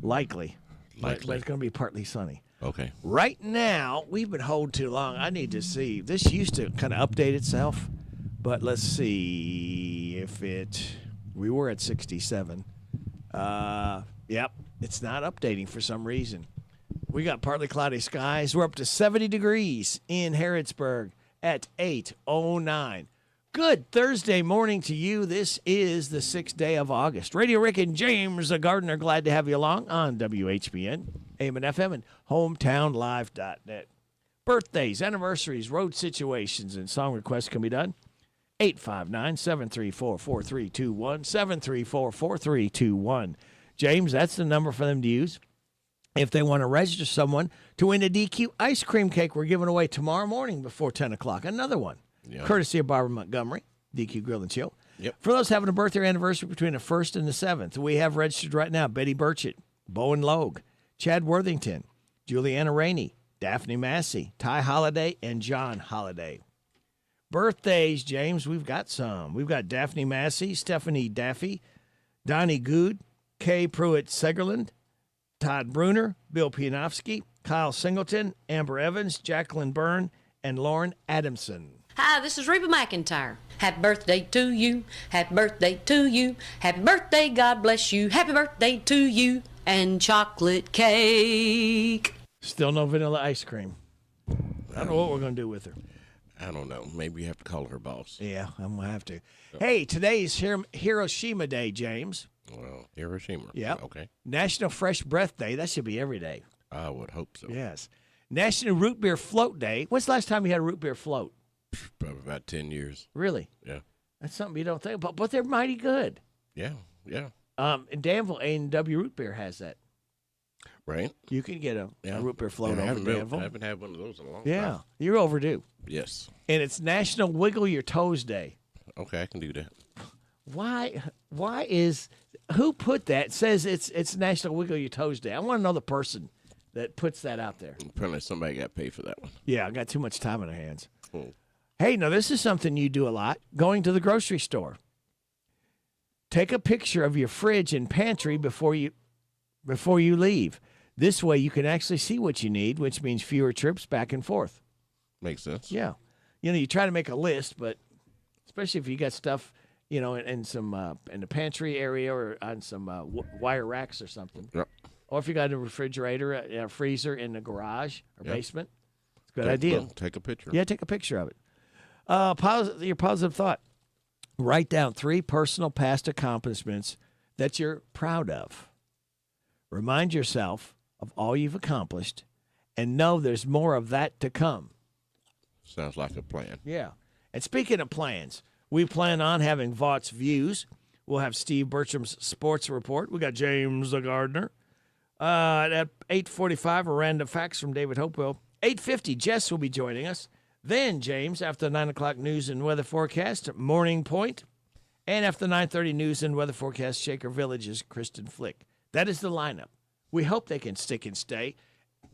Likely. But it's going to be partly sunny. Okay. Right now, we've been holding too long. I need to see. This used to kind of update itself. But let's see if it... We were at 67. Yep. It's not updating for some reason. We got partly cloudy skies. We're up to 70 degrees in Harrodsburg at 8:09. Good Thursday morning to you. This is the 6th day of August. Radio Rick and James Gardner, glad to have you along on WHBN, AM and FM, and hometownlive.net. Birthdays, anniversaries, road situations, and song requests can be done. 859-734-4321, 734-4321. James, that's the number for them to use. If they want to register someone to win a DQ ice cream cake we're giving away tomorrow morning before 10 o'clock. Another one. Yep. Courtesy of Barbara Montgomery, DQ Grill and Chill. Yep. For those having a birthday or anniversary between the 1st and the 7th, we have registered right now Betty Burchett, Bowen Logue, Chad Worthington, Juliana Rainey, Daphne Massey, Ty Holiday, and John Holiday. Birthdays, James, we've got some. We've got Daphne Massey, Stephanie Daffy, Donnie Good, Kay Pruitt-Segerland, Todd Bruner, Bill Pianowski, Kyle Singleton, Amber Evans, Jacqueline Byrne, and Lauren Adamson. Hi, this is Reba McEntire. Happy birthday to you. Happy birthday to you. Happy birthday, God bless you. Happy birthday to you. And chocolate cake. Still no vanilla ice cream. I don't know what we're going to do with her. I don't know. Maybe you have to call her boss. Yeah, I'm going to have to. Hey, today is Hiroshima Day, James. Well, Hiroshima. Yeah. Okay. National Fresh Breath Day. That should be every day. I would hope so. Yes. National Root Beer Float Day. When's the last time you had a root beer float? Probably about 10 years. Really? Yeah. That's something you don't think about, but they're mighty good. Yeah, yeah. In Danville, A&W Root Beer has that. Right. You can get a root beer float over in Danville. I haven't had one of those in a long time. Yeah, you're overdue. Yes. And it's National Wiggle Your Toes Day. Okay, I can do that. Why is, who put that? It says it's National Wiggle Your Toes Day. I want to know the person that puts that out there. Apparently somebody got paid for that one. Yeah, I got too much time on their hands. Oh. Hey, now this is something you do a lot, going to the grocery store. Take a picture of your fridge and pantry before you leave. This way you can actually see what you need, which means fewer trips back and forth. Makes sense. Yeah. You try to make a list, but especially if you got stuff, in some in the pantry area or on some wire racks or something. Yep. Or if you got a refrigerator, a freezer in the garage or basement. It's a good idea. Well, take a picture. Yeah, take a picture of it. Your positive thought. Write down 3 personal past accomplishments that you're proud of. Remind yourself of all you've accomplished and know there's more of that to come. Sounds like a plan. Yeah. And speaking of plans, we plan on having Vaught's Views. We'll have Steve Bertram's Sports Report. We got James the Gardener. At 8:45, a random facts from David Hopewell. 8:50, Jess will be joining us. Then, James, after the 9 o'clock news and weather forecast, Morning Point. And after the 9:30 news and weather forecast, Shaker Village's Kristen Flick. That is the lineup. We hope they can stick and stay.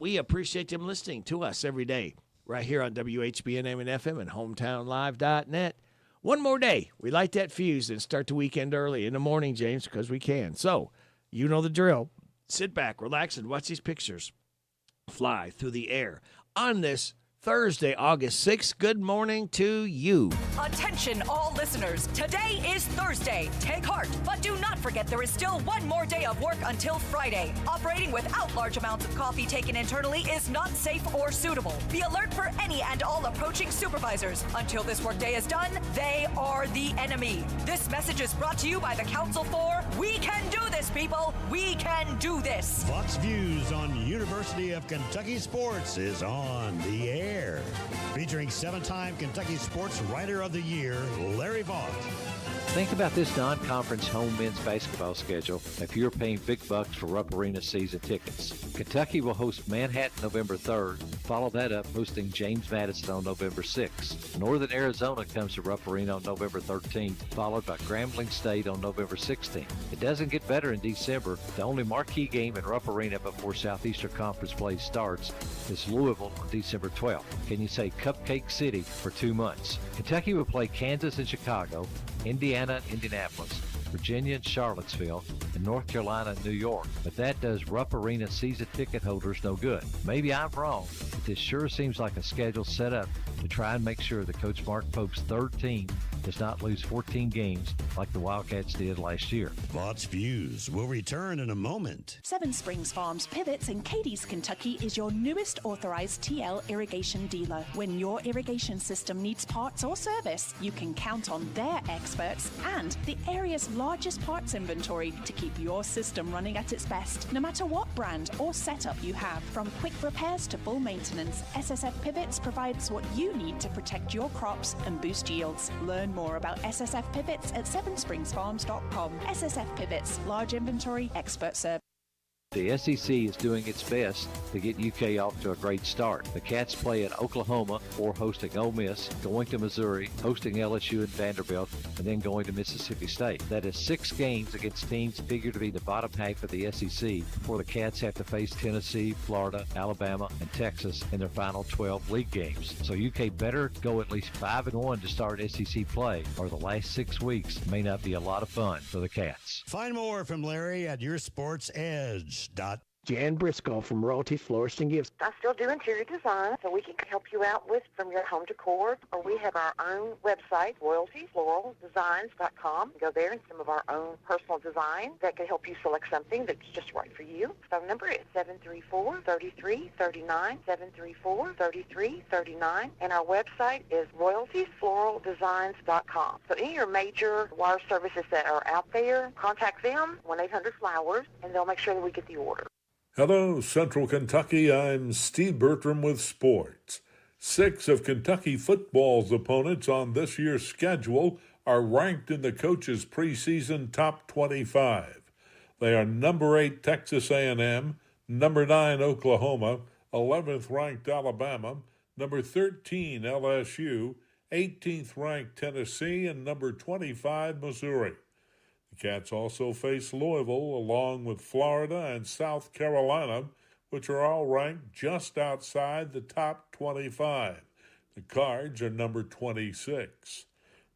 We appreciate them listening to us every day right here on WHBN AM and FM and hometownlive.net. One more day. We light that fuse and start the weekend early in the morning, James, because we can. So, you know the drill. Sit back, relax, and watch these pictures fly through the air on this Thursday, August 6th. Good morning to you. Attention, all listeners. Today is Thursday. Take heart, but do not forget there is still one more day of work until Friday. Operating without large amounts of coffee taken internally is not safe or suitable. Be alert for any and all approaching supervisors. Until this workday is done, they are the enemy. This message is brought to you by the Council for We Can Do This, people. We can do this. Fox Views on University of Kentucky Sports is on the air. Featuring 7-time Kentucky Sports Writer of the Year, Larry Vaught. Think about this non-conference home men's basketball schedule if you're paying big bucks for Rupp Arena season tickets. Kentucky will host Manhattan November 3rd. Follow that up hosting James Madison on November 6th. Northern Arizona comes to Rupp Arena on November 13th, followed by Grambling State on November 16th. It doesn't get better in December. The only marquee game in Rupp Arena before Southeastern Conference play starts is Louisville on December 12th. Can you say Cupcake City for 2 months? Kentucky will play Kansas and Chicago, Indiana and Indianapolis, Virginia and Charlottesville, and North Carolina and New York. But that does Rupp Arena season ticket holders no good. Maybe I'm wrong, but this sure seems like a schedule set up to try and make sure that Coach Mark Pope's third team does not lose 14 games like the Wildcats did last year. Vaught's Views will return in a moment. Seven Springs Farms Pivots in Cadiz, Kentucky is your newest authorized TL irrigation dealer. When your irrigation system needs parts or service, you can count on their experts and the area's largest parts inventory to keep your system running at its best. No matter what brand or setup you have, from quick repairs to full maintenance, SSF Pivots provides what you need to protect your crops and boost yields. Learn more about SSF Pivots at sevenspringsfarms.com. SSF Pivots, large inventory, expert service. The SEC is doing its best to get UK off to a great start. The Cats play at Oklahoma or hosting Ole Miss, going to Missouri, hosting LSU and Vanderbilt, and then going to Mississippi State. That is 6 games against teams figured to be the bottom half of the SEC before the Cats have to face Tennessee, Florida, Alabama, and Texas in their final 12 league games. So UK better go at least 5-1 to start SEC play, or the last 6 weeks may not be a lot of fun for the Cats. Find more from Larry at yoursportsedge.com. Jan Briscoe from Royalty Florist and Gifts. I still do interior design, so we can help you out with from your home decor, or we have our own website, royaltyfloraldesigns.com. Go there and some of our own personal design that can help you select something that's just right for you. Phone number is 734-3339, 734-3339, and our website is royaltyfloraldesigns.com. So any of your major wire services that are out there, contact them, 1-800-FLOWERS, and they'll make sure that we get the order. Hello, Central Kentucky. I'm Steve Bertram with sports. 6 of Kentucky football's opponents on this year's schedule are ranked in the coach's preseason top 25. They are number 8 Texas A&M, number 9 Oklahoma, 11th ranked Alabama, number 13 LSU, 18th ranked Tennessee, and number 25 Missouri. The Cats also face Louisville along with Florida and South Carolina, which are all ranked just outside the top 25. The Cards are number 26.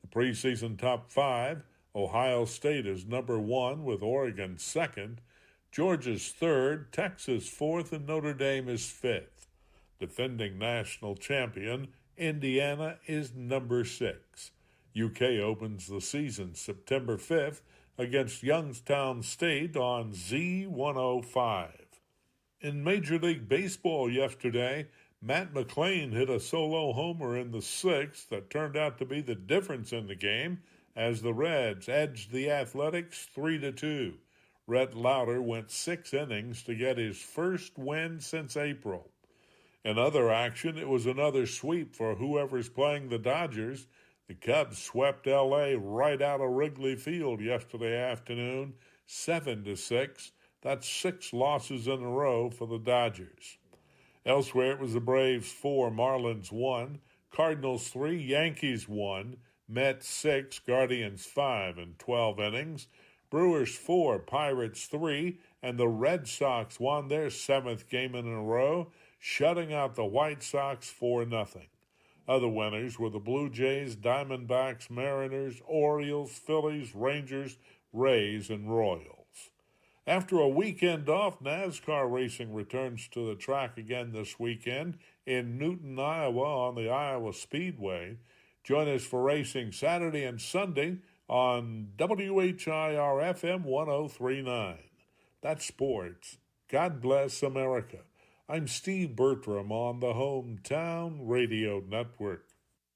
The preseason top 5, Ohio State is number 1 with Oregon 2nd, Georgia's 3rd, Texas 4th, and Notre Dame is 5th. Defending national champion, Indiana is number 6. UK opens the season September 5th against Youngstown State on Z105. In Major League Baseball yesterday, Matt McClain hit a solo homer in the 6th that turned out to be the difference in the game as the Reds edged the Athletics 3-2. Rhett Lauder went 6 innings to get his first win since April. In other action, it was another sweep for whoever's playing the Dodgers. The Cubs swept L.A. right out of Wrigley Field yesterday afternoon, 7-6. That's 6 losses in a row for the Dodgers. Elsewhere, it was the Braves 4, Marlins 1, Cardinals 3, Yankees 1, Mets 6, Guardians 5 in 12 innings, Brewers 4, Pirates 3, and the Red Sox won their 7th game in a row, shutting out the White Sox 4-0. Other winners were the Blue Jays, Diamondbacks, Mariners, Orioles, Phillies, Rangers, Rays, and Royals. After a weekend off, NASCAR racing returns to the track again this weekend in Newton, Iowa on the Iowa Speedway. Join us for racing Saturday and Sunday on WHIR-FM 1039. That's sports. God bless America. I'm Steve Bertram on the Hometown Radio Network.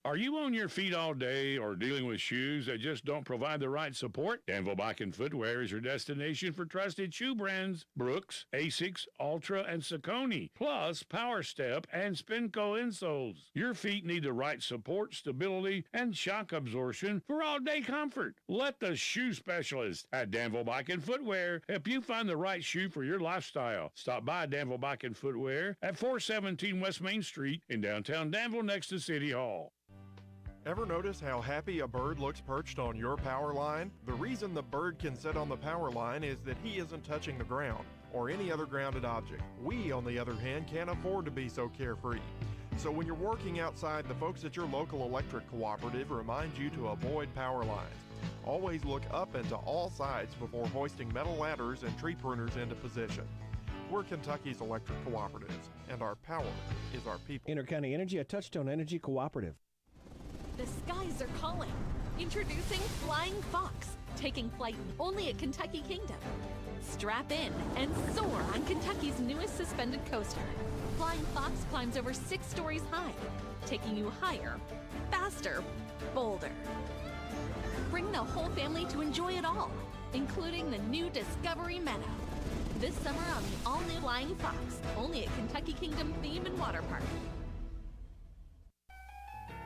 Are you on your feet all day or dealing with shoes that just don't provide the right support? Danville Bike and Footwear is your destination for trusted shoe brands Brooks, Asics, Ultra, and Saucony, plus Power Step and Spinco insoles. Your feet need the right support, stability, and shock absorption for all-day comfort. Let the shoe specialist at Danville Bike and Footwear help you find the right shoe for your lifestyle. Stop by Danville Bike and Footwear at 417 West Main Street in downtown Danville next to City Hall. Ever notice how happy a bird looks perched on your power line? The reason the bird can sit on the power line is that he isn't touching the ground or any other grounded object. We, on the other hand, can't afford to be so carefree. So when you're working outside, the folks at your local electric cooperative remind you to avoid power lines. Always look up and to all sides before hoisting metal ladders and tree pruners into position. We're Kentucky's electric cooperatives, and our power is our people. Intercounty Energy, a Touchstone Energy cooperative. The skies are calling. Introducing Flying Fox, taking flight only at Kentucky Kingdom. Strap in and soar on Kentucky's newest suspended coaster. Flying Fox climbs over 6 stories high, taking you higher, faster, bolder. Bring the whole family to enjoy it all, including the new Discovery Meadow. This summer on the all-new Flying Fox, only at Kentucky Kingdom Theme and Water Park.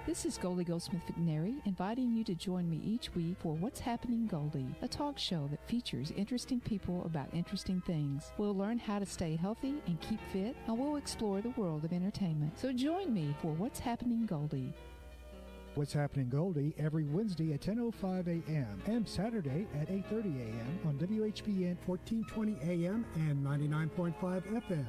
This is Goldie Goldsmith McNary inviting you to join me each week for What's Happening Goldie, a talk show that features interesting people about interesting things. We'll learn how to stay healthy and keep fit, and we'll explore the world of entertainment. So join me for What's Happening Goldie. What's Happening Goldie every Wednesday at 10:05 a.m. and Saturday at 8:30 a.m. on WHBN 1420 a.m. and 99.5 FM.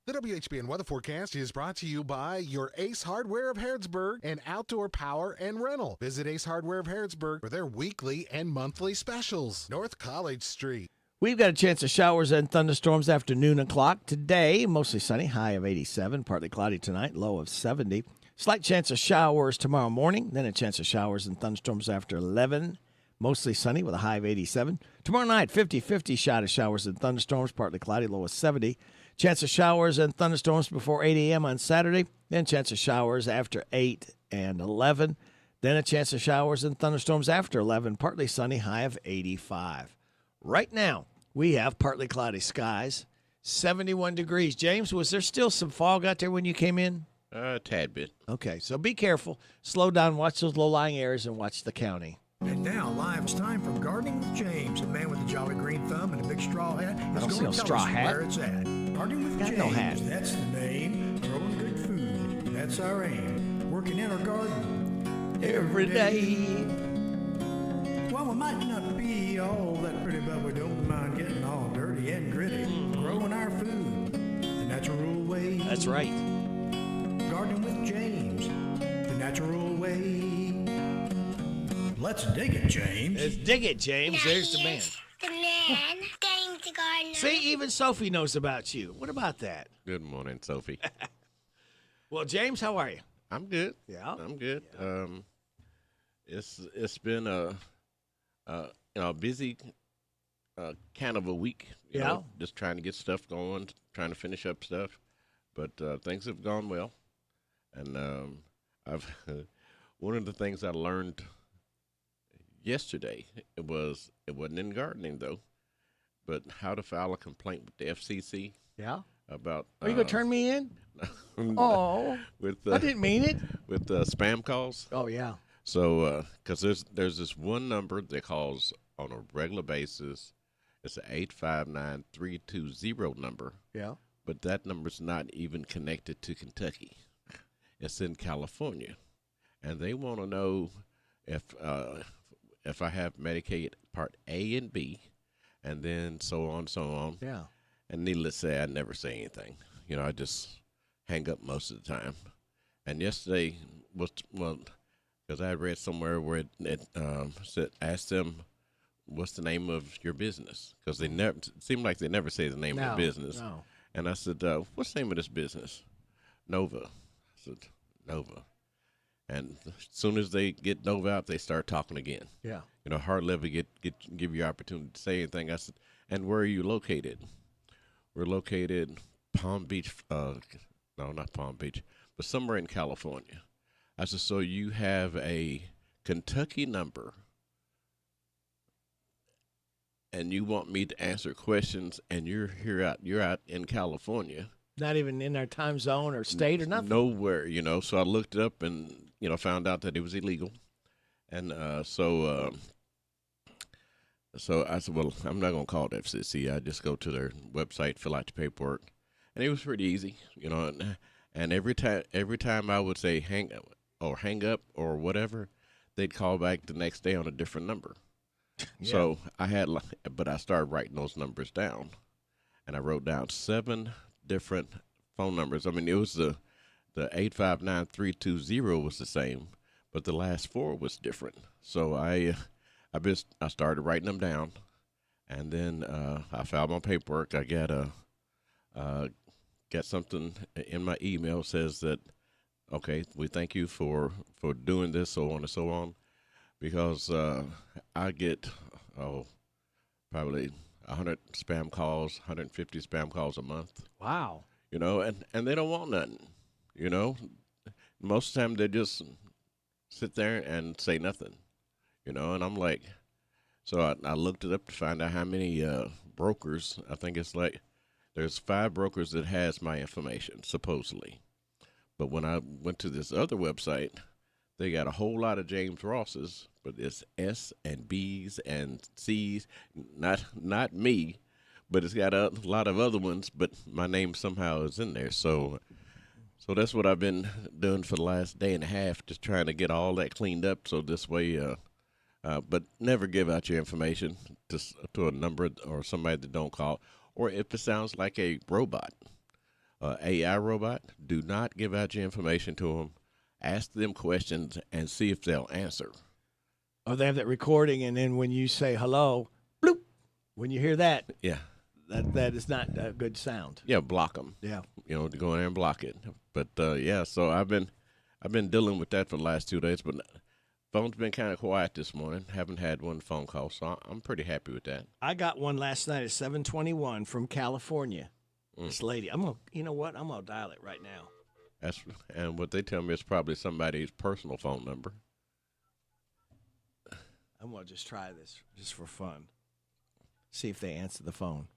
The WHBN weather forecast is brought to you by your Ace Hardware of Harrodsburg and Outdoor Power and Rental. Visit Ace Hardware of Harrodsburg for their weekly and monthly specials. North College Street. We've got a chance of showers and thunderstorms after noon o'clock. Today, mostly sunny, high of 87, partly cloudy tonight, low of 70. Slight chance of showers tomorrow morning, then a chance of showers and thunderstorms after 11. Mostly sunny with a high of 87. Tomorrow night, 50-50 shot of showers and thunderstorms, partly cloudy, low of 70. Chance of showers and thunderstorms before 8 a.m. on Saturday, then chance of showers after 8 and 11. Then a chance of showers and thunderstorms after 11, partly sunny, high of 85. Right now, we have partly cloudy skies, 71 degrees. James, was there still some fog out there when you came in? A tad bit. Okay, so be careful. Slow down, watch those low-lying areas, and watch the county. And now, live, it's time for Gardening with James. The man with the jolly green thumb and a big straw hat is going to tell us where it's at. Gardening with Got James, no hat. That's the name. Growing good food, that's our aim. Working in our garden every day. Well, we might not be all that pretty, but we don't mind getting all dirty and gritty. Growing our food the natural way. That's right. Gardening with James, the natural way. Let's dig it, James. Let's dig it, James. There's the man. The man, James the gardener. See, even Sophie knows about you. What about that? Good morning, Sophie. Well, James, how are you? I'm good. Yeah, I'm good. Yeah. It's been a busy kind of a week. You know, just trying to get stuff going, trying to finish up stuff, but things have gone well, and I've one of the things I learned yesterday, it wasn't in gardening though, but how to file a complaint with the FCC. Yeah. About. Are you gonna turn me in? Oh. I didn't mean it. With spam calls. Oh yeah. So, because there's this one number that calls on a regular basis. It's an 859-320 number. Yeah. But that number's not even connected to Kentucky. It's in California, and they want to know if I have Medicaid Part A and B, and then so on, so on. Yeah. And needless to say, I never say anything. You know, I just hang up most of the time. And yesterday was, well, because I read somewhere where it said, ask them, what's the name of your business? Because they never, it seemed like they never say the name of the business. No. And I said, what's the name of this business? Nova. I said, Nova. And as soon as they get Nova out, they start talking again. Yeah. You know, hardly ever give you opportunity to say anything. I said, and where are you located? We're located Palm Beach. No, not Palm Beach, but somewhere in California. I said, so you have a Kentucky number, and you want me to answer questions, and you're out in California. Not even in our time zone or state or nothing. Nowhere, you know. So I looked it up and, you know, found out that it was illegal. And so I said, well, I'm not going to call it FCC. I just go to their website, fill out the paperwork. And it was pretty easy, you know. And every time I would say hang up or whatever, they'd call back the next day on a different number. Yeah. So but I started writing those numbers down. And I wrote down 7 different phone numbers. I mean, it was the 859-320 was the same, but the last 4 was different. So I started writing them down, and then I filed my paperwork. I got something in my email says that, okay, we thank you for doing this, so on and so on, because I get probably 100 spam calls, 150 spam calls a month. Wow. You know, and they don't want nothing, you know. Most of the time they just sit there and say nothing, you know, and I'm like, so I looked it up to find out how many brokers. I think it's like there's 5 brokers that has my information, supposedly. But when I went to this other website, they got a whole lot of James Rosses, but it's S and B's and C's, not me, but it's got a lot of other ones, but my name somehow is in there. So that's what I've been doing for the last day and a half, just trying to get all that cleaned up. So this way, but never give out your information to a number or somebody that don't call. Or if it sounds like a robot, AI robot, do not give out your information to them. Ask them questions and see if they'll answer. Oh, they have that recording, and then when you say hello, bloop, when you hear that, yeah, that is not a good sound. Yeah, block them. Yeah, to go in there and block it. But yeah, so I've been dealing with that for the last 2 days. But phone's been kind of quiet this morning. Haven't had one phone call, so I'm pretty happy with that. I got one last night at 7:21 from California. This lady, I'm gonna dial it right now. And what they tell me is probably somebody's personal phone number. I'm going to just try this just for fun. See if they answer the phone.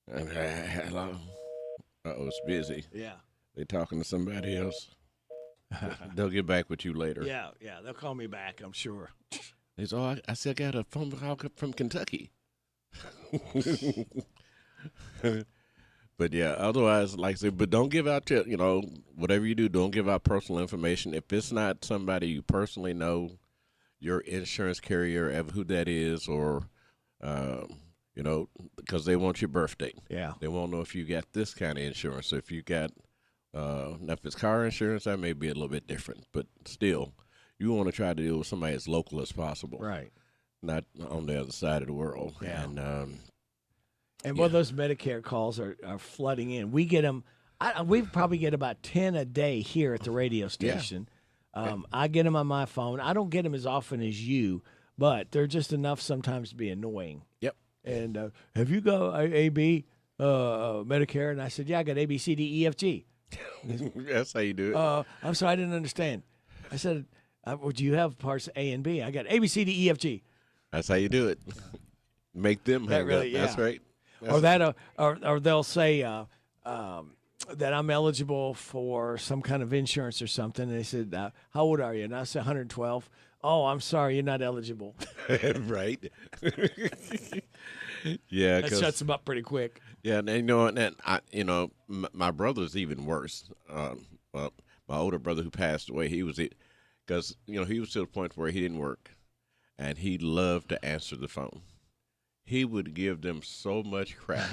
Hello. Uh-oh, it's busy. Yeah. They talking to somebody else. They'll get back with you later. Yeah, they'll call me back, I'm sure. They say, I still got a phone call from Kentucky. But yeah, otherwise, like I said, but don't give out your, whatever you do, don't give out personal information. If it's not somebody you personally know, your insurance carrier, who that is, or, because they want your birth date. Yeah. They won't know if you got this kind of insurance. So if you got, now if it's car insurance, that may be a little bit different. But still, you want to try to deal with somebody as local as possible. Right. Not on the other side of the world. Yeah. And well, those Medicare calls are flooding in. We get them. We probably get about 10 a day here at the radio station. Yeah. I get them on my phone. I don't get them as often as you, but they're just enough sometimes to be annoying. Yep. And have you got AB Medicare? And I said, yeah, I got A, B, C, D, E, F, G. That's how you do it. I'm sorry, I didn't understand. I said, do you have parts A and B? I got A, B, C, D, E, F, G. That's how you do it. Make them hang up. Yeah. That's right. Or they'll say that I'm eligible for some kind of insurance or something. And they said, how old are you? And I said, 112. Oh, I'm sorry, you're not eligible. Right. Yeah. That shuts them up pretty quick. Yeah, and my brother's even worse. My older brother who passed away, he was because he was to the point where he didn't work, and he loved to answer the phone. He would give them so much crap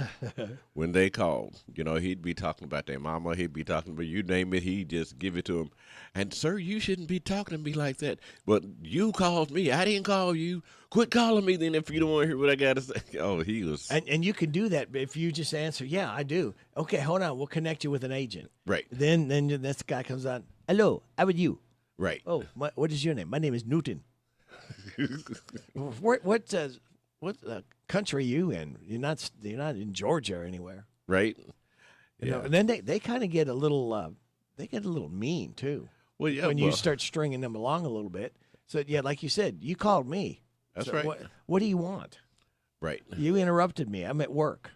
when they called. He'd be talking about their mama. He'd be talking about you name it. He'd just give it to them. And, sir, you shouldn't be talking to me like that. But you called me. I didn't call you. Quit calling me then if you don't want to hear what I got to say. Oh, he was. And you can do that if you just answer, yeah, I do. Okay, hold on. We'll connect you with an agent. Right. Then this guy comes on. Hello, how are you? Right. Oh, what is your name? My name is Newton. What country are you in? You're not in Georgia or anywhere, right? Yeah. And then they kind of get a little mean too. Well, yeah. When you start stringing them along a little bit. So yeah, like you said, you called me. That's so right. What do you want? Right. You interrupted me. I'm at work.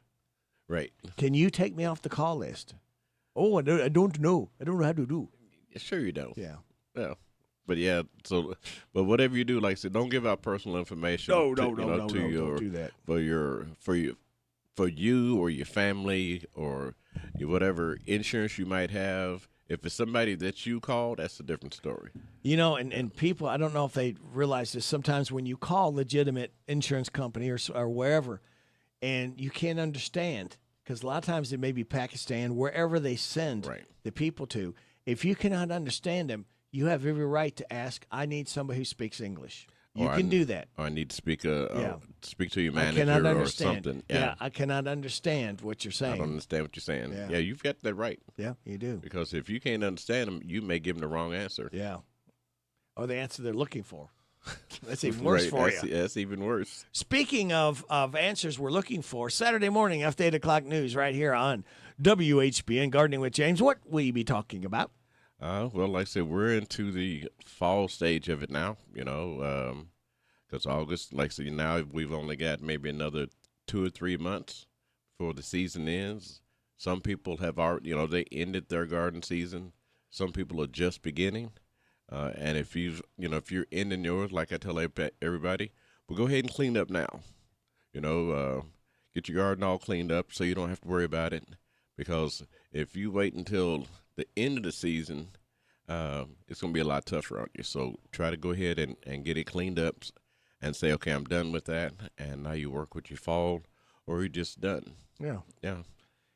Right. Can you take me off the call list? Oh, I don't know. I don't know how to do. Sure you don't. Yeah. Yeah. But yeah, but whatever you do, like I said, don't give out personal information. No, don't do that. For you or your family or whatever insurance you might have. If it's somebody that you call, that's a different story. And people, I don't know if they realize this. Sometimes when you call legitimate insurance company or wherever, and you can't understand, because a lot of times it may be Pakistan, wherever they send the people to. If you cannot understand them, you have every right to ask, I need somebody who speaks English. You can do that. Or I need to speak to your manager or something. Yeah, I cannot understand what you're saying. I don't understand what you're saying. Yeah, you've got that right. Yeah, you do. Because if you can't understand them, you may give them the wrong answer. Yeah. Or the answer they're looking for. That's even worse for you. That's even worse. Speaking of answers we're looking for, Saturday morning after 8 o'clock news right here on WHBN Gardening with James. What will you be talking about? Well, like I said, we're into the fall stage of it now, because August, like I said, now we've only got maybe another 2 or 3 months before the season ends. Some people have already, they ended their garden season. Some people are just beginning. And if if you're ending yours, like I tell everybody, well, go ahead and clean up now. Get your garden all cleaned up so you don't have to worry about it. Because if you wait until the end of the season, it's going to be a lot tougher on you. So try to go ahead and get it cleaned up and say, okay, I'm done with that. And now you work with your fall, or you're just done. Yeah. Yeah.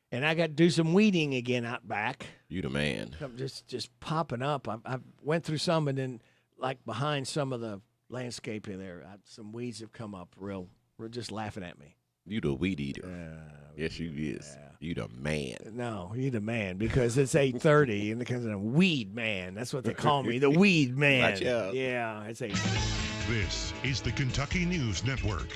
And I got to do some weeding again out back. You the man. I'm just popping up. I went through some, and then like behind some of the landscaping there, some weeds have come up real just laughing at me. You the weed eater. Yes, you is. Yeah. You the man. No, you the man, because it's 8:30 and because I'm a weed man. That's what they call me, the weed man. Watch out. Yeah, it's 8:30. This is the Kentucky News Network.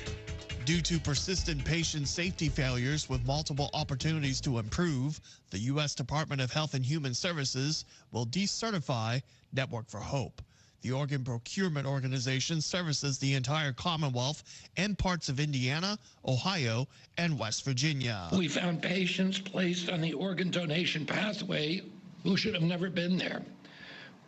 Due to persistent patient safety failures with multiple opportunities to improve, the U.S. Department of Health and Human Services will decertify Network for Hope. The organ procurement organization services the entire Commonwealth and parts of Indiana, Ohio, and West Virginia. We found patients placed on the organ donation pathway who should have never been there.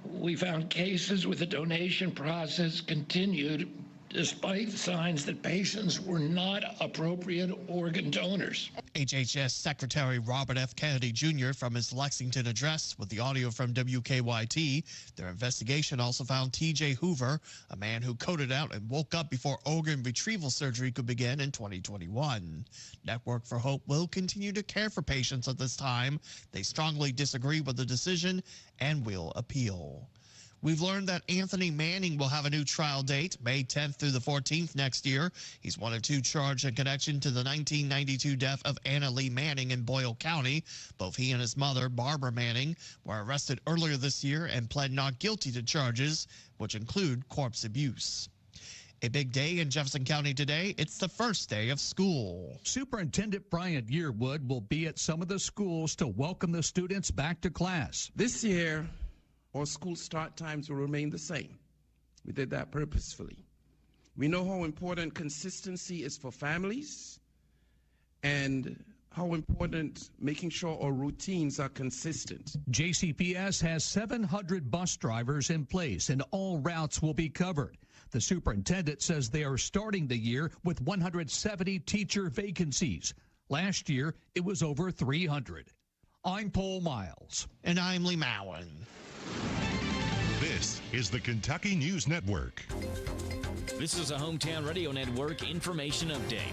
We found cases where the donation process continued despite signs that patients were not appropriate organ donors. HHS Secretary Robert F. Kennedy Jr. from his Lexington address with the audio from WKYT. Their investigation also found T.J. Hoover, a man who coded out and woke up before organ retrieval surgery could begin in 2021. Network for Hope will continue to care for patients at this time. They strongly disagree with the decision and will appeal. We've learned that Anthony Manning will have a new trial date, May 10th through the 14th next year. He's one of two charged in connection to the 1992 death of Anna Lee Manning in Boyle County. Both he and his mother, Barbara Manning, were arrested earlier this year and pled not guilty to charges, which include corpse abuse. A big day in Jefferson County today. It's the first day of school. Superintendent Bryant Yearwood will be at some of the schools to welcome the students back to class. This year, our school start times will remain the same. We did that purposefully. We know how important consistency is for families and how important making sure our routines are consistent. JCPS has 700 bus drivers in place and all routes will be covered. The superintendent says they are starting the year with 170 teacher vacancies. Last year, it was over 300. I'm Paul Miles. And I'm Lee Mowen. This is the Kentucky News Network. This is a Hometown Radio Network information update.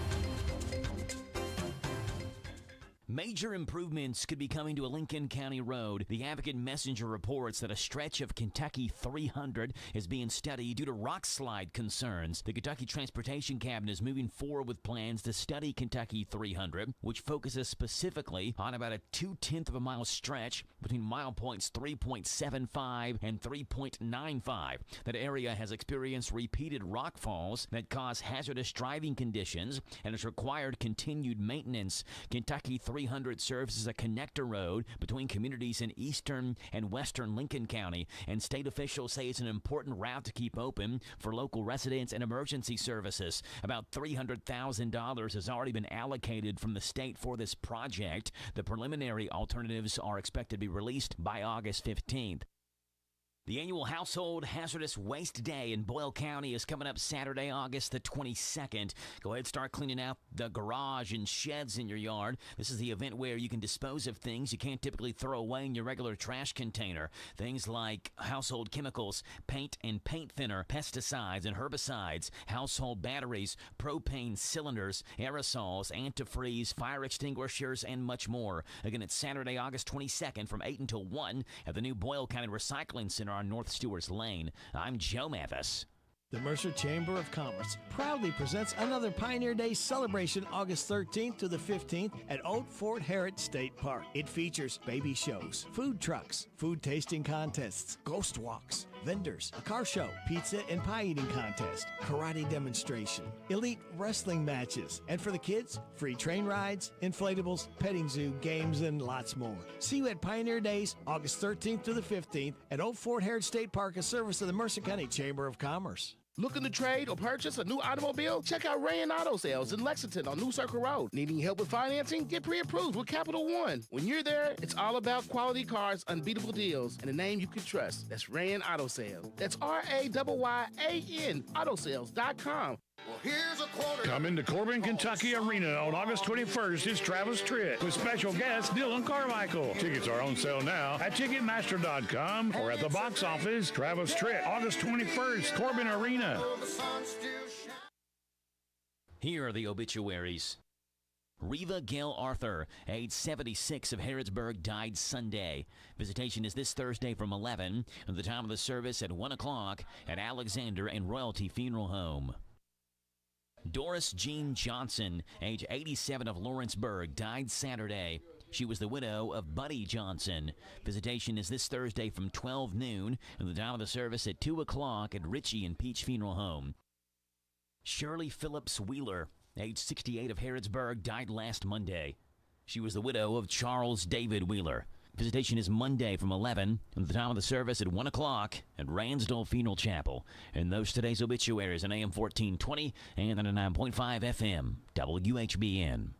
Major improvements could be coming to a Lincoln County road. The Advocate Messenger reports that a stretch of Kentucky 300 is being studied due to rock slide concerns. The Kentucky Transportation Cabinet is moving forward with plans to study Kentucky 300, which focuses specifically on about a 0.2 of a mile stretch between mile points 3.75 and 3.95. That area has experienced repeated rock falls that cause hazardous driving conditions and has required continued maintenance. Kentucky 300 serves as a connector road between communities in eastern and western Lincoln County, and state officials say it's an important route to keep open for local residents and emergency services. About $300,000 has already been allocated from the state for this project. The preliminary alternatives are expected to be released by August 15th. The annual Household Hazardous Waste Day in Boyle County is coming up Saturday, August the 22nd. Go ahead and start cleaning out the garage and sheds in your yard. This is the event where you can dispose of things you can't typically throw away in your regular trash container. Things like household chemicals, paint and paint thinner, pesticides and herbicides, household batteries, propane cylinders, aerosols, antifreeze, fire extinguishers, and much more. Again, it's Saturday, August 22nd from 8 until 1 at the new Boyle County Recycling Center on North Stewart's Lane. I'm Joe Mathis. The Mercer Chamber of Commerce proudly presents another Pioneer Day celebration August 13th to the 15th at Old Fort Harrod State Park. It features baby shows, food trucks, food tasting contests, ghost walks, vendors, a car show, pizza and pie eating contest, karate demonstration, elite wrestling matches, and for the kids, free train rides, inflatables, petting zoo, games, and lots more. See you at Pioneer Days August 13th to the 15th at Old Fort Harrod State Park, a service of the Mercer County Chamber of Commerce. Looking to trade or purchase a new automobile? Check out Ray and Auto Sales in Lexington on New Circle Road. Needing help with financing? Get pre-approved with Capital One. When you're there, it's all about quality cars, unbeatable deals, and a name you can trust. That's Ray and Auto Sales. That's RAYYAN Autosales.com. Well, here's a quarter. Coming to Corbin, Kentucky Arena on August 21st is Travis Tritt with special guest Dylan Carmichael. Tickets are on sale now at Ticketmaster.com or at the box office. Travis Tritt, August 21st, Corbin Arena. Here are the obituaries. Reva Gail Arthur, age 76 of Harrodsburg, died Sunday. Visitation is this Thursday from 11, and the time of the service at 1 o'clock at Alexander and Royalty Funeral Home. Doris Jean Johnson, age 87 of Lawrenceburg, died Saturday. She was the widow of Buddy Johnson. Visitation is this Thursday from 12 noon, and the time of the service at 2 o'clock at Ritchie and Peach Funeral Home. Shirley Phillips Wheeler, age 68 of Harrodsburg, died last Monday. She was the widow of Charles David Wheeler. Visitation is Monday from 11, and the time of the service at 1 o'clock at Ransdell Funeral Chapel. And those today's obituaries on AM 1420 and 99.5 FM, WHBN.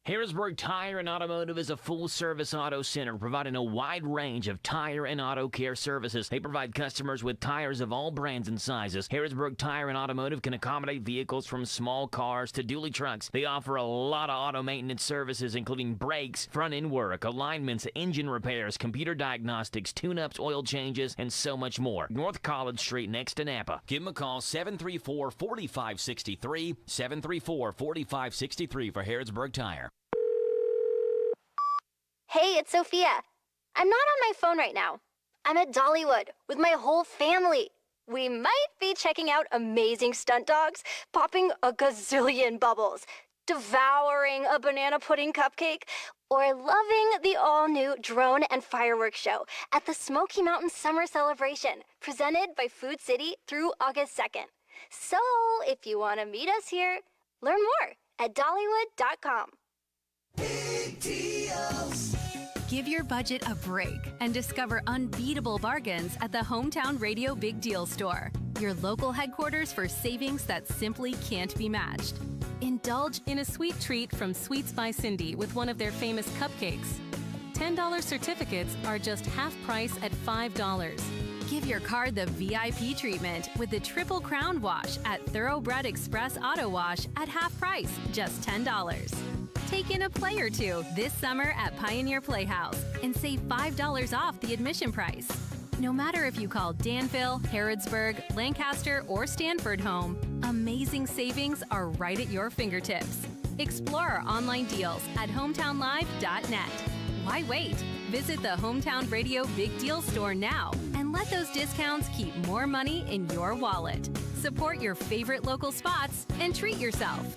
Harrodsburg Tire and Automotive is a full-service auto center providing a wide range of tire and auto care services. They provide customers with tires of all brands and sizes. Harrodsburg Tire and Automotive can accommodate vehicles from small cars to dually trucks. They offer a lot of auto maintenance services, including brakes, front-end work, alignments, engine repairs, computer diagnostics, tune-ups, oil changes, and so much more. North College Street next to Napa. Give them a call, 734-4563, 734-4563 for Harrodsburg Tire. Hey, it's Sophia. I'm not on my phone right now. I'm at Dollywood with my whole family. We might be checking out amazing stunt dogs, popping a gazillion bubbles, devouring a banana pudding cupcake, or loving the all-new drone and fireworks show at the Smoky Mountain Summer Celebration, presented by Food City through August 2nd. So, if you want to meet us here, learn more at Dollywood.com. Big deals. Give your budget a break and discover unbeatable bargains at the Hometown Radio Big Deal Store, your local headquarters for savings that simply can't be matched. Indulge in a sweet treat from Sweets by Cindy with one of their famous cupcakes. $10 certificates are just half price at $5. Give your car the VIP treatment with the Triple Crown Wash at Thoroughbred Express Auto Wash at half price, just $10. Take in a play or two this summer at Pioneer Playhouse and save $5 off the admission price. No matter if you call Danville, Harrodsburg, Lancaster, or Stanford home, amazing savings are right at your fingertips. Explore our online deals at hometownlive.net. Why wait? Visit the Hometown Radio Big Deal Store now and let those discounts keep more money in your wallet. Support your favorite local spots and treat yourself.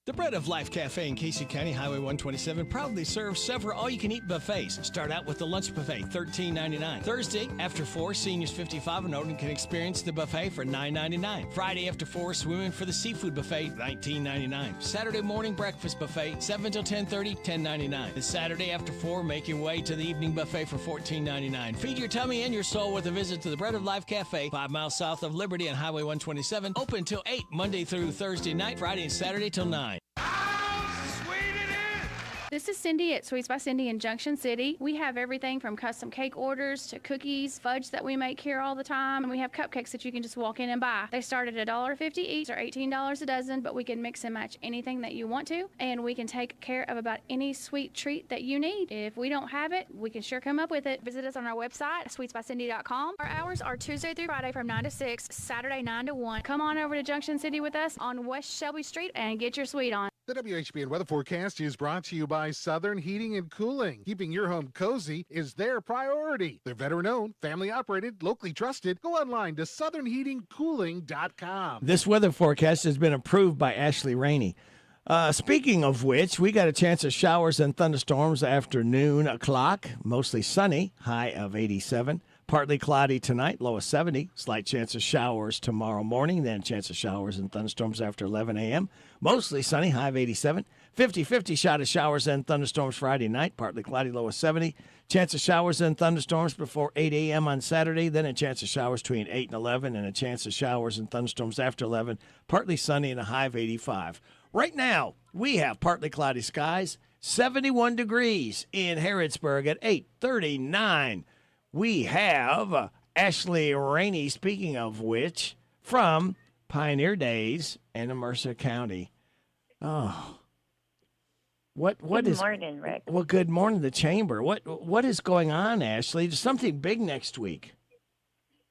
The Bread of Life Cafe in Casey County, Highway 127, proudly serves several all-you-can-eat buffets. Start out with the lunch buffet, $13.99. Thursday, after 4, seniors 55 and older can experience the buffet for $9.99. Friday, after 4, swimming for the seafood buffet, $19.99. Saturday morning breakfast buffet, 7 till 10:30, $10.99. And Saturday, after 4, make your way to the evening buffet for $14.99. Feed your tummy and your soul with a visit to the Bread of Life Cafe, 5 miles south of Liberty on Highway 127. Open till 8, Monday through Thursday night, Friday and Saturday till 9. This is Cindy at Sweets by Cindy in Junction City. We have everything from custom cake orders to cookies, fudge that we make here all the time, and we have cupcakes that you can just walk in and buy. They start at $1.50 each or $18 a dozen, but we can mix and match anything that you want to, and we can take care of about any sweet treat that you need. If we don't have it, we can sure come up with it. Visit us on our website, sweetsbycindy.com. Our hours are Tuesday through Friday from 9 to 6, Saturday 9 to 1. Come on over to Junction City with us on West Shelby Street and get your sweet on. The WHBN weather forecast is brought to you by Southern Heating and Cooling. Keeping your home cozy is their priority. They're veteran-owned, family-operated, locally trusted. Go online to southernheatingcooling.com. This weather forecast has been approved by Ashley Rainey. Speaking of which, we got a chance of showers and thunderstorms after noon o'clock. Mostly sunny, high of 87. Partly cloudy tonight, low of 70. Slight chance of showers tomorrow morning, then chance of showers and thunderstorms after 11 a.m. Mostly sunny, high of 87. 50-50 shot of showers and thunderstorms Friday night, partly cloudy, low of 70. Chance of showers and thunderstorms before 8 a.m. on Saturday, then a chance of showers between 8 and 11, and a chance of showers and thunderstorms after 11, partly sunny and a high of 85. Right now, we have partly cloudy skies, 71 degrees in Harrodsburg at 8:39. We have Ashley Rainey, speaking of which, from Pioneer Days in Mercer County. Oh, what Good is? morning, Rick. Well, good morning, the chamber. What is going on, Ashley? There's something big next week,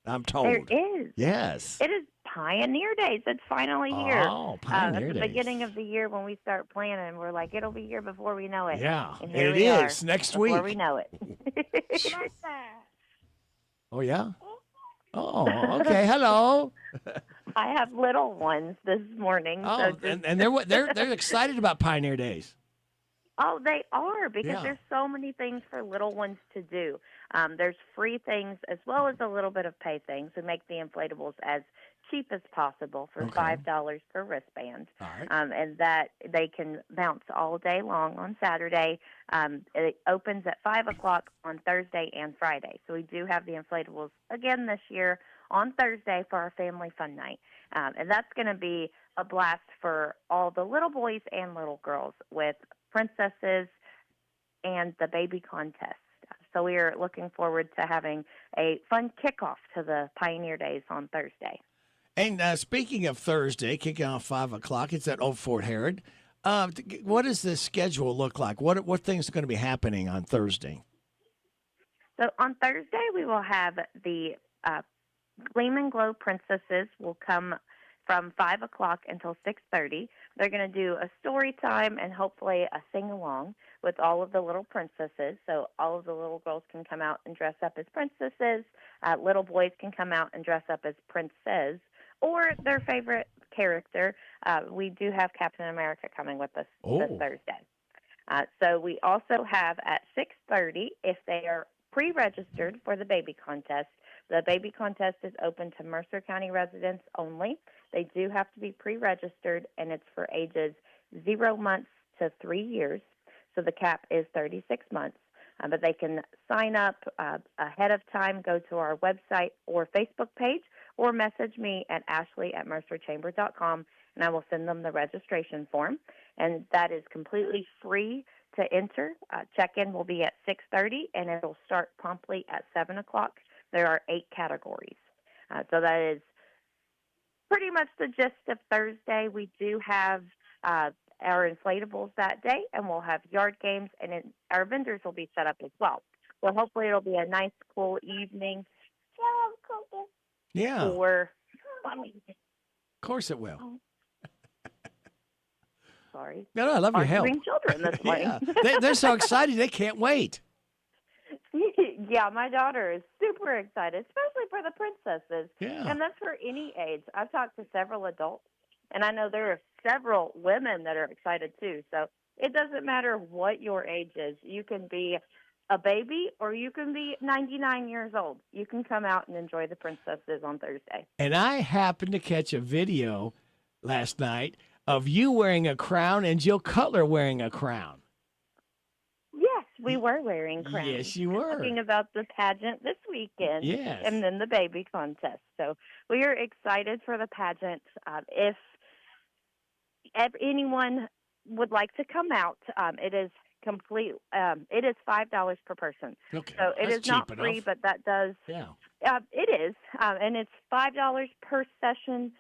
I'm told. There is. Yes. It is Pioneer Days. It's finally here. Oh, Pioneer At the Days. beginning of the year when we start planning, we're like, it'll be here before we know it. Yeah, and here it we is are next before week. we know it. Oh yeah. Oh, okay. Hello. I have little ones this morning. Oh, so and they're excited about Pioneer Days. Oh, they are, because Yeah. there's so many things for little ones to do. There's free things as well as a little bit of pay things. We make the inflatables as cheap as possible for $5 per wristband. All right. And that they can bounce all day long on Saturday. It opens at 5 o'clock on Thursday and Friday. So we do have the inflatables again this year on Thursday for our family fun night. And that's going to be a blast for all the little boys and little girls with princesses and the baby contest. So we are looking forward to having a fun kickoff to the Pioneer Days on Thursday. And speaking of Thursday, kicking off 5 o'clock, it's at Old Fort Herod. What does the schedule look like? What things are going to be happening on Thursday? So on Thursday, we will have the Gleam and Glow Princesses will come from 5 o'clock until 6:30. They're going to do a story time and hopefully a sing-along with all of the little princesses. So all of the little girls can come out and dress up as princesses. Little boys can come out and dress up as princes or their favorite character. We do have Captain America coming with us this Thursday. So we also have at 6:30, if they are pre-registered for the baby contest. The baby contest is open to Mercer County residents only. They do have to be pre-registered, and it's for ages 0 months to 3 years. So the cap is 36 months. But they can sign up ahead of time, go to our website or Facebook page, or message me at ashley@mercerchamber.com, and I will send them the registration form. And that is completely free to enter. Check-in will be at 6:30, and it will start promptly at 7 o'clock. There are 8 categories. So that is pretty much the gist of Thursday. We do have our inflatables that day, and we'll have yard games, and our vendors will be set up as well. So hopefully it'll be a nice, cool evening. Yeah. Of course it will. Sorry. No, I love your help. Arguing children this morning. Yeah. They're so excited. They can't wait. Yeah, my daughter is super excited, especially for the princesses. Yeah. And that's for any age. I've talked to several adults, and I know there are several women that are excited too. So it doesn't matter what your age is. You can be a baby or you can be 99 years old. You can come out and enjoy the princesses on Thursday. And I happened to catch a video last night of you wearing a crown and Jill Cutler wearing a crown. Yes, we were wearing crowns. Yes, you were. Talking about the pageant this weekend. Yes. And then the baby contest. So we are excited for the pageant. If anyone would like to come out, it is complete. It is $5 per person. Okay, so it that's is not cheap free, enough. but that does. Yeah. It is, and it's $5 per session,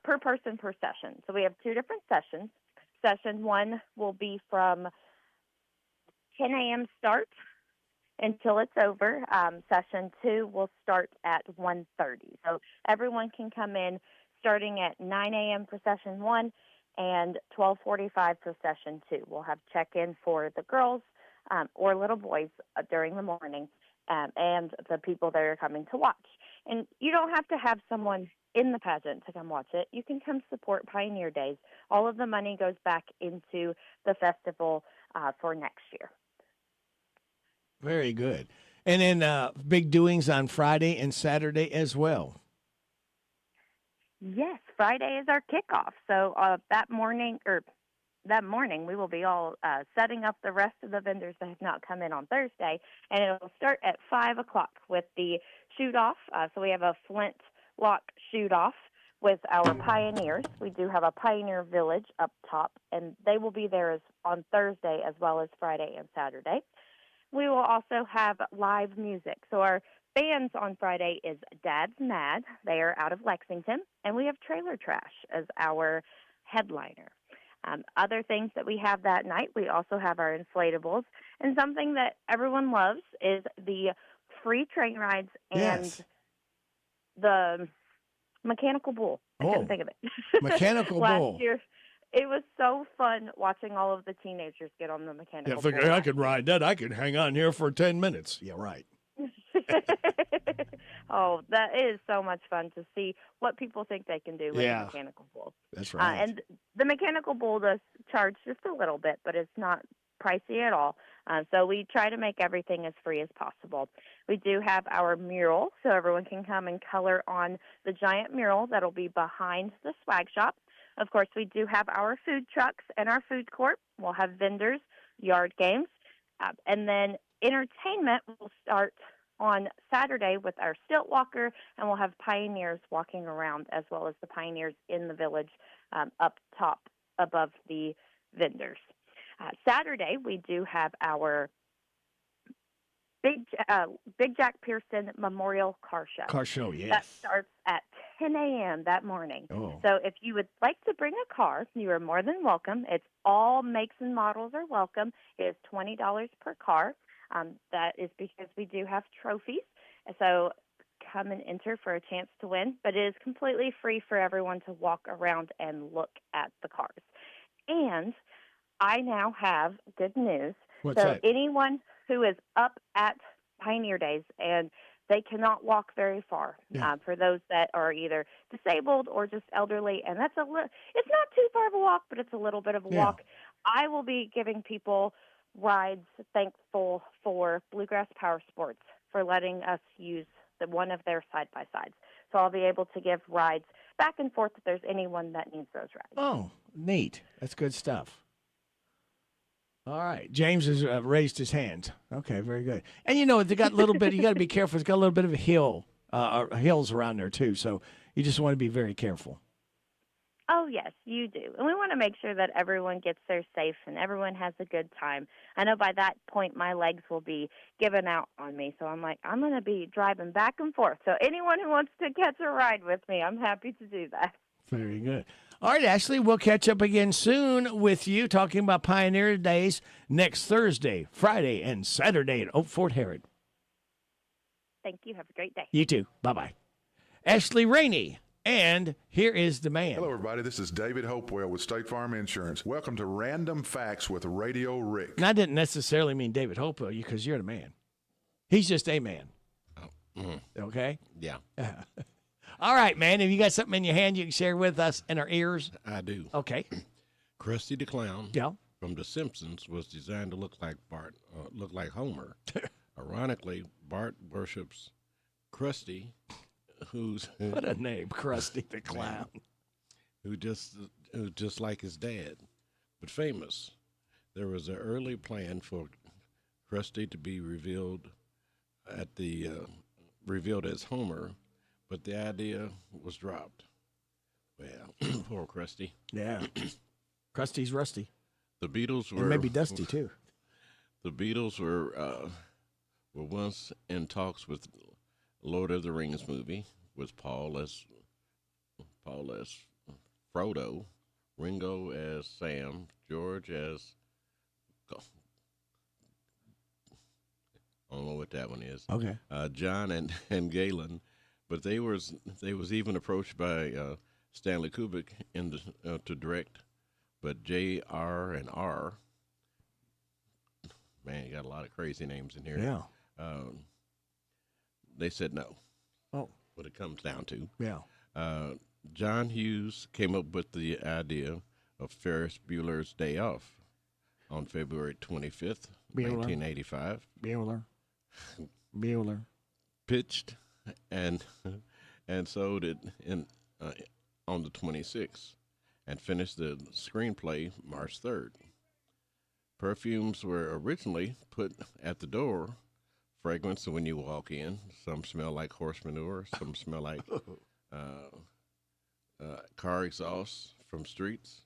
per person per session. So we have 2 different sessions. Session 1 will be from 10 a.m. start until it's over. Session 2 will start at 1:30. So everyone can come in starting at 9 a.m. for session 1 and 12:45 for session 2. We'll have check-in for the girls or little boys during the morning and the people that are coming to watch. And you don't have to have someone in the pageant to come watch it. You can come support Pioneer Days. All of the money goes back into the festival for next year. Very good. And then big doings on Friday and Saturday as well. Yes, Friday is our kickoff. So that morning, or that morning, we will be all setting up the rest of the vendors that have not come in on Thursday, and it will start at 5 o'clock with the shoot-off. So we have a flint lock shoot-off with our pioneers. We do have a pioneer village up top, and they will be there on Thursday as well as Friday and Saturday. We will also have live music. So our bands on Friday is Dad's Mad. They are out of Lexington. And we have Trailer Trash as our headliner. Other things that we have that night, we also have our inflatables. And something that everyone loves is the free train rides and the mechanical bull. I couldn't think of it. Mechanical Last bull. year, it was so fun watching all of the teenagers get on the mechanical bull. I could ride that. I could hang on here for 10 minutes. Yeah, right. Oh, that is so much fun to see what people think they can do with a mechanical bull. That's right. And the mechanical bull does charge just a little bit, but it's not pricey at all. So we try to make everything as free as possible. We do have our mural, so everyone can come and color on the giant mural that'll be behind the swag shop. Of course, we do have our food trucks and our food court. We'll have vendors, yard games, and then entertainment will start on Saturday with our stilt walker, and we'll have pioneers walking around as well as the pioneers in the village up top above the vendors. Saturday, we do have our Big Jack Pearson Memorial Car Show. Car show, yes. That starts at 10 a.m. that morning. Oh. So if you would like to bring a car, you are more than welcome. It's all makes and models are welcome. It is $20 per car. That is because we do have trophies. So come and enter for a chance to win. But it is completely free for everyone to walk around and look at the cars. And I now have good news. What's that? Anyone who is up at Pioneer Days and they cannot walk very far, for those that are either disabled or just elderly, and it's not too far of a walk, but it's a little bit of a walk. I will be giving people rides, thankful for Bluegrass Power Sports for letting us use one of their side-by-sides. So I'll be able to give rides back and forth if there's anyone that needs those rides. Oh, neat. That's good stuff. All right. James has raised his hand. Okay, very good. And they got a little bit, you got to be careful. It's got a little bit of a hills around there too. So you just want to be very careful. Oh, yes, you do. And we want to make sure that everyone gets there safe and everyone has a good time. I know by that point my legs will be giving out on me. So I'm going to be driving back and forth. So anyone who wants to catch a ride with me, I'm happy to do that. Very good. All right, Ashley, we'll catch up again soon with you talking about Pioneer Days next Thursday, Friday, and Saturday at Oak Fort Herod. Thank you. Have a great day. You too. Bye-bye. Ashley Rainey. And here is the man. Hello, everybody. This is David Hopewell with State Farm Insurance. Welcome to Random Facts with Radio Rick. And I didn't necessarily mean David Hopewell because you're the man. He's just a man. Okay? Yeah. All right, man. Have you got something in your hand you can share with us in our ears? I do. Okay. Krusty the Clown from The Simpsons was designed to look like Bart, look like Homer. Ironically, Bart worships Krusty, who's what a name, Krusty the Clown, who's just like his dad, but famous. There was an early plan for Krusty to be revealed as Homer, but the idea was dropped. Well, poor Krusty. Yeah, Krusty's rusty. The Beatles were and maybe Dusty too. The Beatles were once in talks with Lord of the Rings movie with Paul as Frodo, Ringo as Sam, George as I don't know what that one is. Okay. John and Galen, but they was even approached by Stanley Kubrick to direct, but J.R. and R. Man, you got a lot of crazy names in here. Yeah. They said no. Oh. What it comes down to. Yeah. John Hughes came up with the idea of Ferris Bueller's Day Off on February 25th, 1985. Bueller. Pitched and sold it on the 26th. and finished the screenplay March 3rd. Perfumes were originally put at the door, fragrance when you walk in. Some smell like horse manure, some smell like car exhaust from streets.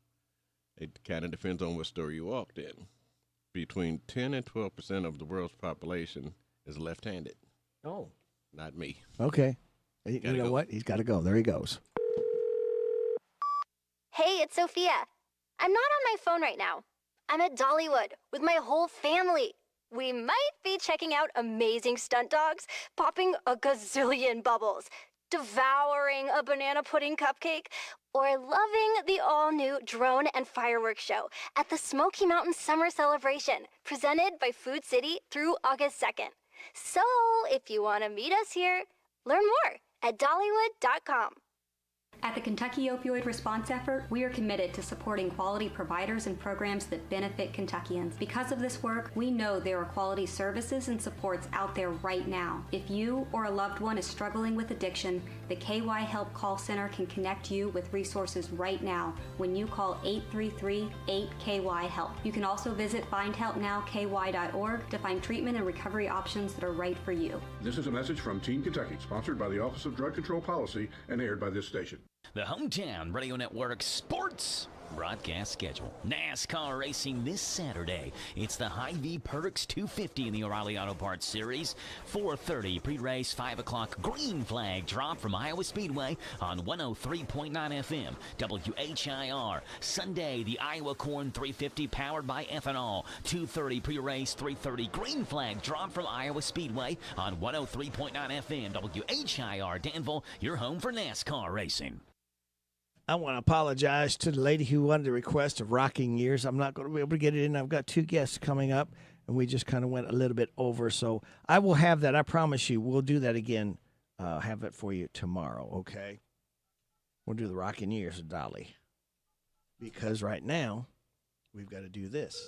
It kind of depends on what store you walked in. Between 10 and 12% of the world's population is left-handed. Oh. Not me. Okay. You know what? He's got to go. There he goes. Hey, it's Sophia. I'm not on my phone right now. I'm at Dollywood with my whole family. We might be checking out amazing stunt dogs, popping a gazillion bubbles, devouring a banana pudding cupcake, or loving the all-new drone and fireworks show at the Smoky Mountain Summer Celebration, presented by Food City through August 2nd. So, if you want to meet us here, learn more at Dollywood.com. At the Kentucky Opioid Response Effort, we are committed to supporting quality providers and programs that benefit Kentuckians. Because of this work, we know there are quality services and supports out there right now. If you or a loved one is struggling with addiction, the KY Help Call Center can connect you with resources right now when you call 833-8KY-HELP. You can also visit findhelpnowky.org to find treatment and recovery options that are right for you. This is a message from Team Kentucky, sponsored by the Office of Drug Control Policy and aired by this station. The Hometown Radio Network Sports broadcast schedule. NASCAR racing this Saturday. It's the Hy-Vee Perks 250 in the O'Reilly Auto Parts Series. 4:30 pre-race, 5 o'clock green flag drop from Iowa Speedway on 103.9 FM WHIR. Sunday, the Iowa Corn 350 powered by ethanol. 2:30 pre-race, 3:30 green flag drop from Iowa Speedway on 103.9 FM WHIR. Danville, your home for NASCAR racing. I want to apologize to the lady who wanted to request of Rocking Years. I'm not going to be able to get it in. I've got 2 guests coming up, and we just kind of went a little bit over. So I will have that. I promise you. We'll do that again. Have it for you tomorrow, okay? We'll do the Rocking Years of Dolly. Because right now, we've got to do this.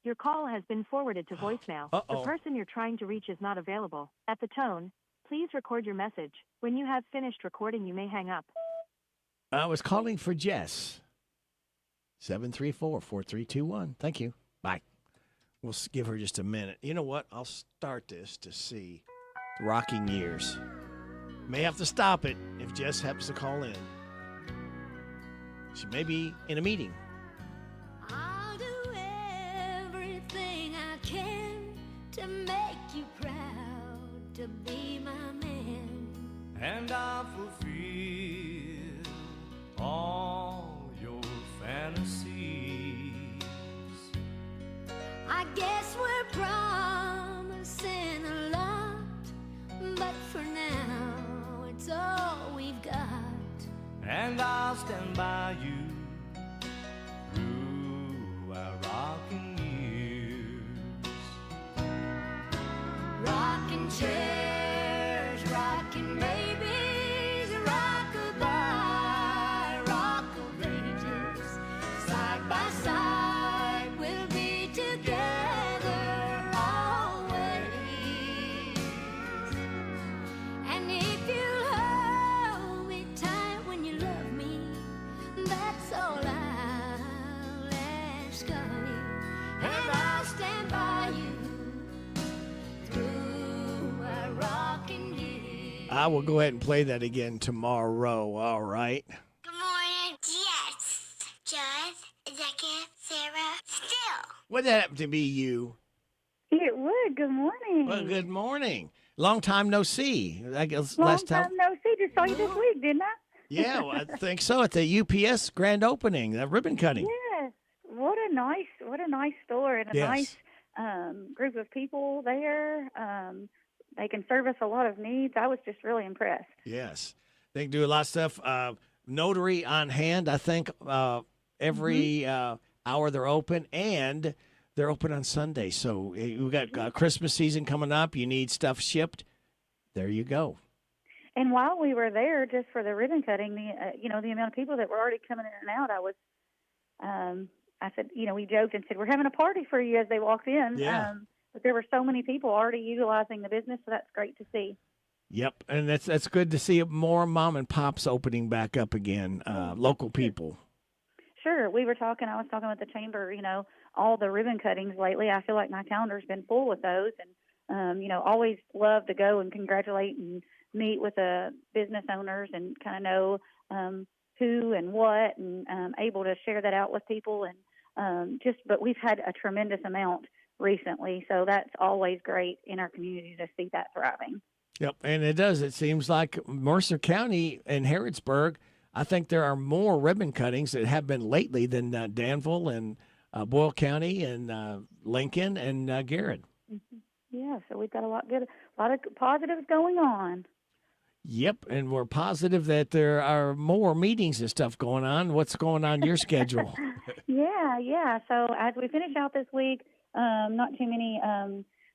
Your call has been forwarded to voicemail. The person you're trying to reach is not available. At the tone, please record your message. When you have finished recording, you may hang up. I was calling for Jess. 734-4321. Thank you. Bye. We'll give her just a minute. You know what? I'll start this to see the Rocking Years. May have to stop it if Jess happens to call in. She may be in a meeting. To make you proud, to be my man, and I'll fulfill all your fantasies. I guess we're promising a lot, but for now it's all we've got. And I'll stand by you through our rocking rocking chairs, rocking babies, rock-a-bye, rock of ages. Side by side, we'll be together always. And if you hold me tight when you love me, that's all I'll ask of you. And I'll stand by you. I will go ahead and play that again tomorrow, all right? Good morning. Yes. Judge, Executive, Sarah, Still. Would that happen to be you? It would. Good morning. Well, good morning. Long time no see. I guess Long last time no see. Just saw you this week, didn't I? Yeah, well, I think so. At the UPS grand opening, that ribbon cutting. Yes. What a nice store and a nice group of people there. They can service a lot of needs. I was just really impressed. Yes. They can do a lot of stuff. Notary on hand, I think, every hour they're open, and they're open on Sunday. So we've got Christmas season coming up. You need stuff shipped. There you go. And while we were there, just for the ribbon cutting, the amount of people that were already coming in and out, I said, we joked and said, we're having a party for you as they walked in. Yeah. But there were so many people already utilizing the business, so that's great to see. Yep, and that's good to see more mom and pops opening back up again, local people. Sure. I was talking with the chamber, all the ribbon cuttings lately. I feel like my calendar's been full with those, and, always love to go and congratulate and meet with the business owners and kind of know who and what, and able to share that out with people. And but we've had a tremendous amount recently, so that's always great in our community to see that thriving. Yep, and it does. It seems like Mercer County and Harrodsburg, I think there are more ribbon cuttings that have been lately than Danville and Boyle County and Lincoln and Garrett. Mm-hmm. Yeah, so we've got a lot of positives going on. Yep, and we're positive that there are more meetings and stuff going on. What's going on in your schedule? Yeah. So as we finish out this week, not too many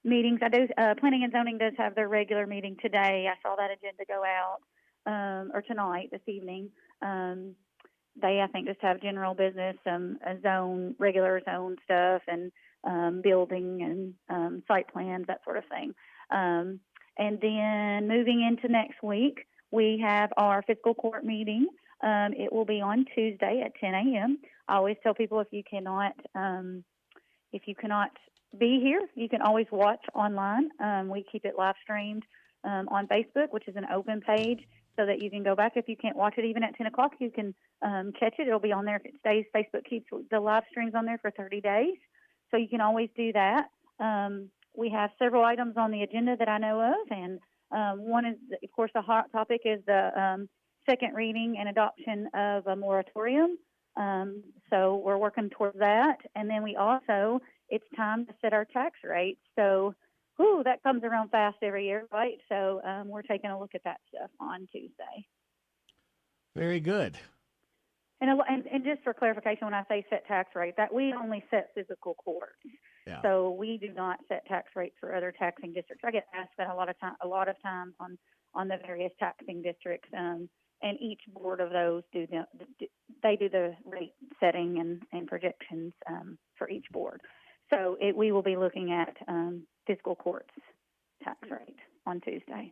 meetings. I do. Planning and Zoning does have their regular meeting today. I saw that agenda go out, or tonight, this evening. They, I think, just have general business, regular zone stuff, and building and site plans, that sort of thing. And then moving into next week, we have our fiscal court meeting. It will be on Tuesday at 10 a.m. I always tell people if you cannot be here, you can always watch online. We keep it live streamed on Facebook, which is an open page, so that you can go back. If you can't watch it even at 10 o'clock, you can catch it. It'll be on there if it stays. Facebook keeps the live streams on there for 30 days, so you can always do that. We have several items on the agenda that I know of, and one is, of course, the hot topic is the second reading and adoption of a moratorium. So we're working towards that. And then it's time to set our tax rates. So, that comes around fast every year, right? So we're taking a look at that stuff on Tuesday. Very good. And just for clarification, when I say set tax rate, that we only set physical courts. Yeah. So we do not set tax rates for other taxing districts. I get asked that a lot of times on the various taxing districts, and each board of those do the rate setting and projections for each board. So we will be looking at fiscal courts tax rate on Tuesday.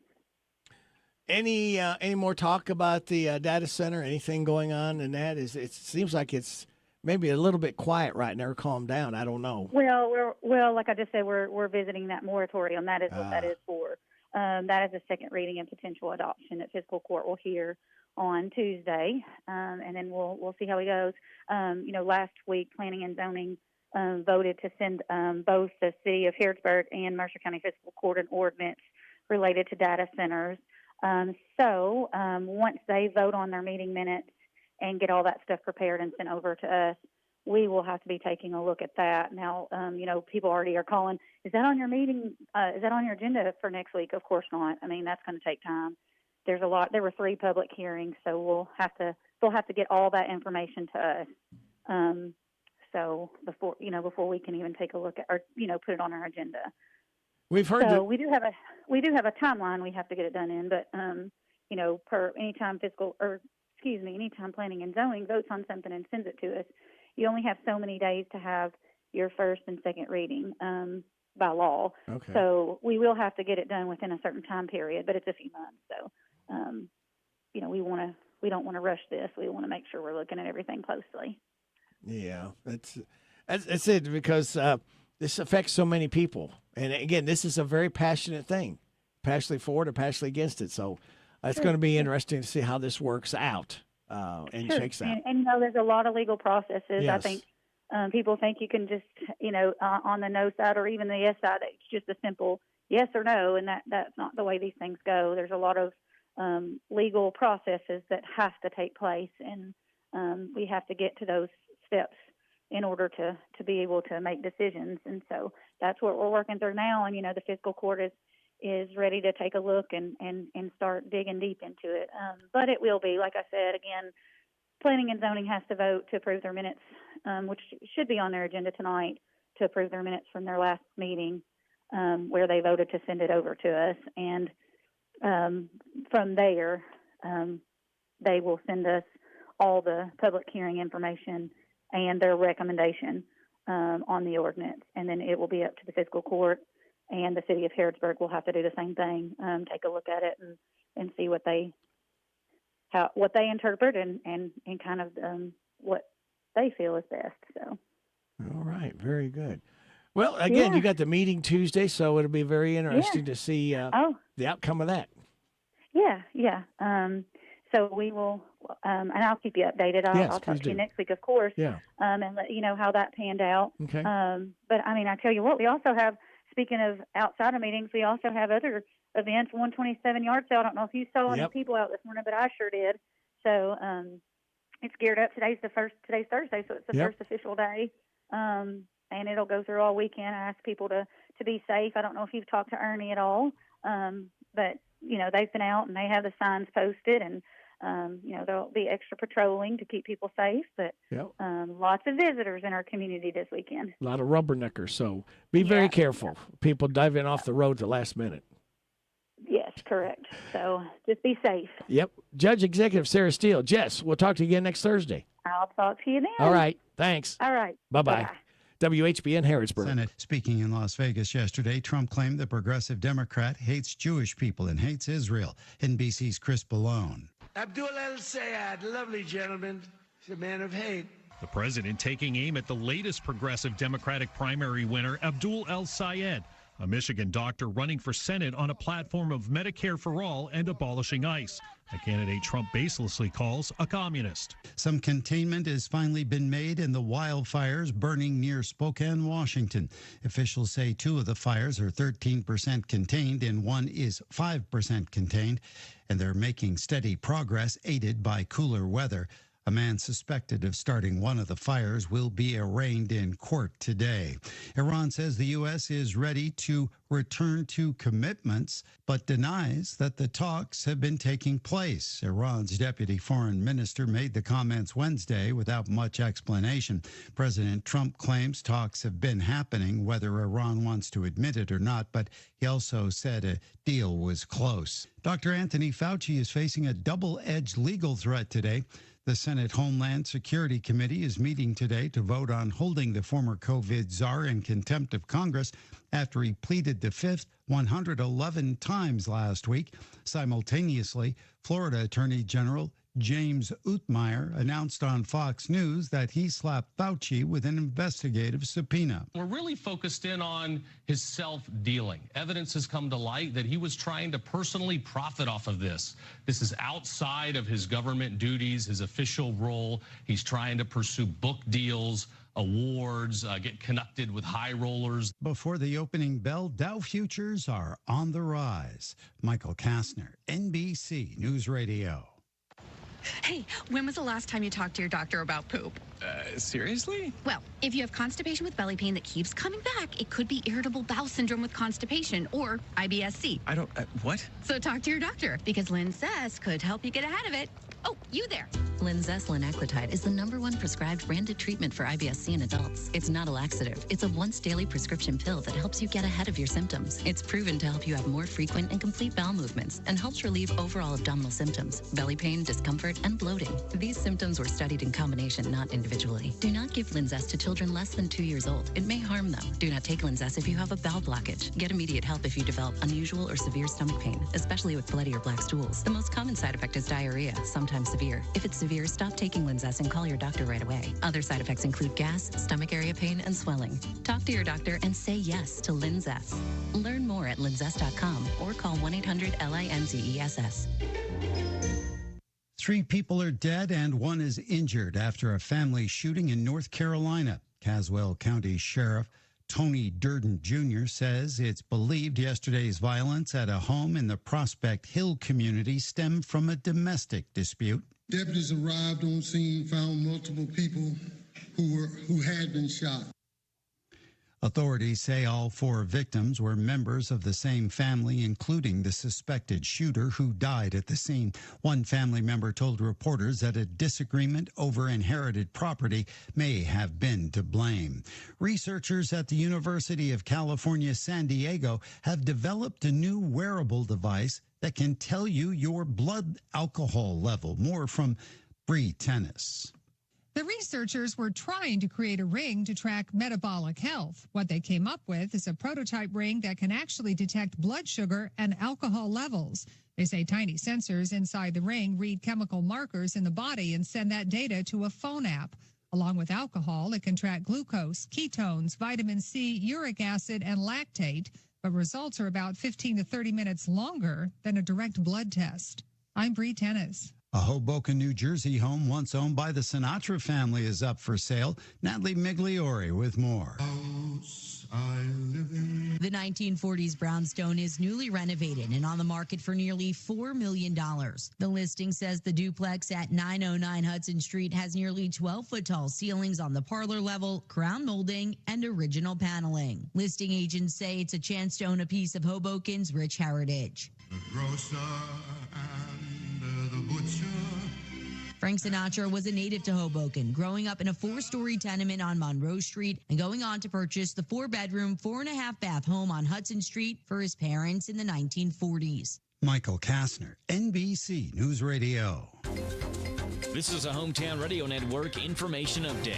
Any more talk about the data center? Anything going on in that? It seems like it's maybe a little bit quiet right now, or calmed down. I don't know. Well, like I just said, we're visiting that moratorium. That is what that is for. That is a second reading and potential adoption that fiscal court will hear on Tuesday, and then we'll see how it goes. Last week, Planning and Zoning voted to send both the City of Harrodsburg and Mercer County Fiscal Court an ordinance related to data centers. So once they vote on their meeting minutes and get all that stuff prepared and sent over to us, we will have to be taking a look at that. Now, people already are calling, is that on your meeting? Is that on your agenda for next week? Of course not. I mean, that's going to take time. There's a lot. There were 3 public hearings, so they'll have to get all that information to us. So before we can even take a look at, or put it on our agenda. We've heard. So we do have a timeline we have to get it done in, but anytime Planning and Zoning votes on something and sends it to us, you only have so many days to have your first and second reading by law. Okay. So we will have to get it done within a certain time period, but it's a few months. So we don't want to rush this. We want to make sure we're looking at everything closely. Yeah, that's it, because this affects so many people. And again, this is a very passionate thing, passionately for it or passionately against it. So it's going to be interesting to see how this works out and shakes out. And there's a lot of legal processes. Yes. I think people think you can just, on the no side or even the yes side, it's just a simple yes or no, and that's not the way these things go. There's a lot of legal processes that have to take place, and we have to get to those steps in order to be able to make decisions. And so that's what we're working through now. And, the fiscal court is ready to take a look and start digging deep into it. But it will be, like I said, again, Planning and Zoning has to vote to approve their minutes, which should be on their agenda tonight, to approve their minutes from their last meeting, where they voted to send it over to us. And from there, they will send us all the public hearing information and their recommendation on the ordinance, and then it will be up to the fiscal court, and the city of Harrodsburg will have to do the same thing, take a look at it and see what they interpret and kind of what they feel is best. So. All right, very good. Well, again, you got the meeting Tuesday, so it'll be very interesting to see the outcome of that. Yeah. So we will, and I'll keep you updated. I'll talk to you next week, of course, and let you know how that panned out. Okay. But, I mean, I tell you what, we also have, speaking of outside of meetings, we also have other events, 127 yard sale. I don't know if you saw any people out this morning, but I sure did. So it's geared up. Today's Thursday, so it's the first official day. And it'll go through all weekend. I ask people to be safe. I don't know if you've talked to Ernie at all, but, they've been out and they have the signs posted, and, there'll be extra patrolling to keep people safe, but lots of visitors in our community this weekend. A lot of rubberneckers, so be very careful. People diving off the road at the last minute. Yes, correct. So just be safe. Yep. Judge Executive Sarah Steele. Jess, we'll talk to you again next Thursday. I'll talk to you then. All right. Thanks. All right. Bye-bye. Bye. WHBN Harrodsburg. Senate speaking in Las Vegas yesterday, Trump claimed the progressive Democrat hates Jewish people and hates Israel. NBC's Chris Ballone. Abdul El-Sayed, lovely gentleman. He's a man of hate. The president taking aim at the latest progressive Democratic primary winner, Abdul El-Sayed, a Michigan doctor running for Senate on a platform of Medicare for all and abolishing ICE, a candidate Trump baselessly calls a communist. Some containment has finally been made in the wildfires burning near Spokane, Washington. Officials say 2 of the fires are 13% contained and 1 is 5% contained, and they're making steady progress aided by cooler weather. A man suspected of starting one of the fires will be arraigned in court today. Iran says the U.S. is ready to return to commitments, but denies that the talks have been taking place. Iran's deputy foreign minister made the comments Wednesday without much explanation. President Trump claims talks have been happening, whether Iran wants to admit it or not, but he also said a deal was close. Dr. Anthony Fauci is facing a double-edged legal threat today. The Senate Homeland Security Committee is meeting today to vote on holding the former COVID czar in contempt of Congress after he pleaded the Fifth 111 times last week. Simultaneously, Florida Attorney General James Utmeyer announced on Fox News that he slapped Fauci with an investigative subpoena. We're really focused in on his self-dealing. Evidence has come to light that he was trying to personally profit off of this. This is outside of his government duties, his official role. He's trying to pursue book deals, awards, get connected with high rollers. Before the opening bell, Dow futures are on the rise. Michael Kastner, NBC News Radio. Hey, when was the last time you talked to your doctor about poop? Seriously? Well, if you have constipation with belly pain that keeps coming back, it could be irritable bowel syndrome with constipation or IBS-C. I don't, what? So talk to your doctor because Linzess could help you get ahead of it. Oh, you there. Linzess linaclotide is the #1 prescribed branded treatment for IBS-C in adults. It's not a laxative. It's a once-daily prescription pill that helps you get ahead of your symptoms. It's proven to help you have more frequent and complete bowel movements and helps relieve overall abdominal symptoms, belly pain, discomfort, and bloating. These symptoms were studied in combination, not individually. Do not give Linzess to children less than 2 years old. It may harm them. Do not take Linzess if you have a bowel blockage. Get immediate help if you develop unusual or severe stomach pain, especially with bloody or black stools. The most common side effect is diarrhea, sometimes severe. If it's severe, stop taking Linzess and call your doctor right away. Other side effects include gas, stomach area pain, and swelling. Talk to your doctor and say yes to Linzess. Learn more at linzess.com or call 1-800-LINZESS. 3 people are dead and 1 is injured after a family shooting in North Carolina. Caswell County Sheriff Tony Durden Jr. says it's believed yesterday's violence at a home in the Prospect Hill community stemmed from a domestic dispute. Deputies arrived on scene, found multiple people who had been shot. Authorities say all 4 victims were members of the same family, including the suspected shooter who died at the scene. One family member told reporters that a disagreement over inherited property may have been to blame. Researchers at the University of California, San Diego have developed a new wearable device that can tell you your blood alcohol level. More from Bree Tennis. The researchers were trying to create a ring to track metabolic health. What they came up with is a prototype ring that can actually detect blood sugar and alcohol levels. They say tiny sensors inside the ring read chemical markers in the body and send that data to a phone app. Along with alcohol, it can track glucose, ketones, vitamin C, uric acid, and lactate, but results are about 15 to 30 minutes longer than a direct blood test. I'm Bree Tennis. A Hoboken, New Jersey home once owned by the Sinatra family is up for sale. Natalie Migliori with more. The 1940s brownstone is newly renovated and on the market for nearly $4 million. The listing says the duplex at 909 Hudson Street has nearly 12-foot tall ceilings on the parlor level, crown molding, and original paneling. Listing agents say it's a chance to own a piece of Hoboken's rich heritage. The grocer and the butcher. Frank Sinatra was a native to Hoboken, growing up in a 4-story tenement on Monroe Street and going on to purchase the 4-bedroom, 4.5-bath home on Hudson Street for his parents in the 1940s. Michael Kastner, NBC News Radio. This is a Hometown Radio Network information update.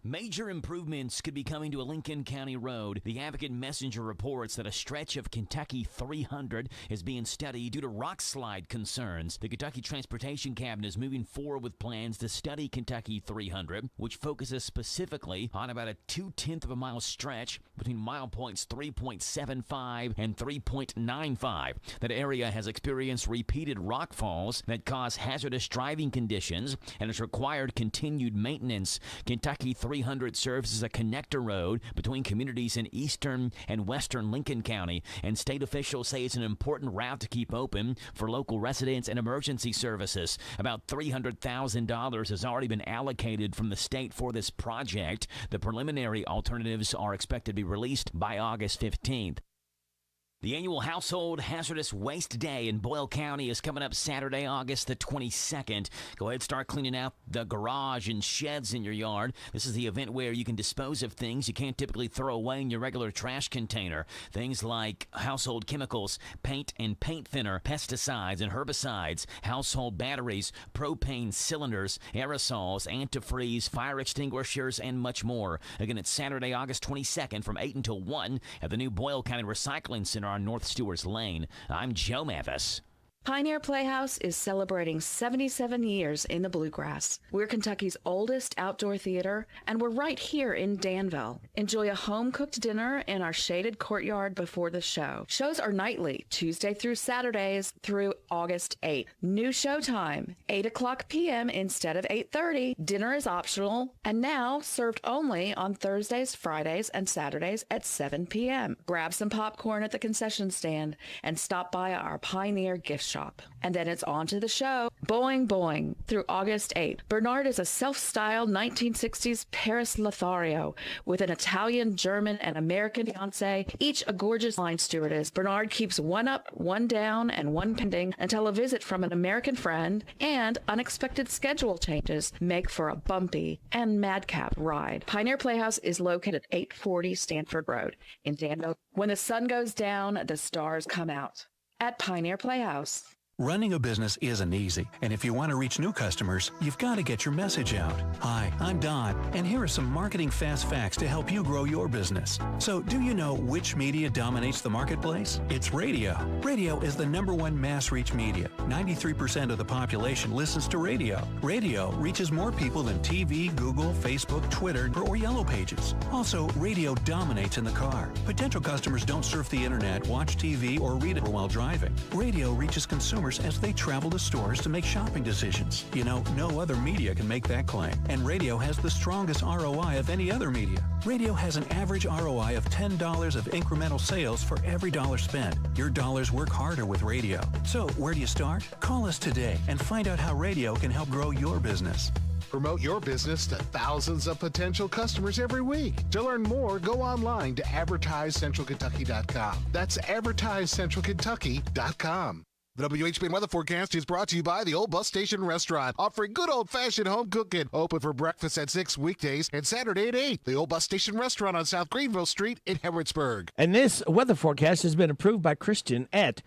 Major improvements could be coming to a Lincoln County road. The Advocate Messenger reports that a stretch of Kentucky 300 is being studied due to rock slide concerns. The Kentucky Transportation Cabinet is moving forward with plans to study Kentucky 300, which focuses specifically on about a 0.2 of a mile stretch between mile points 3.75 and 3.95. That area has experienced repeated rock falls that cause hazardous driving conditions and has required continued maintenance. Kentucky 300 serves as a connector road between communities in eastern and western Lincoln County, and state officials say it's an important route to keep open for local residents and emergency services. About $300,000 has already been allocated from the state for this project. The preliminary alternatives are expected to be released by August 15th. The annual Household Hazardous Waste Day in Boyle County is coming up Saturday, August the 22nd. Go ahead, start cleaning out the garage and sheds in your yard. This is the event where you can dispose of things you can't typically throw away in your regular trash container. Things like household chemicals, paint and paint thinner, pesticides and herbicides, household batteries, propane cylinders, aerosols, antifreeze, fire extinguishers, and much more. Again, it's Saturday, August 22nd from 8 until 1 at the new Boyle County Recycling Center on North Stewart's Lane. I'm Joe Mathis. Pioneer Playhouse is celebrating 77 years in the Bluegrass. We're Kentucky's oldest outdoor theater, and we're right here in Danville. Enjoy a home-cooked dinner in our shaded courtyard before the show. Shows are nightly, Tuesday through Saturdays through August 8th. New show time, 8 o'clock p.m. instead of 8:30. Dinner is optional, and now served only on Thursdays, Fridays, and Saturdays at 7 p.m. Grab some popcorn at the concession stand and stop by our Pioneer gift shop. And then it's on to the show. Boing Boing through August 8th. Bernard is a self-styled 1960s Paris Lothario with an Italian, German, and American fiance, each a gorgeous line stewardess. Bernard keeps one up, one down, and one pending until a visit from an American friend and unexpected schedule changes make for a bumpy and madcap ride. Pioneer Playhouse is located at 840 Stanford Road in Danville. When the sun goes down, the stars come out. At Pioneer Playhouse. Running a business isn't easy, and if you want to reach new customers, you've got to get your message out. Hi, I'm Don, and here are some marketing fast facts to help you grow your business. So, do you know which media dominates the marketplace? It's radio. Radio is the #1 mass reach media. 93% of the population listens to radio. Radio reaches more people than TV, Google, Facebook, Twitter, or Yellow Pages. Also, radio dominates in the car. Potential customers don't surf the internet, watch TV, or read it while driving. Radio reaches consumers as they travel to stores to make shopping decisions. You know, no other media can make that claim. And radio has the strongest ROI of any other media. Radio has an average ROI of $10 of incremental sales for every dollar spent. Your dollars work harder with radio. So, where do you start? Call us today and find out how radio can help grow your business. Promote your business to thousands of potential customers every week. To learn more, go online to AdvertiseCentralKentucky.com. That's AdvertiseCentralKentucky.com. The WHBN weather forecast is brought to you by the Old Bus Station Restaurant, offering good old-fashioned home cooking. Open for breakfast at 6 weekdays and Saturday at 8. The Old Bus Station Restaurant on South Greenville Street in Harrodsburg. And this weather forecast has been approved by Christian at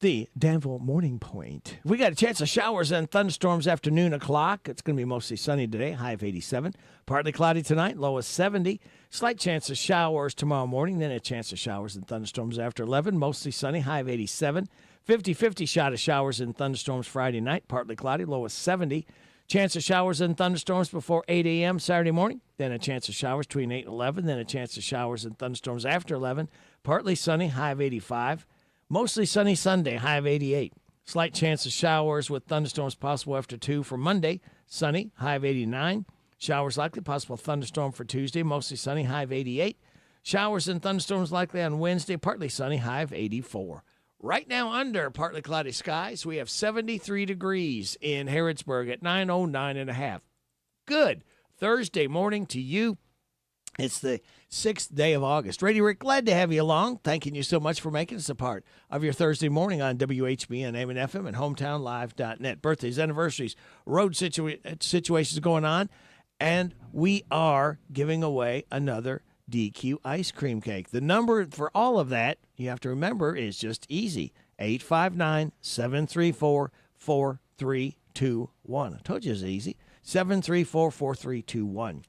the Danville Morning Point. We got a chance of showers and thunderstorms after noon o'clock. It's going to be mostly sunny today, high of 87. Partly cloudy tonight, low of 70. Slight chance of showers tomorrow morning, then a chance of showers and thunderstorms after 11. Mostly sunny, high of 87. 50-50 shot of showers and thunderstorms Friday night, partly cloudy, low of 70. Chance of showers and thunderstorms before 8 a.m. Saturday morning, then a chance of showers between 8 and 11, then a chance of showers and thunderstorms after 11. Partly sunny, high of 85. Mostly sunny Sunday, high of 88. Slight chance of showers with thunderstorms possible after 2 for Monday, sunny, high of 89. Showers likely, possible thunderstorm for Tuesday, mostly sunny, high of 88. Showers and thunderstorms likely on Wednesday, partly sunny, high of 84. Right now, under partly cloudy skies, we have 73 degrees in Harrodsburg at 9:09.5. Good Thursday morning to you. It's the 6th day of August. Radio Rick, glad to have you along. Thanking you so much for making us a part of your Thursday morning on WHBN, AM and FM, and HometownLive.net. Birthdays, anniversaries, road situations going on, and we are giving away another DQ ice cream cake. The number for all of that, you have to remember, is just easy. 859-734-4321. I told you it was easy. 734-4321.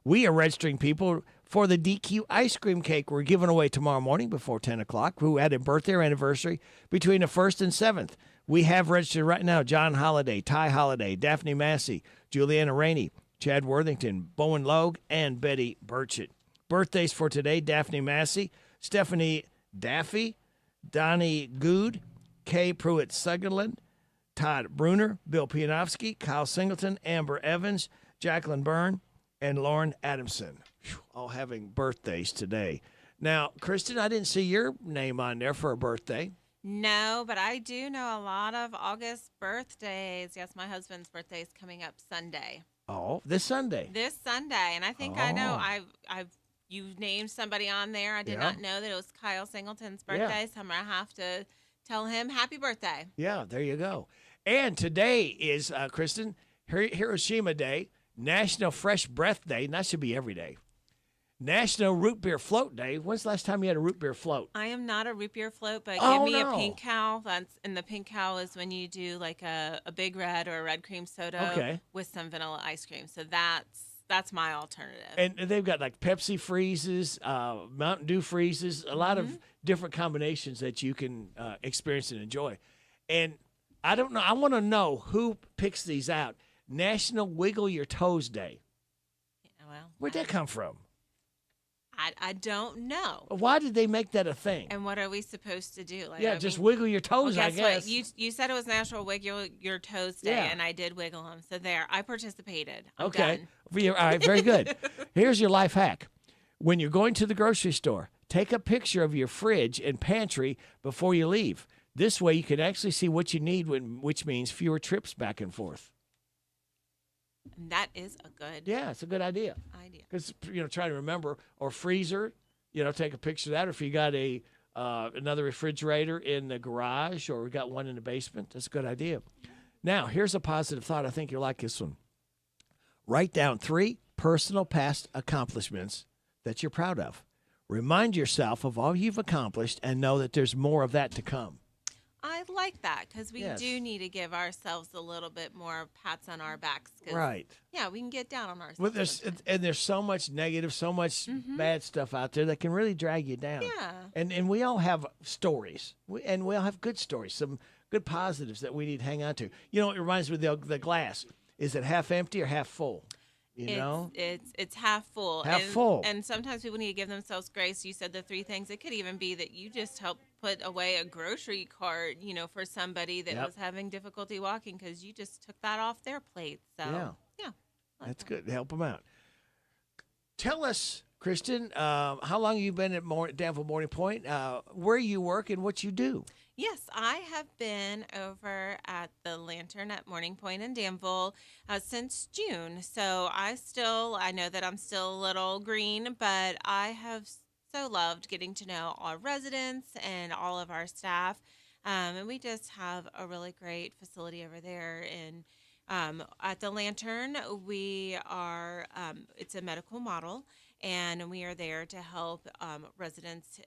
We are registering people for the DQ ice cream cake we're giving away tomorrow morning before 10 o'clock who had a birthday or anniversary between the 1st and 7th. We have registered right now John Holliday, Ty Holliday, Daphne Massey, Juliana Rainey, Chad Worthington, Bowen Logue, and Betty Burchett. Birthdays for today, Daphne Massey, Stephanie Daffy, Donnie Good, Kay Pruitt-Sutherland, Todd Bruner, Bill Pianowski, Kyle Singleton, Amber Evans, Jacqueline Byrne, and Lauren Adamson, all having birthdays today. Now, Kristen, I didn't see your name on there for a birthday. No, but I do know a lot of August birthdays. Yes, my husband's birthday is coming up Sunday. Oh, this Sunday. This Sunday, and I think I know you named somebody on there. I did not know that it was Kyle Singleton's birthday, so I'm going to have to tell him happy birthday. Yeah, there you go. And today is, Kristen, Hiroshima Day, National Fresh Breath Day, and that should be every day. National Root Beer Float Day. When's the last time you had a root beer float? I am not a root beer float, but give me a pink cow. And the pink cow is when you do like a Big Red or a red cream soda with some vanilla ice cream. So that's my alternative. And they've got like Pepsi freezes, Mountain Dew freezes, a lot of different combinations that you can experience and enjoy. And I don't know. I want to know who picks these out. National Wiggle Your Toes Day. Yeah, well, where'd that come from? I don't know. Why did they make that a thing? And what are we supposed to do? Like, just wiggle your toes, well, I guess. What? You said it was National Wiggle Your Toes Day, and I did wiggle them. So there, I participated. I'm done. All right, very good. Here's your life hack. When you're going to the grocery store, take a picture of your fridge and pantry before you leave. This way you can actually see what you need, which means fewer trips back and forth. That is a good it's a good idea. Because, try to remember, or freezer, take a picture of that. Or if you got another refrigerator in the garage or we got one in the basement, that's a good idea. Now, here's a positive thought. I think you'll like this one. Write down 3 personal past accomplishments that you're proud of. Remind yourself of all you've accomplished and know that there's more of that to come. I like that because we do need to give ourselves a little bit more pats on our backs. Right. Yeah, we can get down on ourselves. Well, there's so much negative, so much bad stuff out there that can really drag you down. Yeah. And we all have stories, and we all have good stories, some good positives that we need to hang on to. It reminds me of the glass. Is it half empty or half full? It's half full. Full. And sometimes people need to give themselves grace. You said the 3 things. It could even be that you just helped put away a grocery cart, for somebody that was having difficulty walking because you just took that off their plate. So, yeah. That's good. Help them out. Tell us, Kristen, how long have you been at Danville Morning Point, where you work and what you do? Yes, I have been over at the Lantern at Morning Point in Danville since June. So I know that I'm still a little green, but I have so loved getting to know our residents and all of our staff. And we just have a really great facility over there. And at the Lantern, we are, it's a medical model, and we are there to help residents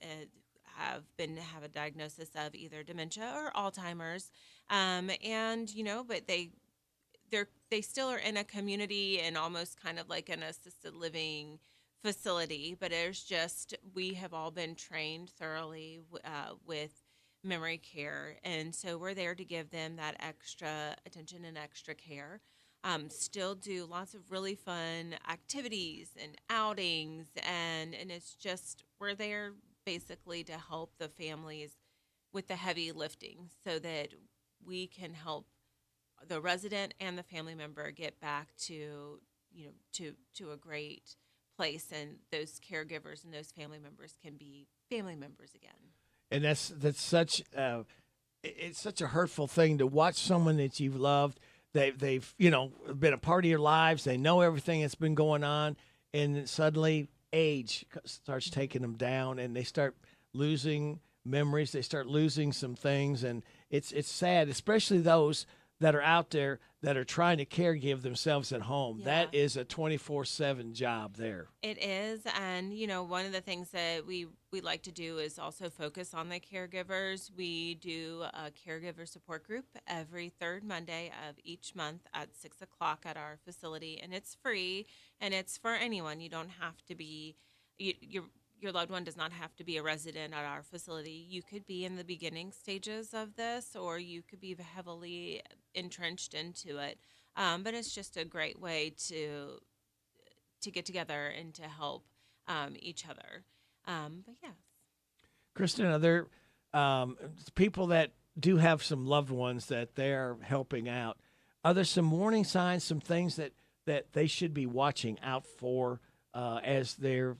have a diagnosis of either dementia or Alzheimer's. But they still are in a community and almost kind of like an assisted living facility, but we have all been trained thoroughly with memory care, and so we're there to give them that extra attention and extra care. Still do lots of really fun activities and outings, and it's just, we're there basically to help the families with the heavy lifting so that we can help the resident and the family member get back to a great place, and those caregivers and those family members can be family members again. And that's such it's such a hurtful thing to watch someone that you've loved. They've been a part of your lives. They know everything that's been going on, and then suddenly age starts taking them down, and they start losing memories. They start losing some things, and it's sad, especially those that are out there that are trying to caregive themselves at home. Yeah. That is a 24/7 job there. It is, and one of the things that we like to do is also focus on the caregivers. We do a caregiver support group every third Monday of each month at 6:00 at our facility, and it's free, and it's for anyone. You don't have to be your loved one does not have to be a resident at our facility. You could be in the beginning stages of this, or you could be heavily entrenched into it. But it's just a great way to get together and to help each other. But yes. Kristen, are there people that do have some loved ones that they're helping out? Are there some warning signs, some things that they should be watching out for as they're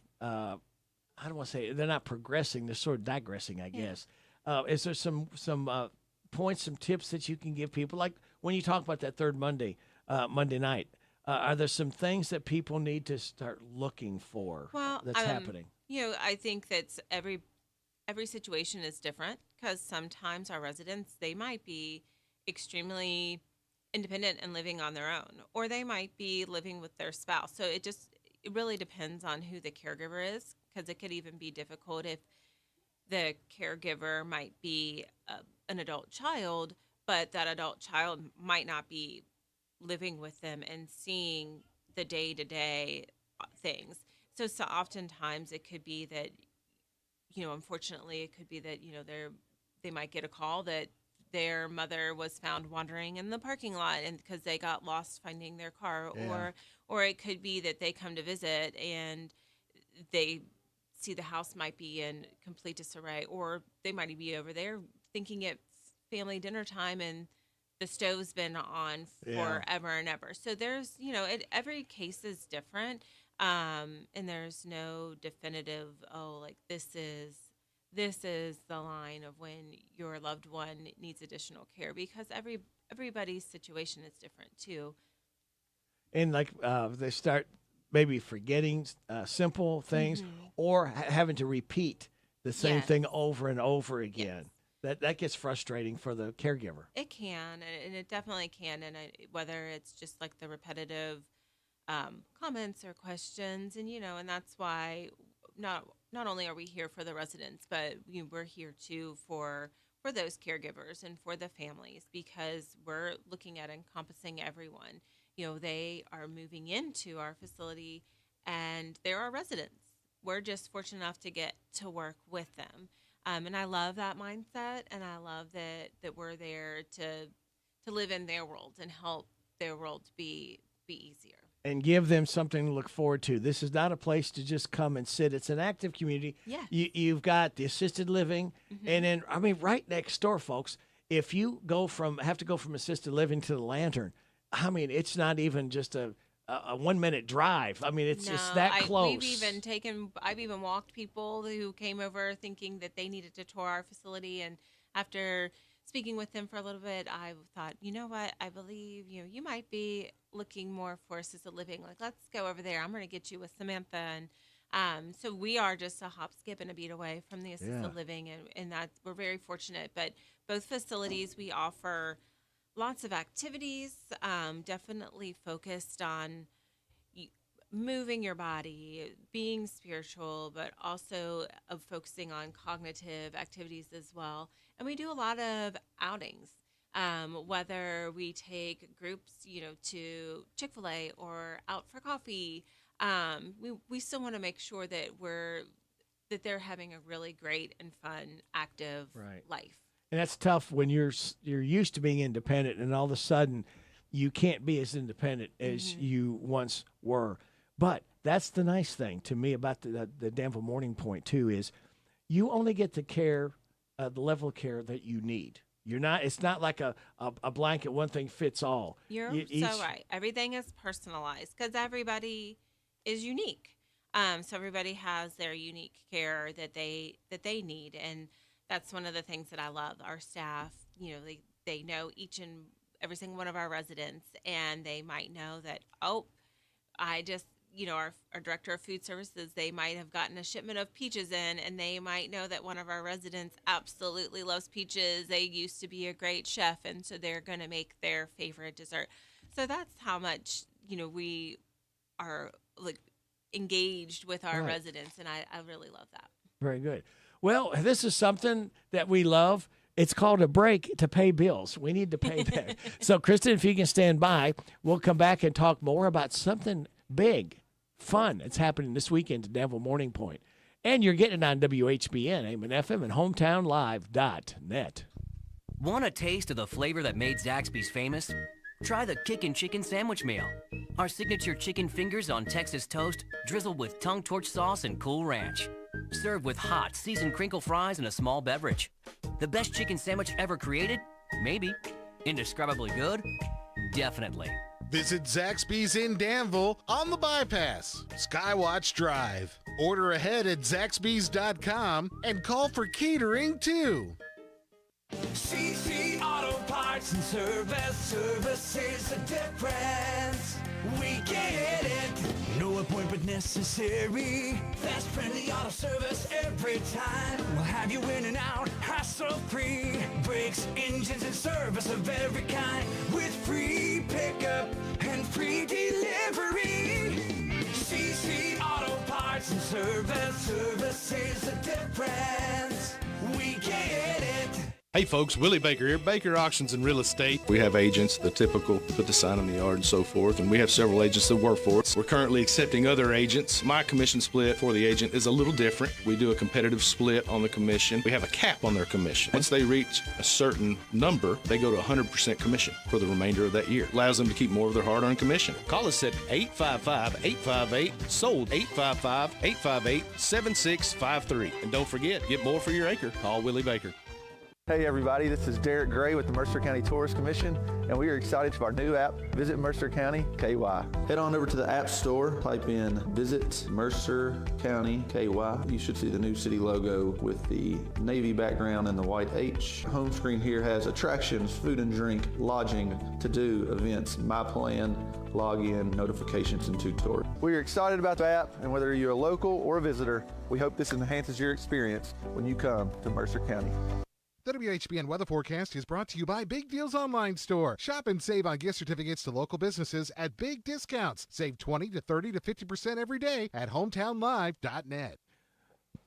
I don't want to say they're not progressing; they're sort of digressing, I guess. Is there some points, some tips that you can give people, like when you talk about that third Monday night? Are there some things that people need to start looking for that's happening? I think that every situation is different, because sometimes our residents, they might be extremely independent and living on their own, or they might be living with their spouse. So it really depends on who the caregiver is, because it could even be difficult if the caregiver might be an adult child, but that adult child might not be living with them and seeing the day-to-day things. So oftentimes it could be that, unfortunately, it could be that, they might get a call that their mother was found wandering in the parking lot, and because they got lost finding their car, or it could be that they come to visit and they see the house might be in complete disarray, or they might be over there thinking it's family dinner time and the stove's been on forever and ever. So there's, every case is different, and there's no definitive, this is the line of when your loved one needs additional care, because everybody's situation is different too. And they start maybe forgetting simple things, or having to repeat the same thing over and over again. Yes. That gets frustrating for the caregiver. It can, and it definitely can. And whether it's just like the repetitive comments or questions, and and that's why not only are we here for the residents, but we're here too for those caregivers and for the families, because we're looking at encompassing everyone. They are moving into our facility, and they're our residents. We're just fortunate enough to get to work with them. And I love that mindset, and I love that we're there to live in their world and help their world be easier. And give them something to look forward to. This is not a place to just come and sit. It's an active community. Yeah. You've got the assisted living, and then, right next door, folks, if you have to go from assisted living to the Lantern, it's not even just a 1 minute drive. It's just that close. I've even walked people who came over thinking that they needed to tour our facility, and after speaking with them for a little bit, I thought, you know what? I believe you might be looking more for assisted living. Let's go over there. I'm going to get you with Samantha, and so we are just a hop, skip, and a beat away from the assisted living, and that we're very fortunate. But both facilities, we offer lots of activities, definitely focused on moving your body, being spiritual, but also of focusing on cognitive activities as well. And we do a lot of outings, whether we take groups, to Chick-fil-A or out for coffee. We still want to make sure that they're having a really great and fun, active life. And that's tough when you're used to being independent, and all of a sudden you can't be as independent as you once were. But that's the nice thing to me about the Danville Morning Point too, is you only get the level of care that you need. It's not like a blanket, one thing fits all. You're so right. Everything is personalized because everybody is unique. So everybody has their unique care that they need, and that's one of the things that I love. Our staff, they know each and every single one of our residents, and they might know that, our director of food services, they might have gotten a shipment of peaches in, and they might know that one of our residents absolutely loves peaches. They used to be a great chef, and so they're going to make their favorite dessert. So that's how much, we are engaged with our residents, and I really love that. Very good. Well, this is something that we love. It's called a break to pay bills. We need to pay back. So, Kristen, if you can stand by, we'll come back and talk more about something big, fun that's happening this weekend at Danville Morning Point. And you're getting it on WHBN, AM and FM, and hometownlive.net. Want a taste of the flavor that made Zaxby's famous? Try the Kickin' Chicken Sandwich Meal. Our signature chicken fingers on Texas toast, drizzled with tongue torch sauce and Cool Ranch. Served with hot, seasoned crinkle fries and a small beverage. The best chicken sandwich ever created? Maybe. Indescribably good? Definitely. Visit Zaxby's in Danville on the Bypass, Skywatch Drive. Order ahead at Zaxby's.com and call for catering too. CC Auto Parts and Service is a difference. We get it. No appointment necessary. Fast, friendly auto service every time. We'll have you in and out, hassle-free. Brakes, engines, and service of every kind. With free pickup and free delivery. CC Auto Parts and Service is a difference. We get it. Hey folks, Willie Baker here, Baker Auctions and Real Estate. We have agents, the typical, put the sign in the yard and so forth, and we have several agents that work for us. We're currently accepting other agents. My commission split for the agent is a little different. We do a competitive split on the commission. We have a cap on their commission. Once they reach a certain number, they go to 100% commission for the remainder of that year. Allows them to keep more of their hard-earned commission. Call us at 855-858-SOLD, 855-858-7653. And don't forget, get more for your acre. Call Willie Baker. Hey everybody, this is Derek Gray with the Mercer County Tourist Commission, and we are excited for our new app, Visit Mercer County KY. Head on over to the App Store, type in Visit Mercer County KY. You should see the new city logo with the navy background and the white H. Home screen here has attractions, food and drink, lodging, to-do, events, my plan, login, notifications, and tutorials. We are excited about the app, and whether you're a local or a visitor, we hope this enhances your experience when you come to Mercer County. The WHBN weather forecast is brought to you by Big Deals Online Store. Shop and save on gift certificates to local businesses at big discounts. Save 20 to 30 to 50% every day at hometownlive.net.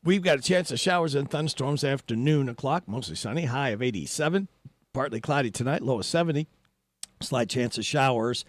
We've got a chance of showers and thunderstorms after noon o'clock. Mostly sunny, high of 87. Partly cloudy tonight, low of 70. Slight chance of showers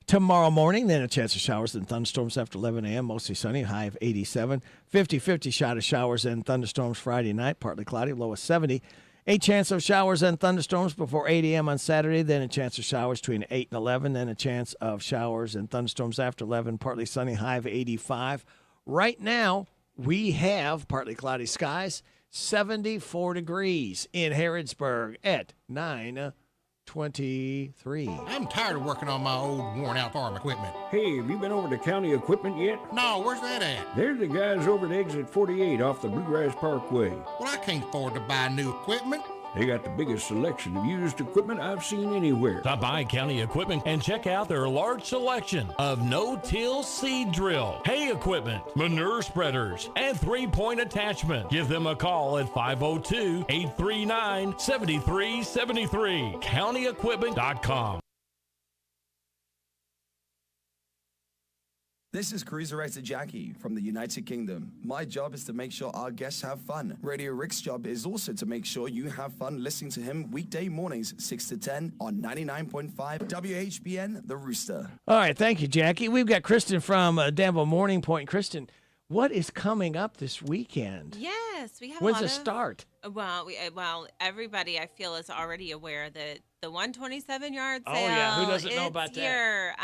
tomorrow morning, then a chance of showers and thunderstorms after 11 a.m., mostly sunny, high of 87. 50-50 shot of showers and thunderstorms Friday night, partly cloudy, low of 70. A chance of showers and thunderstorms before 8 a.m. on Saturday, then a chance of showers between 8 and 11, then a chance of showers and thunderstorms after 11, partly sunny, high of 85. Right now, we have partly cloudy skies, 74 degrees in Harrodsburg at 9:23. I'm tired of working on my old worn-out farm equipment. Hey, have you been over to County Equipment yet? No, where's that at? They're the guys over at Exit 48 off the Bluegrass Parkway. Well, I can't afford to buy new equipment. They got the biggest selection of used equipment I've seen anywhere. Stop by County Equipment and check out their large selection of no-till seed drill, hay equipment, manure spreaders, and 3-point attachment. Give them a call at 502-839-7373. CountyEquipment.com. This is Cruiser Racer Jackie from the United Kingdom. My job is to make sure our guests have fun. Radio Rick's job is also to make sure you have fun listening to him weekday mornings, 6 to 10 on 99.5 WHBN, The Rooster. All right, thank you, Jackie. We've got Kristen from Danville Morning Point. Kristen, what is coming up this weekend? Yes, we have When's a lot it start? Well, everybody I feel is already aware that the 127 yard sale. Oh, yeah. Who doesn't know about that? Here.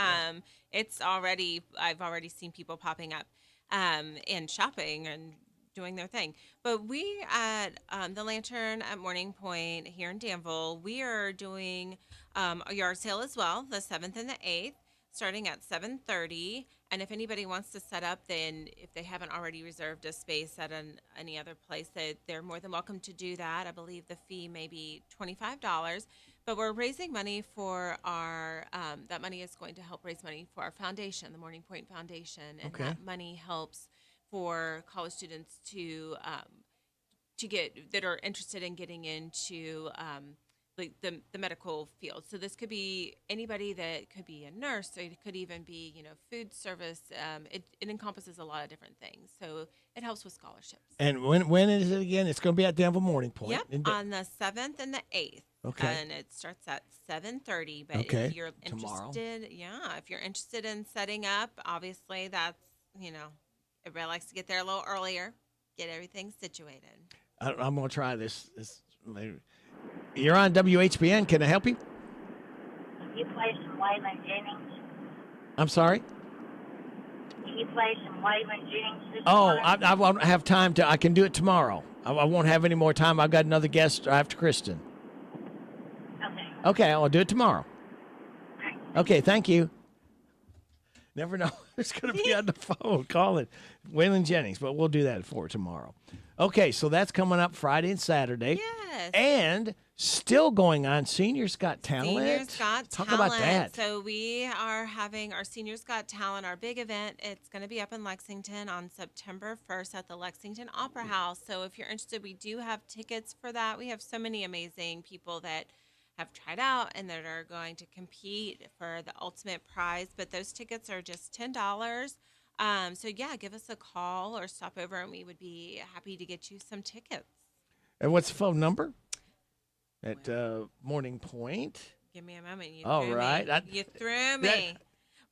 It's already, I've already seen people popping up and shopping and doing their thing. But we at the Lantern at Morning Point here in Danville, we are doing a yard sale as well, the 7th and the 8th, starting at 7:30. And if anybody wants to set up, then if they haven't already reserved a space at any other place, they're more than welcome to do that. I believe the fee may be $25. But we're raising money for our, that money is going to help raise money for our foundation, the Morning Point Foundation. And that money helps for college students to get, that are interested in getting into like the medical field. So this could be anybody that could be a nurse, or it could even be, food service. It encompasses a lot of different things. So it helps with scholarships. And when is it again? It's going to be at Danville Morning Point. Yep, on the 7th and the 8th. Okay. And it starts at 7:30. But Okay. if you're Tomorrow. interested, if you're interested in setting up, obviously that's, everybody likes to get there a little earlier, get everything situated. I'm going to try this. You're on WHBN. Can I help you? You play some Waylon Jennings. I'm sorry? Can you play some Waylon Jennings this Oh, morning? I won't have time to. I can do it tomorrow. I won't have any more time. I've got another guest after Kristen. Okay, I'll do it tomorrow. Okay, thank you. Never know who's going to be on the phone calling Waylon Jennings, but we'll do that for tomorrow. Okay, so that's coming up Friday and Saturday. Yes. And still going on, Seniors Got Talent. Seniors Got Talk Talent. about that. So we are having our Seniors Got Talent, our big event. It's going to be up in Lexington on September 1st at the Lexington Opera House. So if you're interested, we do have tickets for that. We have so many amazing people that have tried out and that are going to compete for the ultimate prize. But those tickets are just $10. So give us a call or stop over and we would be happy to get you some tickets. And what's the phone number? At Morning Point. Give me a moment. You All threw right. me. You threw me.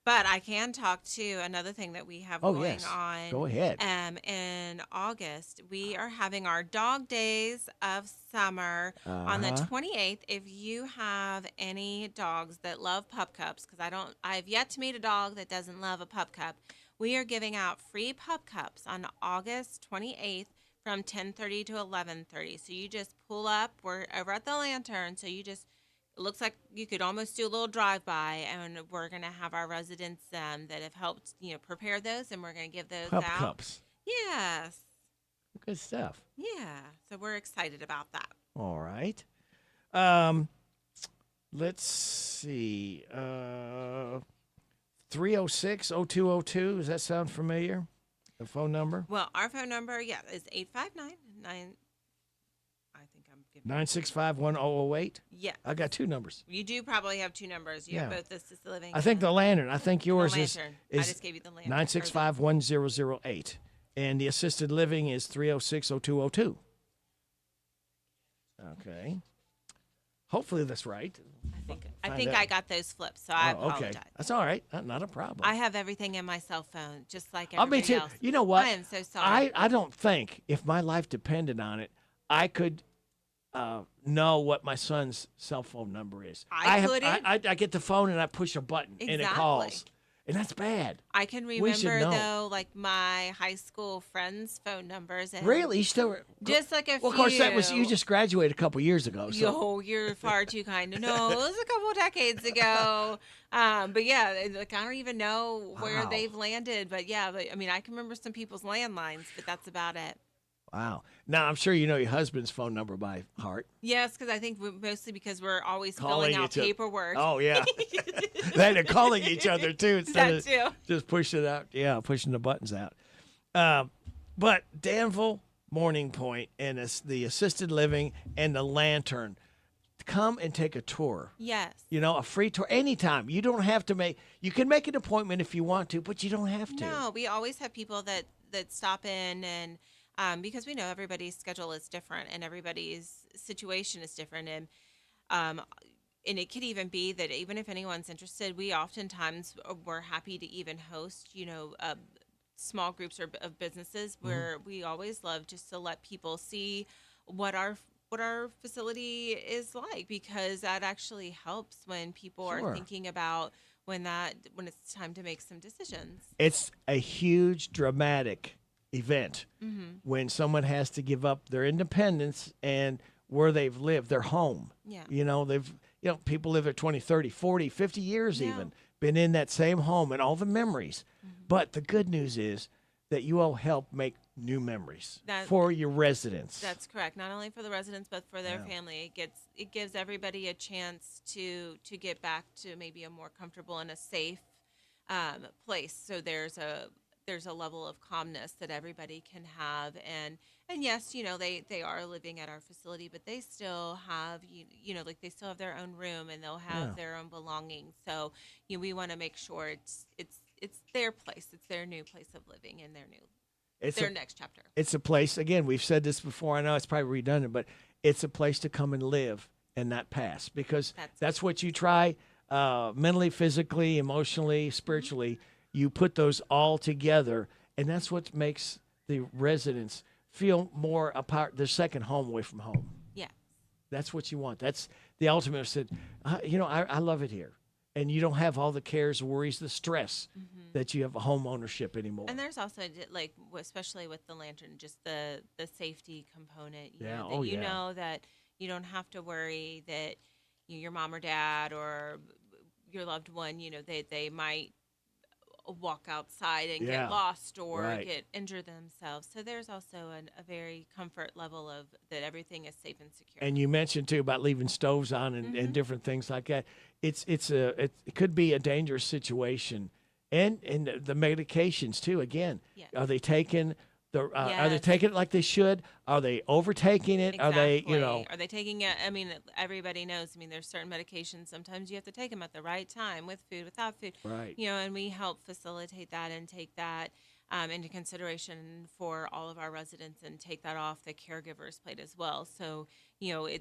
But I can talk to another thing that we have going on. Go ahead. In August, we are having our Dog Days of Summer on the 28th. If you have any dogs that love pup cups, because I've yet to meet a dog that doesn't love a pup cup, we are giving out free pup cups on August 28th from 10:30 to 11:30. So you just pull up. We're over at the Lantern, so it looks like you could almost do a little drive-by, and we're going to have our residents that have helped, prepare those, and we're going to give those Pup out. cups. Yes. Good stuff. Yeah. So we're excited about that. All right. Let's see. 306-0202. Does that sound familiar? The phone number? Well, our phone number, is 965-1008? Yeah. I got two numbers. You do probably have two numbers. You have both assisted living. I think the Lantern. I think yours is I just gave you the Lantern. 965-1008. And the assisted living is 306-0202. Okay. Hopefully that's right. I think I got those flipped, so I apologize. Okay. That's all right. Not a problem. I have everything in my cell phone, just like I'll be everybody else. You know what? I am so sorry. I don't think if my life depended on it, I could know what my son's cell phone number is. I get the phone and I push a button and it calls. And that's bad. I can remember, though, like my high school friends' phone numbers. And really? You still just like a few. Well, of course, that was you just graduated a couple years ago. So. Yo, you're far too kind to know. It was a couple decades ago. But yeah, like I don't even know where they've landed. But yeah, I mean, I can remember some people's landlines, but that's about it. Wow. Now, I'm sure you know your husband's phone number by heart. Yes, because I think mostly because we're always Calling filling out paperwork. Oh, yeah. They're calling each other, too, instead That too. of just pushing it out. Yeah, pushing the buttons out. But Danville, Morning Point, and the assisted living and the Lantern, come and take a tour. Yes. You know, a free tour anytime. You don't have to you can make an appointment if you want to, but you don't have to. No, we always have people that stop in and because we know everybody's schedule is different and everybody's situation is different. And it could even be that even if anyone's interested, we oftentimes we're happy to even host, small groups of businesses where we always love just to let people see what our facility is like, because that actually helps when people are thinking about when it's time to make some decisions. It's a huge, dramatic event when someone has to give up their independence and where they've lived, their home. Yeah. People live there 20, 30, 40, 50 years even, been in that same home and all the memories. But the good news is that you all help make new memories for your residents. That's correct. Not only for the residents, but for their family. It gives everybody a chance to get back to maybe a more comfortable and a safe place. So there's a level of calmness that everybody can have. And yes, they are living at our facility, but they still have, they still have their own room and they'll have their own belongings. So we want to make sure it's their place. It's their new place of living and their next chapter. It's a place, again, we've said this before, I know it's probably redundant, but it's a place to come and live and not pass, because that's what you try mentally, physically, emotionally, spiritually. You put those all together, and that's what makes the residents feel more apart, their second home away from home. Yeah. That's what you want. That's the ultimate. Said, I love it here. And you don't have all the cares, worries, the stress that you have a home ownership anymore. And there's also, especially with the Lantern, just the safety component. You know that you don't have to worry that your mom or dad or your loved one, they might walk outside and get lost or get injured themselves. So there's also a very comfort level of that everything is safe and secure. And you mentioned too about leaving stoves on and different things like that. It could be a dangerous situation, and the medications too. Again, are they taking are they taking it like they should? Are they overtaking it? Exactly. Are they taking it? I mean, everybody knows. I mean, there's certain medications. Sometimes you have to take them at the right time, with food, without food. Right. And we help facilitate that and take that into consideration for all of our residents and take that off the caregiver's plate as well. So,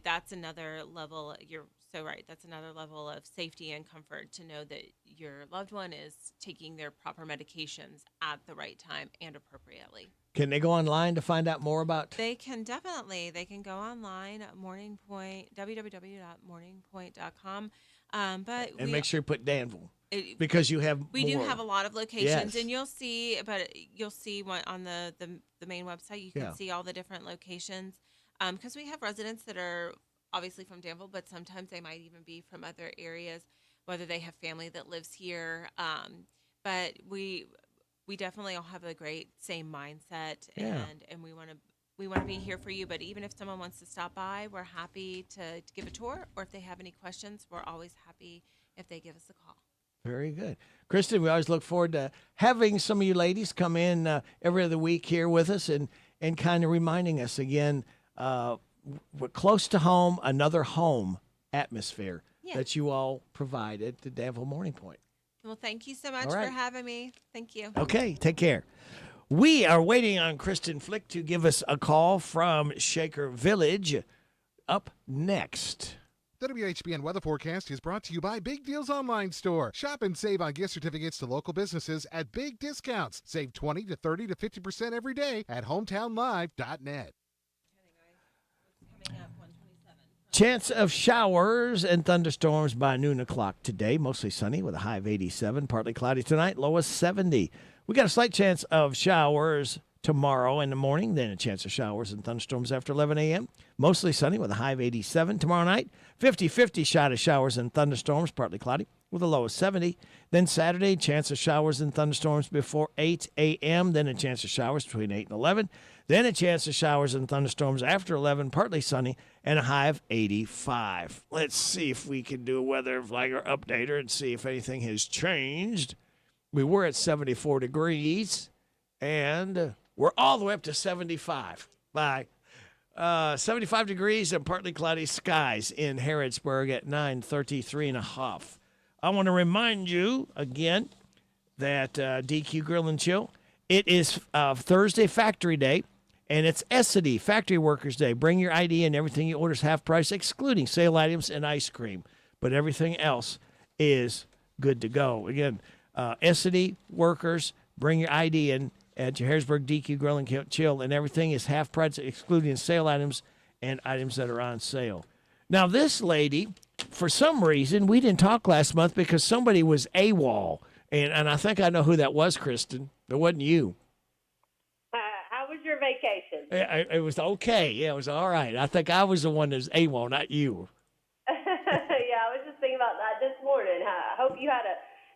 that's another level. You're so right. That's another level of safety and comfort to know that your loved one is taking their proper medications at the right time and appropriately. Can they go online to find out more about? They can definitely. They can go online at www.morningpoint.com. Make sure you put Danville, because you have we more. do have a lot of locations, and you'll see one on the main website. You can see all the different locations, because we have residents that are obviously from Danville, but sometimes they might even be from other areas, whether they have family that lives here. But we definitely all have a great same mindset, and we want to be here for you. But even if someone wants to stop by, we're happy to give a tour, or if they have any questions, we're always happy if they give us a call. Very good. Kristen, we always look forward to having some of you ladies come in every other week here with us and kind of reminding us again, we're close to home, another home atmosphere that you all provide at the Danville Morning Point. Well, thank you so much for having me. Thank you. Okay, take care. We are waiting on Kristen Flick to give us a call from Shaker Village. Up next. The WHBN weather forecast is brought to you by Big Deals Online Store. Shop and save on gift certificates to local businesses at big discounts. Save 20 to 30 to 50% every day at hometownlive.net. Chance of showers and thunderstorms by noon o'clock today. Mostly sunny with a high of 87. Partly cloudy tonight, low of 70. We got a slight chance of showers tomorrow in the morning, then a chance of showers and thunderstorms after 11 a.m. Mostly sunny with a high of 87. Tomorrow night, 50-50 shot of showers and thunderstorms, partly cloudy. with a low of 70. Then Saturday, chance of showers and thunderstorms before 8 a.m., then a chance of showers between 8 and 11. Then a chance of showers and thunderstorms after 11, partly sunny, and a high of 85. Let's see if we can do a weather flagger updater and see if anything has changed. We were at 74 degrees, and we're all the way up to 75. Bye. 75 degrees and partly cloudy skies in Harrodsburg at 9:33 and a half. I want to remind you again that DQ Grill and Chill, it is Thursday Factory Day, and it's SESAC Factory Workers Day. Bring your ID and everything you order is half price, excluding sale items and ice cream. But everything else is good to go. Again, SESAC workers, bring your ID in at your Harrodsburg DQ Grill and Chill, and everything is half price, excluding sale items and items that are on sale. Now, this lady, for some reason, we didn't talk last month because somebody was AWOL, and I think I know who that was, Kristen. It wasn't you. How was your vacation? It was okay. Yeah, it was all right. I think I was the one that was AWOL, not you. Yeah, I was just thinking about that this morning. I hope you had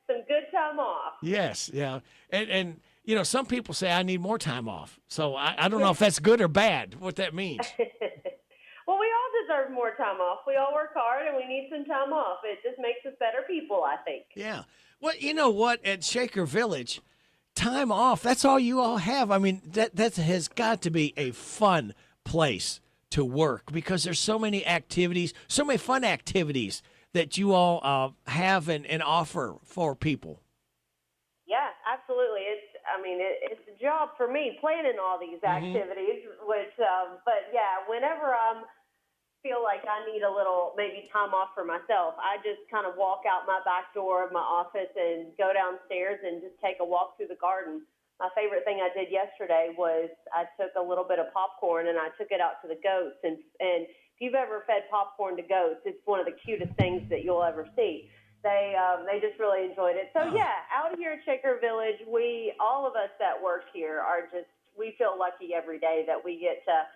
some good time off. Yes, yeah. And you know, some people say I need more time off. So I don't know if that's good or bad, what that means. Well, we all deserve more time off. We all work hard, and we need some time off. It just makes us better people, I think. Yeah. Well, you know what? At Shaker Village, time off, that's all you all have. I mean, that has got to be a fun place to work because there's so many activities, so many fun activities that you all have and offer for people. Yeah, absolutely. It's a job for me planning all these activities, which, but yeah, whenever I feel like I need a little maybe time off for myself, I just kind of walk out my back door of my office and go downstairs and just take a walk through the garden. My favorite thing I did yesterday was I took a little bit of popcorn and I took it out to the goats. And if you've ever fed popcorn to goats, it's one of the cutest things that you'll ever see. They just really enjoyed it. So yeah, out here at Shaker Village, all of us that work here we feel lucky every day that we get to,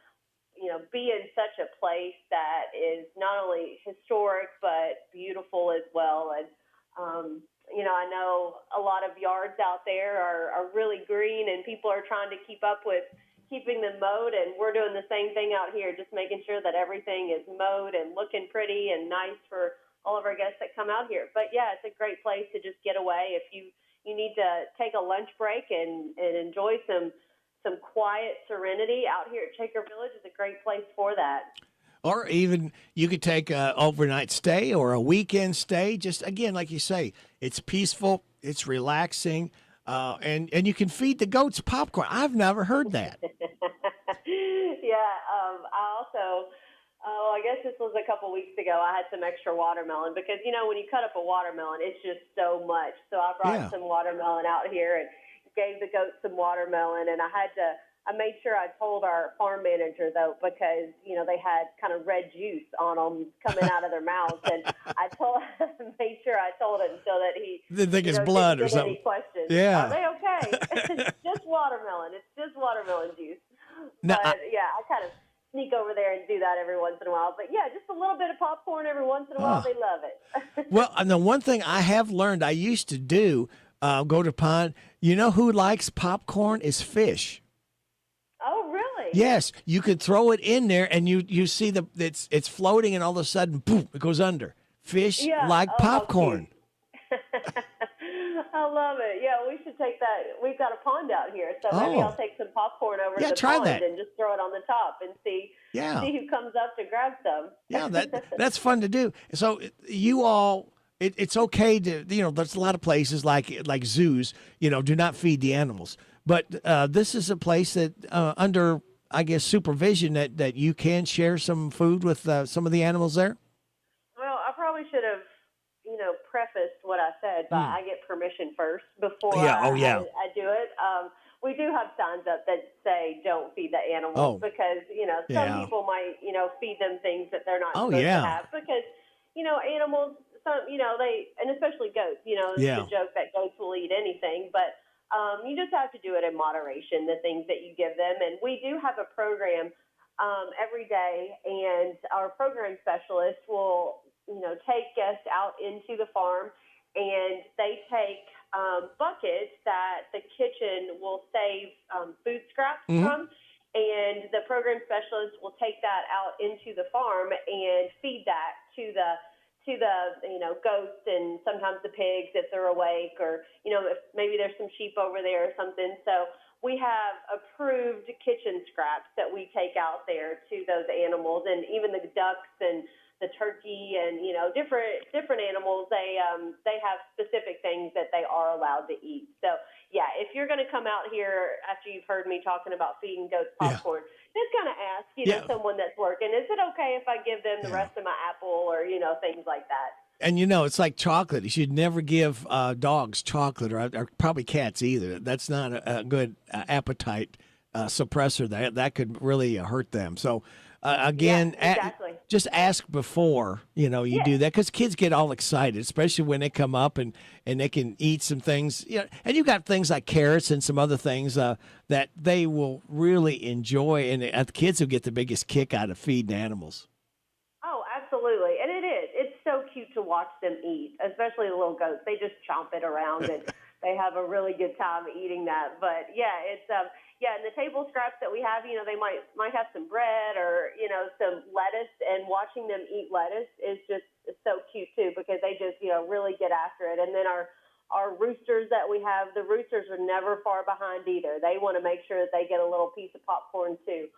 be in such a place that is not only historic but beautiful as well. And I know a lot of yards out there are really green, and people are trying to keep up with keeping them mowed, and we're doing the same thing out here, just making sure that everything is mowed and looking pretty and nice for all of our guests that come out here. But yeah, it's a great place to just get away. If you need to take a lunch break and enjoy some quiet serenity, out here at Shaker Village is a great place for that. Or even you could take an overnight stay or a weekend stay. Just, again, like you say, it's peaceful, it's relaxing, and you can feed the goats popcorn. I've never heard that. Yeah, I also... I guess this was a couple weeks ago. I had some extra watermelon because, when you cut up a watermelon, it's just so much. So I brought some watermelon out here and gave the goats some watermelon. And I made sure I told our farm manager, though, because, they had kind of red juice on them coming out of their mouths. And made sure I told him so that he didn't think it's blood or something. Any questions. Yeah. Are they okay? It's just watermelon. It's just watermelon juice. Now, I kind of sneak over there and do that every once in a while. But yeah, just a little bit of popcorn every once in a while. They love it. Well, and the one thing I have learned I used to do, go to pond, you know who likes popcorn is fish. Oh, really? Yes. You could throw it in there and you see it's floating and all of a sudden, boom, it goes under. Fish like popcorn. I love it. Yeah, we should take that. We've got a pond out here, so maybe I'll take some popcorn over to the pond and just throw it on the top and see who comes up to grab some. Yeah, that's fun to do. So you all, it's okay to, there's a lot of places like zoos, do not feed the animals. But this is a place that under, I guess, supervision that you can share some food with some of the animals there? Well, I probably should have prefaced what I said, but I get permission first before I do it. We do have signs up that say don't feed the animals because, some people might, feed them things that they're not supposed to have because, animals, and especially goats, it's a joke that goats will eat anything, but you just have to do it in moderation, the things that you give them. And we do have a program every day, and our program specialist will take guests out into the farm and they take buckets that the kitchen will save food scraps from, and the program specialist will take that out into the farm and feed that to the goats and sometimes the pigs if they're awake, or if maybe there's some sheep over there or something. So we have approved kitchen scraps that we take out there to those animals, and even the ducks and the turkey and different animals. They have specific things that they are allowed to eat. So yeah, if you're going to come out here after you've heard me talking about feeding goats popcorn, just kind of ask someone that's working, is it okay if I give them the rest of my apple, or things like that. And it's like chocolate. You should never give dogs chocolate, or probably cats either. That's not a good appetite suppressor. That could really hurt them. So again, exactly. Just ask before you do that, because kids get all excited, especially when they come up and they can eat some things. And you got things like carrots and some other things that they will really enjoy, and the kids will get the biggest kick out of feeding animals. Oh, absolutely. And it is. It's so cute to watch them eat, especially the little goats. They just chomp it around and they have a really good time eating that. But yeah, it's and the table scraps that we have, they might have some bread or some lettuce, and watching them eat lettuce is just so cute too, because they just really get after it. And then our roosters that we have, the roosters are never far behind either. They want to make sure that they get a little piece of popcorn too.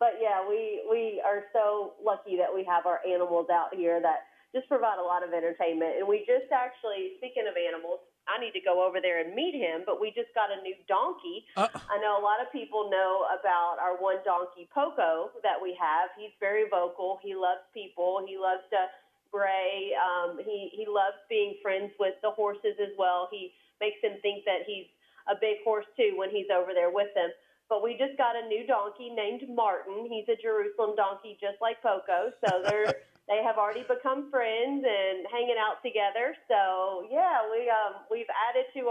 But yeah, we are so lucky that we have our animals out here that just provide a lot of entertainment. And we just actually, speaking of animals, I need to go over there and meet him, but we just got a new donkey. I know a lot of people know about our one donkey, Poco, that we have. He's very vocal. He loves people. He loves to bray. He loves being friends with the horses as well. He makes them think that he's a big horse too when he's over there with them. But we just got a new donkey named Martin. He's a Jerusalem donkey just like Poco. So they have already become friends and hanging out together. So yeah, we've added to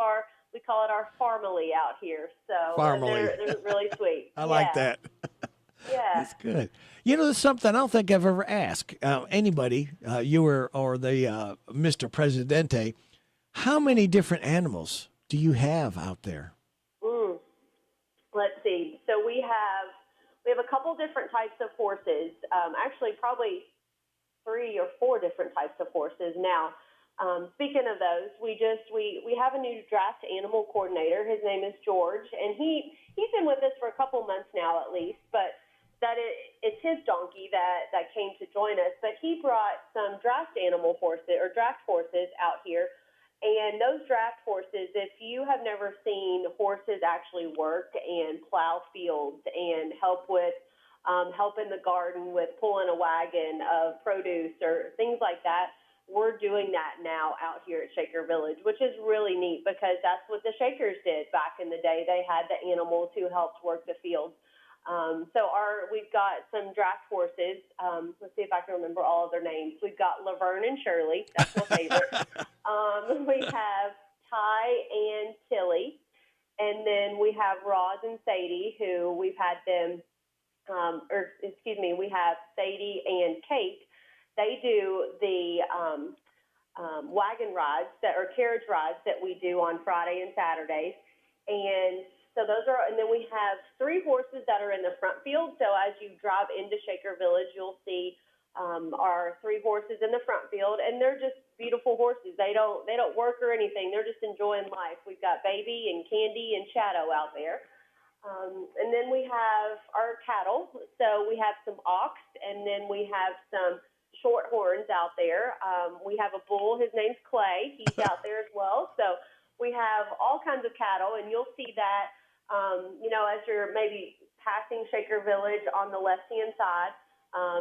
we call it our family out here. So they're really sweet. I like that. Yeah. That's good. There's something I don't think I've ever asked anybody, you or the Mr. Presidente, how many different animals do you have out there? Let's see. So we have a couple different types of horses. Actually, probably 3 or 4 different types of horses now. Speaking of those, we have a new draft animal coordinator. His name is George, and he's been with us for a couple months now at least. But it's his donkey that came to join us. But he brought some draft horses out here. And those draft horses, if you have never seen horses actually work and plow fields and help in the garden with pulling a wagon of produce or things like that, we're doing that now out here at Shaker Village, which is really neat because that's what the Shakers did back in the day. They had the animals who helped work the fields. So we've got some draft horses. Let's see if I can remember all of their names. We've got Laverne and Shirley. That's my favorite. We have Ty and Tilly. And then we have Roz and Sadie, who we've had them, we have Sadie and Kate. They do the wagon rides or carriage rides that we do on Friday and Saturdays. And so and then we have 3 horses that are in the front field. So as you drive into Shaker Village, you'll see our 3 horses in the front field, and they're just beautiful horses. They don't work or anything. They're just enjoying life. We've got Baby and Candy and Shadow out there. And then we have our cattle. So we have some ox, and then we have some short horns out there. We have a bull. His name's Clay. He's out there as well. So we have all kinds of cattle, and you'll see that, as you're maybe passing Shaker Village on the left-hand side.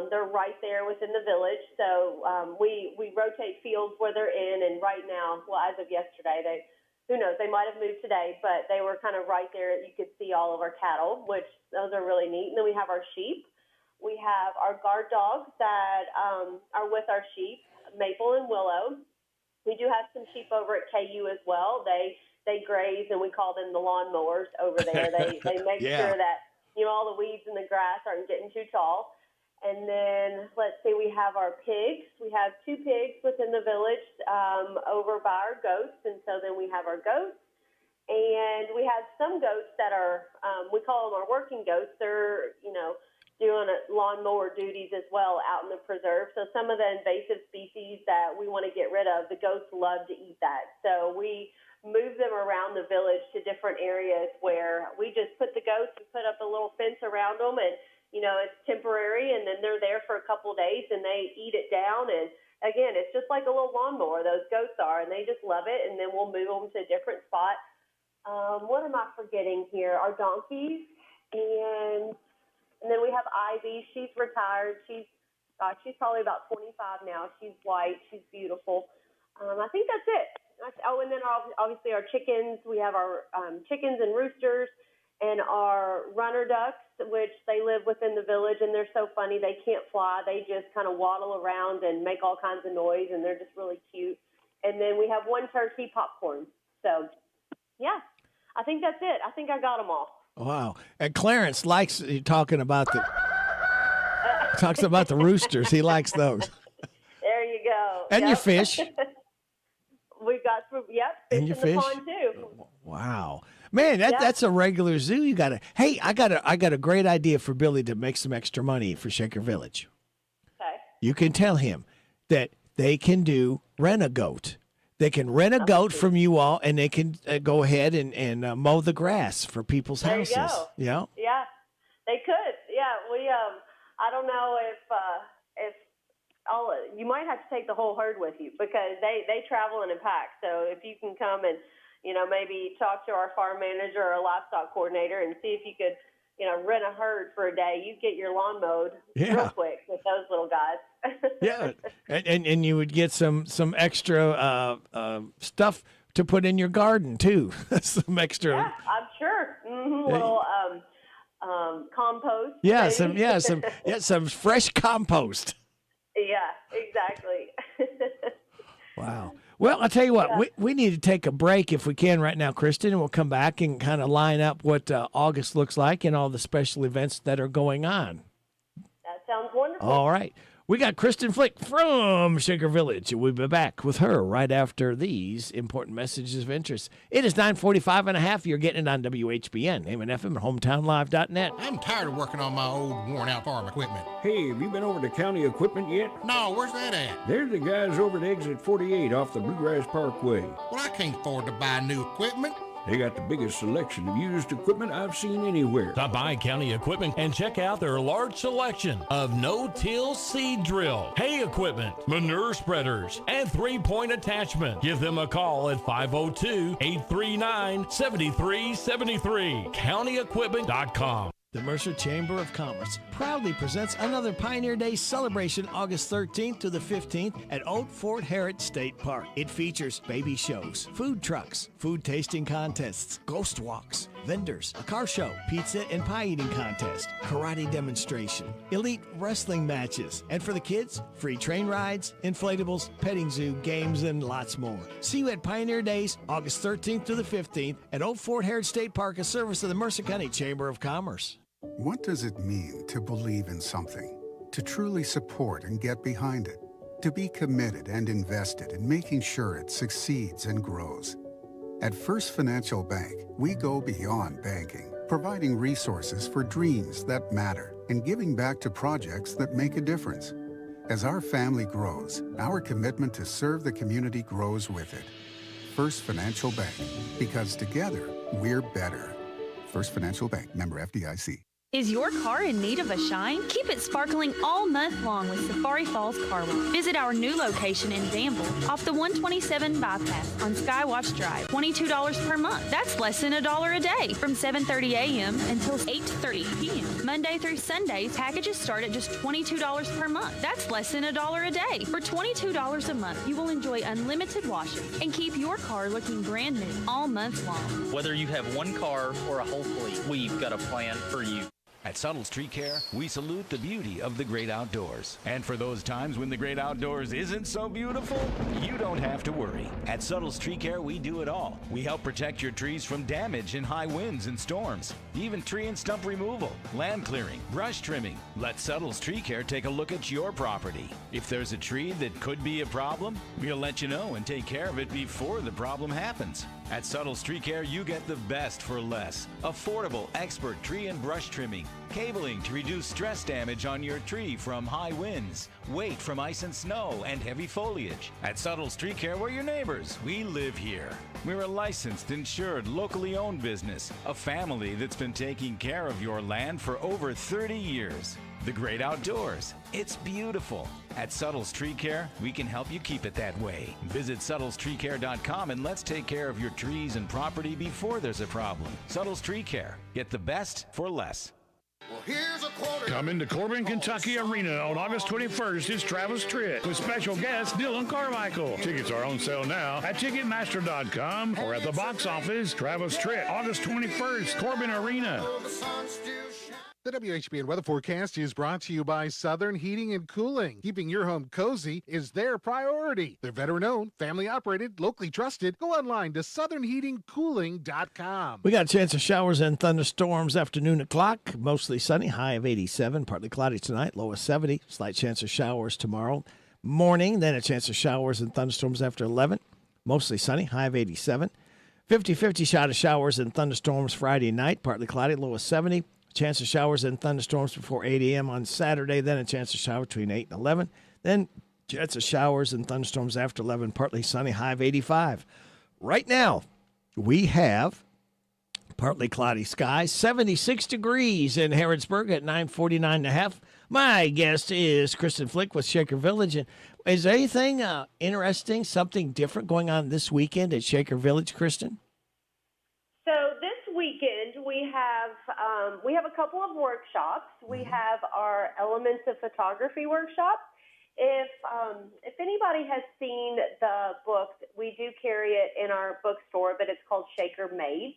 They're right there within the village. So we rotate fields where they're in, and right now, well, as of yesterday, who knows, they might have moved today, but they were kind of right there. You could see all of our cattle, which those are really neat. And then we have our sheep. We have our guard dogs that are with our sheep, Maple and Willow. We do have some sheep over at KU as well. They graze, and we call them the lawn mowers over there. They make sure that all the weeds and the grass aren't getting too tall. And then, let's see, we have our pigs. We have 2 pigs within the village over by our goats. And so then we have our goats. And we have some goats that are, we call them our working goats. They're, doing lawnmower duties as well out in the preserve. So some of the invasive species that we want to get rid of, the goats love to eat that. So we move them around the village to different areas where we just put the goats, we put up a little fence around them, and it's temporary, and then they're there for a couple of days and they eat it down. And again, it's just like a little lawnmower, those goats are, and they just love it. And then we'll move them to a different spot. What am I forgetting here? Our donkeys, and then we have Ivy. She's retired. She's probably about 25 now. She's white. She's beautiful. I think that's it. And then obviously our chickens. We have our chickens and roosters and our runner ducks, which they live within the village, and they're so funny. They can't fly. They just kind of waddle around and make all kinds of noise, and they're just really cute. And then we have 1 turkey popcorn. So, yeah, I think that's it. I think I got them all. Wow. And Clarence likes talking about talks about the roosters. He likes those. There you go. And your fish. We've got fish and your in the pond too. Wow. Man, that's a regular zoo. You got to. Hey, I got a great idea for Billy to make some extra money for Shaker Village. Okay. You can tell him that they can rent a goat. They can rent a goat from you all, and they can go ahead and mow the grass for people's houses. There you go. Yeah. Yeah, they could. Yeah, we. I don't know if you might have to take the whole herd with you because they travel in a pack. So if you can come and maybe talk to our farm manager or livestock coordinator and see if you could rent a herd for a day, you get your lawn mowed real quick with those little guys. Yeah, and you would get some extra stuff to put in your garden too. Some extra. Yeah, I'm sure. Mm-hmm. Little compost. Yeah, some fresh compost. Yeah, exactly. Wow. Well, I'll tell you what, we need to take a break if we can right now, Kristen, and we'll come back and kind of line up what August looks like and all the special events that are going on. That sounds wonderful. All right. We got Kristen Flick from Shaker Village. We'll be back with her right after these important messages of interest. It is 9:45 and a half. You're getting it on WHBN, AM and FM, and HometownLive.net. I'm tired of working on my old, worn-out farm equipment. Hey, have you been over to County Equipment yet? No, where's that at? They're the guys over at Exit 48 off the Bluegrass Parkway. Well, I can't afford to buy new equipment. They got the biggest selection of used equipment I've seen anywhere. Stop by County Equipment and check out their large selection of no-till seed drill, hay equipment, manure spreaders, and 3-point attachment. Give them a call at 502-839-7373. CountyEquipment.com. The Mercer Chamber of Commerce proudly presents another Pioneer Day celebration August 13th to the 15th at Old Fort Harrod State Park. It features baby shows, food trucks, food tasting contests, ghost walks, vendors, a car show, pizza and pie eating contest, karate demonstration, elite wrestling matches, and for the kids, free train rides, inflatables, petting zoo, games, and lots more. See you at Pioneer Days, August 13th to the 15th at Old Fort Harrod State Park, a service of the Mercer County Chamber of Commerce. What does it mean to believe in something? To truly support and get behind it? To be committed and invested in making sure it succeeds and grows? At First Financial Bank, we go beyond banking, providing resources for dreams that matter and giving back to projects that make a difference. As our family grows, our commitment to serve the community grows with it. First Financial Bank, because together, we're better. First Financial Bank, member FDIC. Is your car in need of a shine? Keep it sparkling all month long with Safari Falls Car Wash. Visit our new location in Danville off the 127 bypass on Skywatch Drive. $22 per month. That's less than $1 a day from 7:30 a.m. until 8:30 p.m. Monday through Sundays, packages start at just $22 per month. That's less than $1 a day. For $22 a month, you will enjoy unlimited washes and keep your car looking brand new all month long. Whether you have one car or a whole fleet, we've got a plan for you. At Suttles Tree Care, we salute the beauty of the great outdoors. And for those times when the great outdoors isn't so beautiful, you don't have to worry. At Suttles Tree Care, we do it all. We help protect your trees from damage in high winds and storms, even tree and stump removal, land clearing, brush trimming. Let Suttles Tree Care take a look at your property. If there's a tree that could be a problem, we'll let you know and take care of it before the problem happens. At Suttles Tree Care, you get the best for less. Affordable, expert tree and brush trimming, cabling to reduce stress damage on your tree from high winds, weight from ice and snow, and heavy foliage. At Suttles Tree Care, we're your neighbors. We live here. We're a licensed, insured, locally owned business, a family that's been taking care of your land for over 30 years. The great outdoors. It's beautiful. At Suttles Tree Care, we can help you keep it that way. Visit SuttlesTreeCare.com and let's take care of your trees and property before there's a problem. Suttles Tree Care. Get the best for less. Well, here's a quarter. Coming to Corbin, Kentucky Arena on August 21st is Travis Tritt with special guest Dylan Carmichael. Tickets are on sale now at Ticketmaster.com or at the box office. Travis Tritt, August 21st, Corbin Arena. The WHBN weather forecast is brought to you by Southern Heating and Cooling. Keeping your home cozy is their priority. They're veteran-owned, family-operated, locally trusted. Go online to southernheatingcooling.com. We got a chance of showers and thunderstorms after noon o'clock. Mostly sunny, high of 87. Partly cloudy tonight, low of 70. Slight chance of showers tomorrow morning. Then a chance of showers and thunderstorms after 11. Mostly sunny, high of 87. 50-50 shot of showers and thunderstorms Friday night. Partly cloudy, low of 70. Chance of showers and thunderstorms before 8 a.m. on Saturday. Then a chance of shower between 8 and 11. Then chance of showers and thunderstorms after 11. Partly sunny, high of 85. Right now, we have partly cloudy skies, 76 degrees in Harrodsburg at 9:49.5. My guest is Kristen Flick with Shaker Village. And is there anything interesting, something different going on this weekend at Shaker Village, Kristen? So this weekend we have a couple of workshops. We have our Elements of Photography workshop. If anybody has seen the book, we do carry it in our bookstore, but it's called Shaker Made.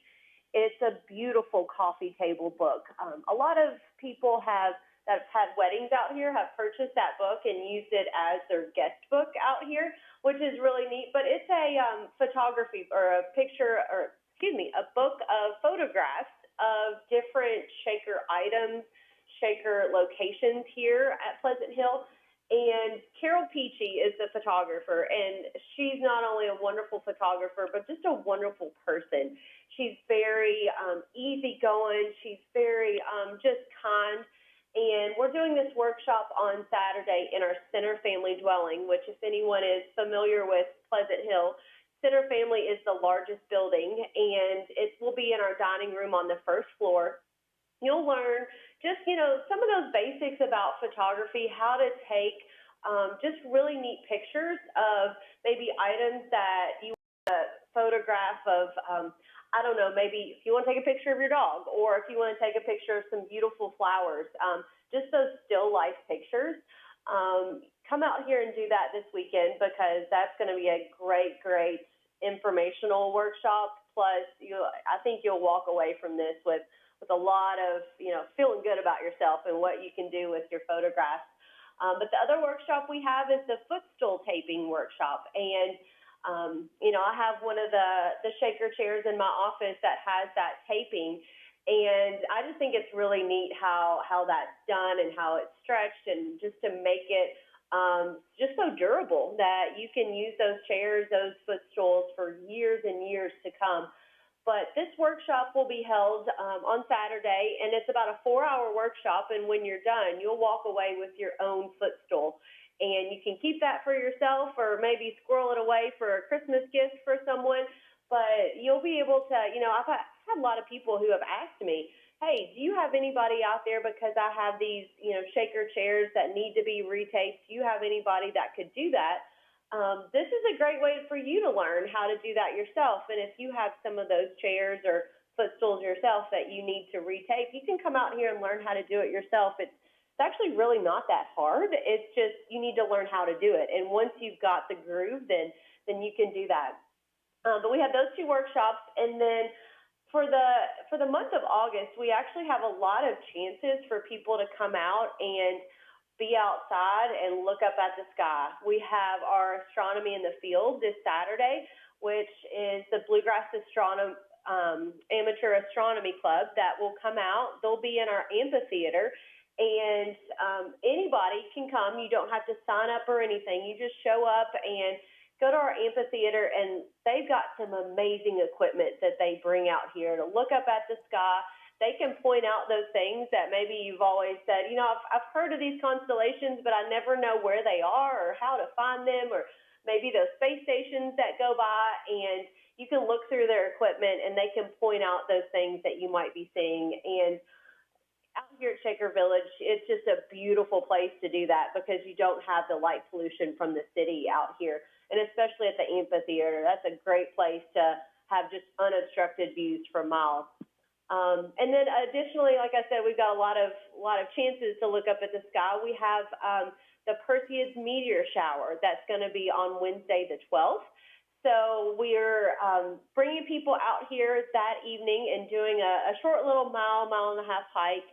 It's a beautiful coffee table book. A lot of people that have had weddings out here have purchased that book and used it as their guest book out here, which is really neat. But it's a photography or a book of photographs of different Shaker items, Shaker locations here at Pleasant Hill. And Carol Peachy is the photographer, and she's not only a wonderful photographer, but just a wonderful person. She's very easygoing. She's very just kind. And we're doing this workshop on Saturday in our Center Family Dwelling, which if anyone is familiar with Pleasant Hill, Center Family is the largest building, and it will be in our dining room on the first floor. You'll learn just, some of those basics about photography, how to take just really neat pictures of maybe items that you want to photograph of, maybe if you want to take a picture of your dog, or if you want to take a picture of some beautiful flowers, just those still life pictures. Come out here and do that this weekend, because that's going to be a great, great informational workshop. Plus, I think you'll walk away from this with a lot of, feeling good about yourself and what you can do with your photographs. But the other workshop we have is the footstool taping workshop. And, I have one of the Shaker chairs in my office that has that taping. And I just think it's really neat how that's done and how it's stretched, and just to make it just so durable that you can use those chairs, those footstools for years and years to come. But this workshop will be held on Saturday, and it's about a 4-hour workshop. And when you're done, you'll walk away with your own footstool. And you can keep that for yourself, or maybe squirrel it away for a Christmas gift for someone. But you'll be able to, I've had a lot of people who have asked me, hey, do you have anybody out there, because I have these, Shaker chairs that need to be retaped. Do you have anybody that could do that? This is a great way for you to learn how to do that yourself. And if you have some of those chairs or footstools yourself that you need to retape, you can come out here and learn how to do it yourself. It's actually really not that hard. It's just you need to learn how to do it. And once you've got the groove, then you can do that. But we have those two workshops. And then for the month of August, we actually have a lot of chances for people to come out and be outside and look up at the sky. We have our Astronomy in the Field this Saturday, which is the Bluegrass Amateur Astronomy Club that will come out. They'll be in our amphitheater, and anybody can come. You don't have to sign up or anything. You just show up and go to our amphitheater, and they've got some amazing equipment that they bring out here to look up at the sky. They can point out those things that maybe you've always said, I've heard of these constellations, but I never know where they are or how to find them, or maybe those space stations that go by, and you can look through their equipment and they can point out those things that you might be seeing. And out here at Shaker Village, it's just a beautiful place to do that because you don't have the light pollution from the city out here. And especially at the amphitheater, that's a great place to have just unobstructed views for miles. And then additionally, like I said, we've got a lot of chances to look up at the sky. We have the Perseus meteor shower that's going to be on Wednesday the 12th. So we're bringing people out here that evening and doing a short little mile and a half hike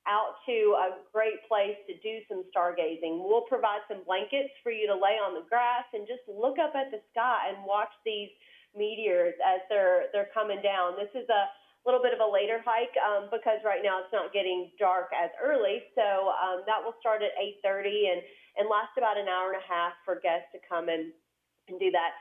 out to a great place to do some stargazing. We'll provide some blankets for you to lay on the grass and just look up at the sky and watch these meteors as they're coming down. This is a little bit of a later hike because right now it's not getting dark as early. So that will start at 8:30 and last about an hour and a half for guests to come and do that.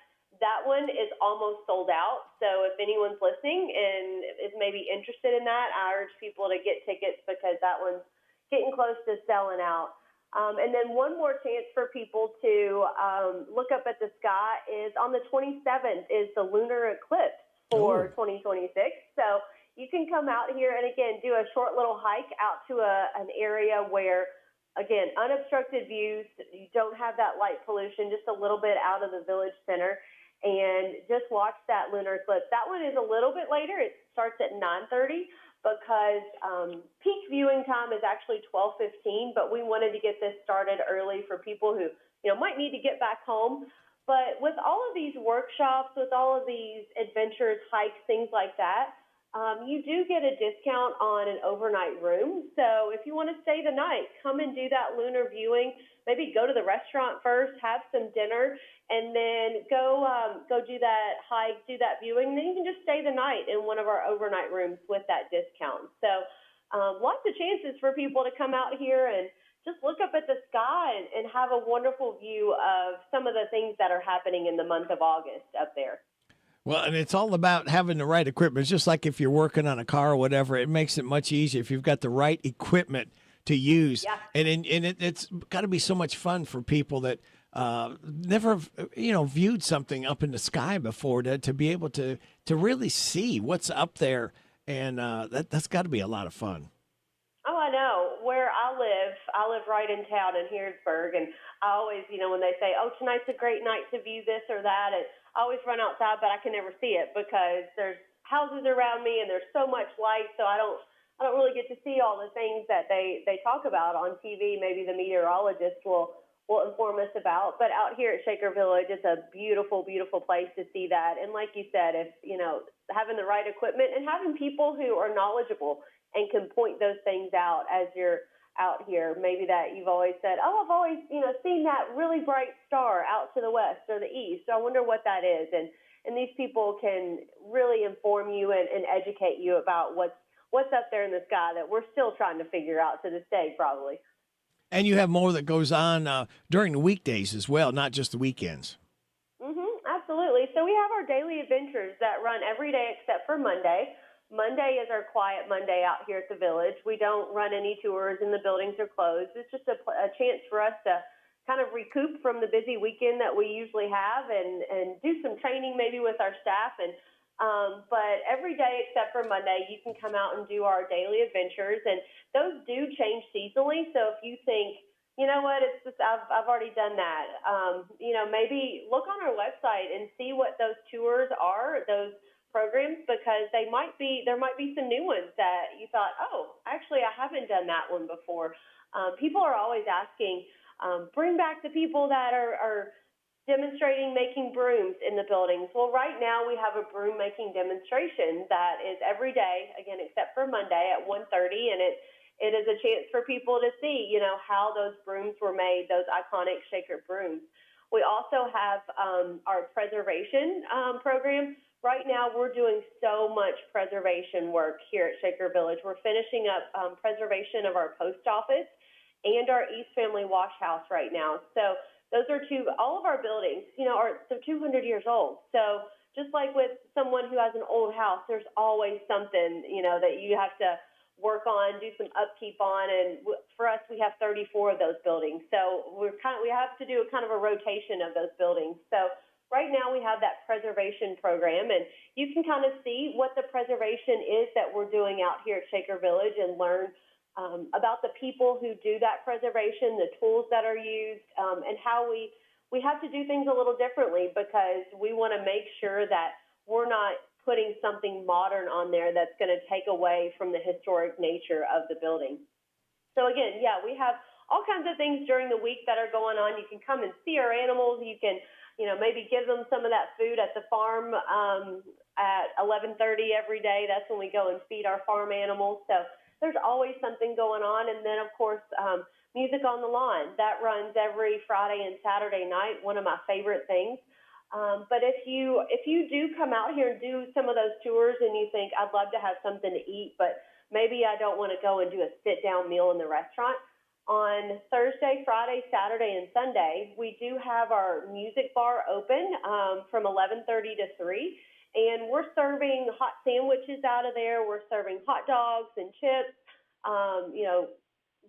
That one is almost sold out. So if anyone's listening and is maybe interested in that, I urge people to get tickets because that one's getting close to selling out. And then one more chance for people to look up at the sky is on the 27th is the lunar eclipse for 2026. So you can come out here and, again, do a short little hike out to an area where, again, unobstructed views, you don't have that light pollution, just a little bit out of the village center, and just watch that lunar eclipse. That one is a little bit later. It starts at 9:30 because peak viewing time is actually 12:15, but we wanted to get this started early for people who, might need to get back home. But with all of these workshops, with all of these adventures, hikes, things like that, you do get a discount on an overnight room. So if you want to stay the night, come and do that lunar viewing. Maybe go to the restaurant first, have some dinner, and then go do that hike, do that viewing. Then you can just stay the night in one of our overnight rooms with that discount. So lots of chances for people to come out here and just look up at the sky and have a wonderful view of some of the things that are happening in the month of August up there. Well, and it's all about having the right equipment. It's just like if you're working on a car or whatever, it makes it much easier if you've got the right equipment to use. Yeah. And it's got to be so much fun for people that never, viewed something up in the sky before to be able to really see what's up there. And that's got to be a lot of fun. Oh, I know. Where I live right in town in Harrodsburg, and I always, when they say, "Oh, tonight's a great night to view this or that," and I always run outside, but I can never see it because there's houses around me and there's so much light, so I don't really get to see all the things that they talk about on TV. Maybe the meteorologist will inform us about. But out here at Shaker Village, it's a beautiful, beautiful place to see that. And like you said, if having the right equipment and having people who are knowledgeable and can point those things out as you're out here. Maybe that you've always said, "Oh, I've always, seen that really bright star out to the west or the east. I wonder what that is." And these people can really inform you and educate you about what's up there in the sky that we're still trying to figure out to this day, probably. And you have more that goes on during the weekdays as well, not just the weekends. Absolutely. So we have our daily adventures that run every day except for Monday. Monday is our quiet Monday out here at the village. We don't run any tours and the buildings are closed. It's just a chance for us to kind of recoup from the busy weekend that we usually have and do some training maybe with our staff. But every day except for Monday, you can come out and do our daily adventures. And those do change seasonally. So if you think, you know what, it's just I've already done that, maybe look on our website and see what those tours are, those programs, because there might be some new ones that you thought, oh, actually I haven't done that one before. People are always asking, bring back the people that are demonstrating making brooms in the buildings. Well, right now we have a broom making demonstration that is every day, again, except for Monday at 1:30, and it is a chance for people to see, how those brooms were made, those iconic Shaker brooms. We also have our preservation program. Right now, we're doing so much preservation work here at Shaker Village. We're finishing up preservation of our post office and our East Family Wash House right now. So those are all of our buildings, they're 200 years old. So just like with someone who has an old house, there's always something, that you have to work on, do some upkeep on. And for us, we have 34 of those buildings. So we have to do a kind of a rotation of those buildings. So right now we have that preservation program, and you can kind of see what the preservation is that we're doing out here at Shaker Village and learn about the people who do that preservation, the tools that are used, and how we have to do things a little differently because we want to make sure that we're not putting something modern on there that's going to take away from the historic nature of the building. So again, we have all kinds of things during the week that are going on. You can come and see our animals. You can, maybe give them some of that food at the farm at 11:30 every day. That's when we go and feed our farm animals. So there's always something going on. And then, of course, Music on the Lawn. That runs every Friday and Saturday night, one of my favorite things. But if you do come out here and do some of those tours and you think, I'd love to have something to eat, but maybe I don't want to go and do a sit-down meal in the restaurant, on Thursday, Friday, Saturday, and Sunday, we do have our music bar open from 11:30 to 3. And we're serving hot sandwiches out of there. We're serving hot dogs and chips,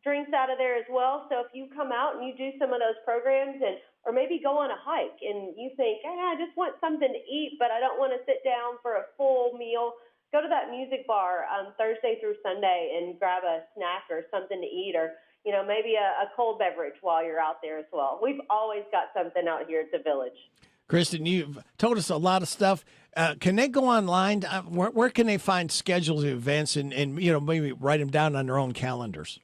drinks out of there as well. So if you come out and you do some of those programs or maybe go on a hike and you think, I just want something to eat, but I don't want to sit down for a full meal, go to that music bar Thursday through Sunday and grab a snack or something to eat, or maybe a cold beverage while you're out there as well. We've always got something out here at the Village. Kristen, you've told us a lot of stuff. Can they go online? Where can they find scheduled events and maybe write them down on their own calendars?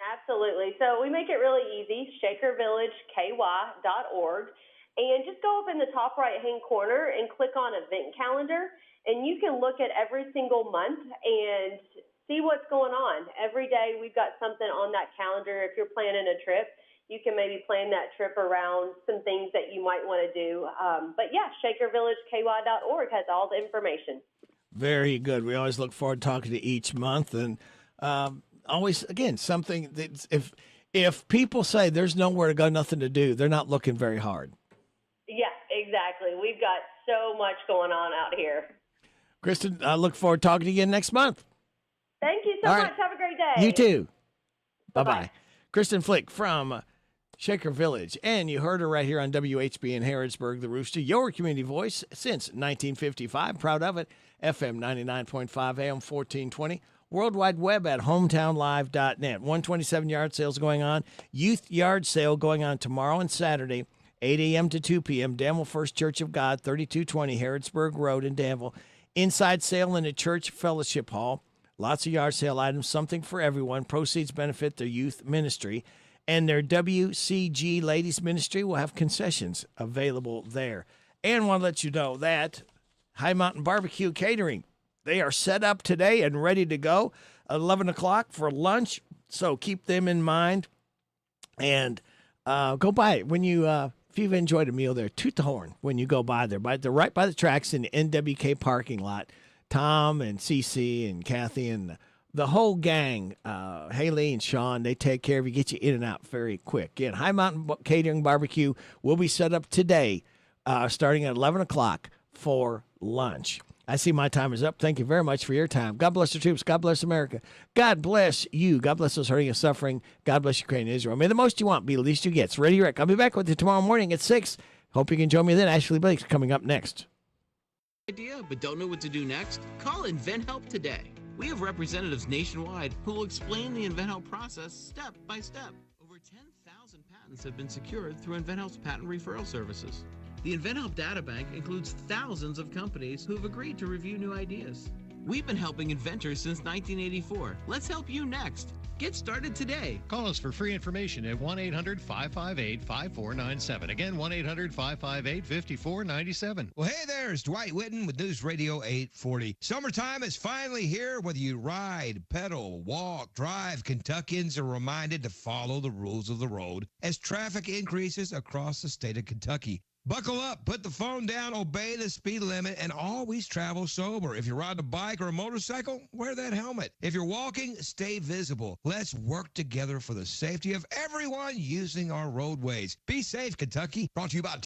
Absolutely. So we make it really easy, shakervillageky.org. And just go up in the top right-hand corner and click on event calendar. And you can look at every single month and see what's going on. Every day we've got something on that calendar. If you're planning a trip, you can maybe plan that trip around some things that you might want to do. But shakervillageky.org has all the information. Very good. We always look forward to talking to each month. And always, again, something that if people say there's nowhere to go, nothing to do, they're not looking very hard. Yeah, exactly. We've got so much going on out here. Kristen, I look forward to talking to you again next month. Thank you so much. Have a great day. You too. Bye-bye. Kristen Flick from Shaker Village. And you heard her right here on WHBN Harrodsburg, the Rooster, your community voice since 1955. Proud of it. FM 99.5 AM 1420. World Wide Web at hometownlive.net. 127 yard sales going on. Youth yard sale going on tomorrow and Saturday, 8 a.m. to 2 p.m. Danville First Church of God, 3220 Harrodsburg Road in Danville. Inside sale in the church fellowship hall. Lots of yard sale items, something for everyone. Proceeds benefit their youth ministry. And their WCG Ladies Ministry will have concessions available there. And want to let you know that High Mountain Barbecue Catering, they are set up today and ready to go at 11 o'clock for lunch. So keep them in mind. And go by it. When you, if you've enjoyed a meal there, toot the horn when you go by there. They're right by the tracks in the NWK parking lot. Tom and Cece and Kathy and the whole gang, Haley and Sean, they take care of you, get you in and out very quick. Again, High Mountain Catering Barbecue will be set up today, starting at 11 o'clock for lunch. I see my time is up. Thank you very much for your time. God bless the troops. God bless America. God bless you. God bless those hurting and suffering. God bless Ukraine and Israel. May the most you want be the least you get. It's Radio Rick. I'll be back with you tomorrow morning at 6. Hope you can join me then. Ashley Blake's coming up next. Idea but don't know what to do next? Call InventHelp today. We have representatives nationwide who will explain the InventHelp process step by step. Over 10,000 patents have been secured through InventHelp's patent referral services. The InventHelp Data Bank includes thousands of companies who have agreed to review new ideas. We've been helping inventors since 1984. Let's help you next. Get started today. Call us for free information at 1-800-558-5497. Again, 1-800-558-5497. Well, hey there, it's Dwight Whitten with News Radio 840. Summertime is finally here. Whether you ride, pedal, walk, drive, Kentuckians are reminded to follow the rules of the road as traffic increases across the state of Kentucky. Buckle up, put the phone down, obey the speed limit, and always travel sober. If you're riding a bike or a motorcycle, wear that helmet. If you're walking, stay visible. Let's work together for the safety of everyone using our roadways. Be safe, Kentucky. Brought to you by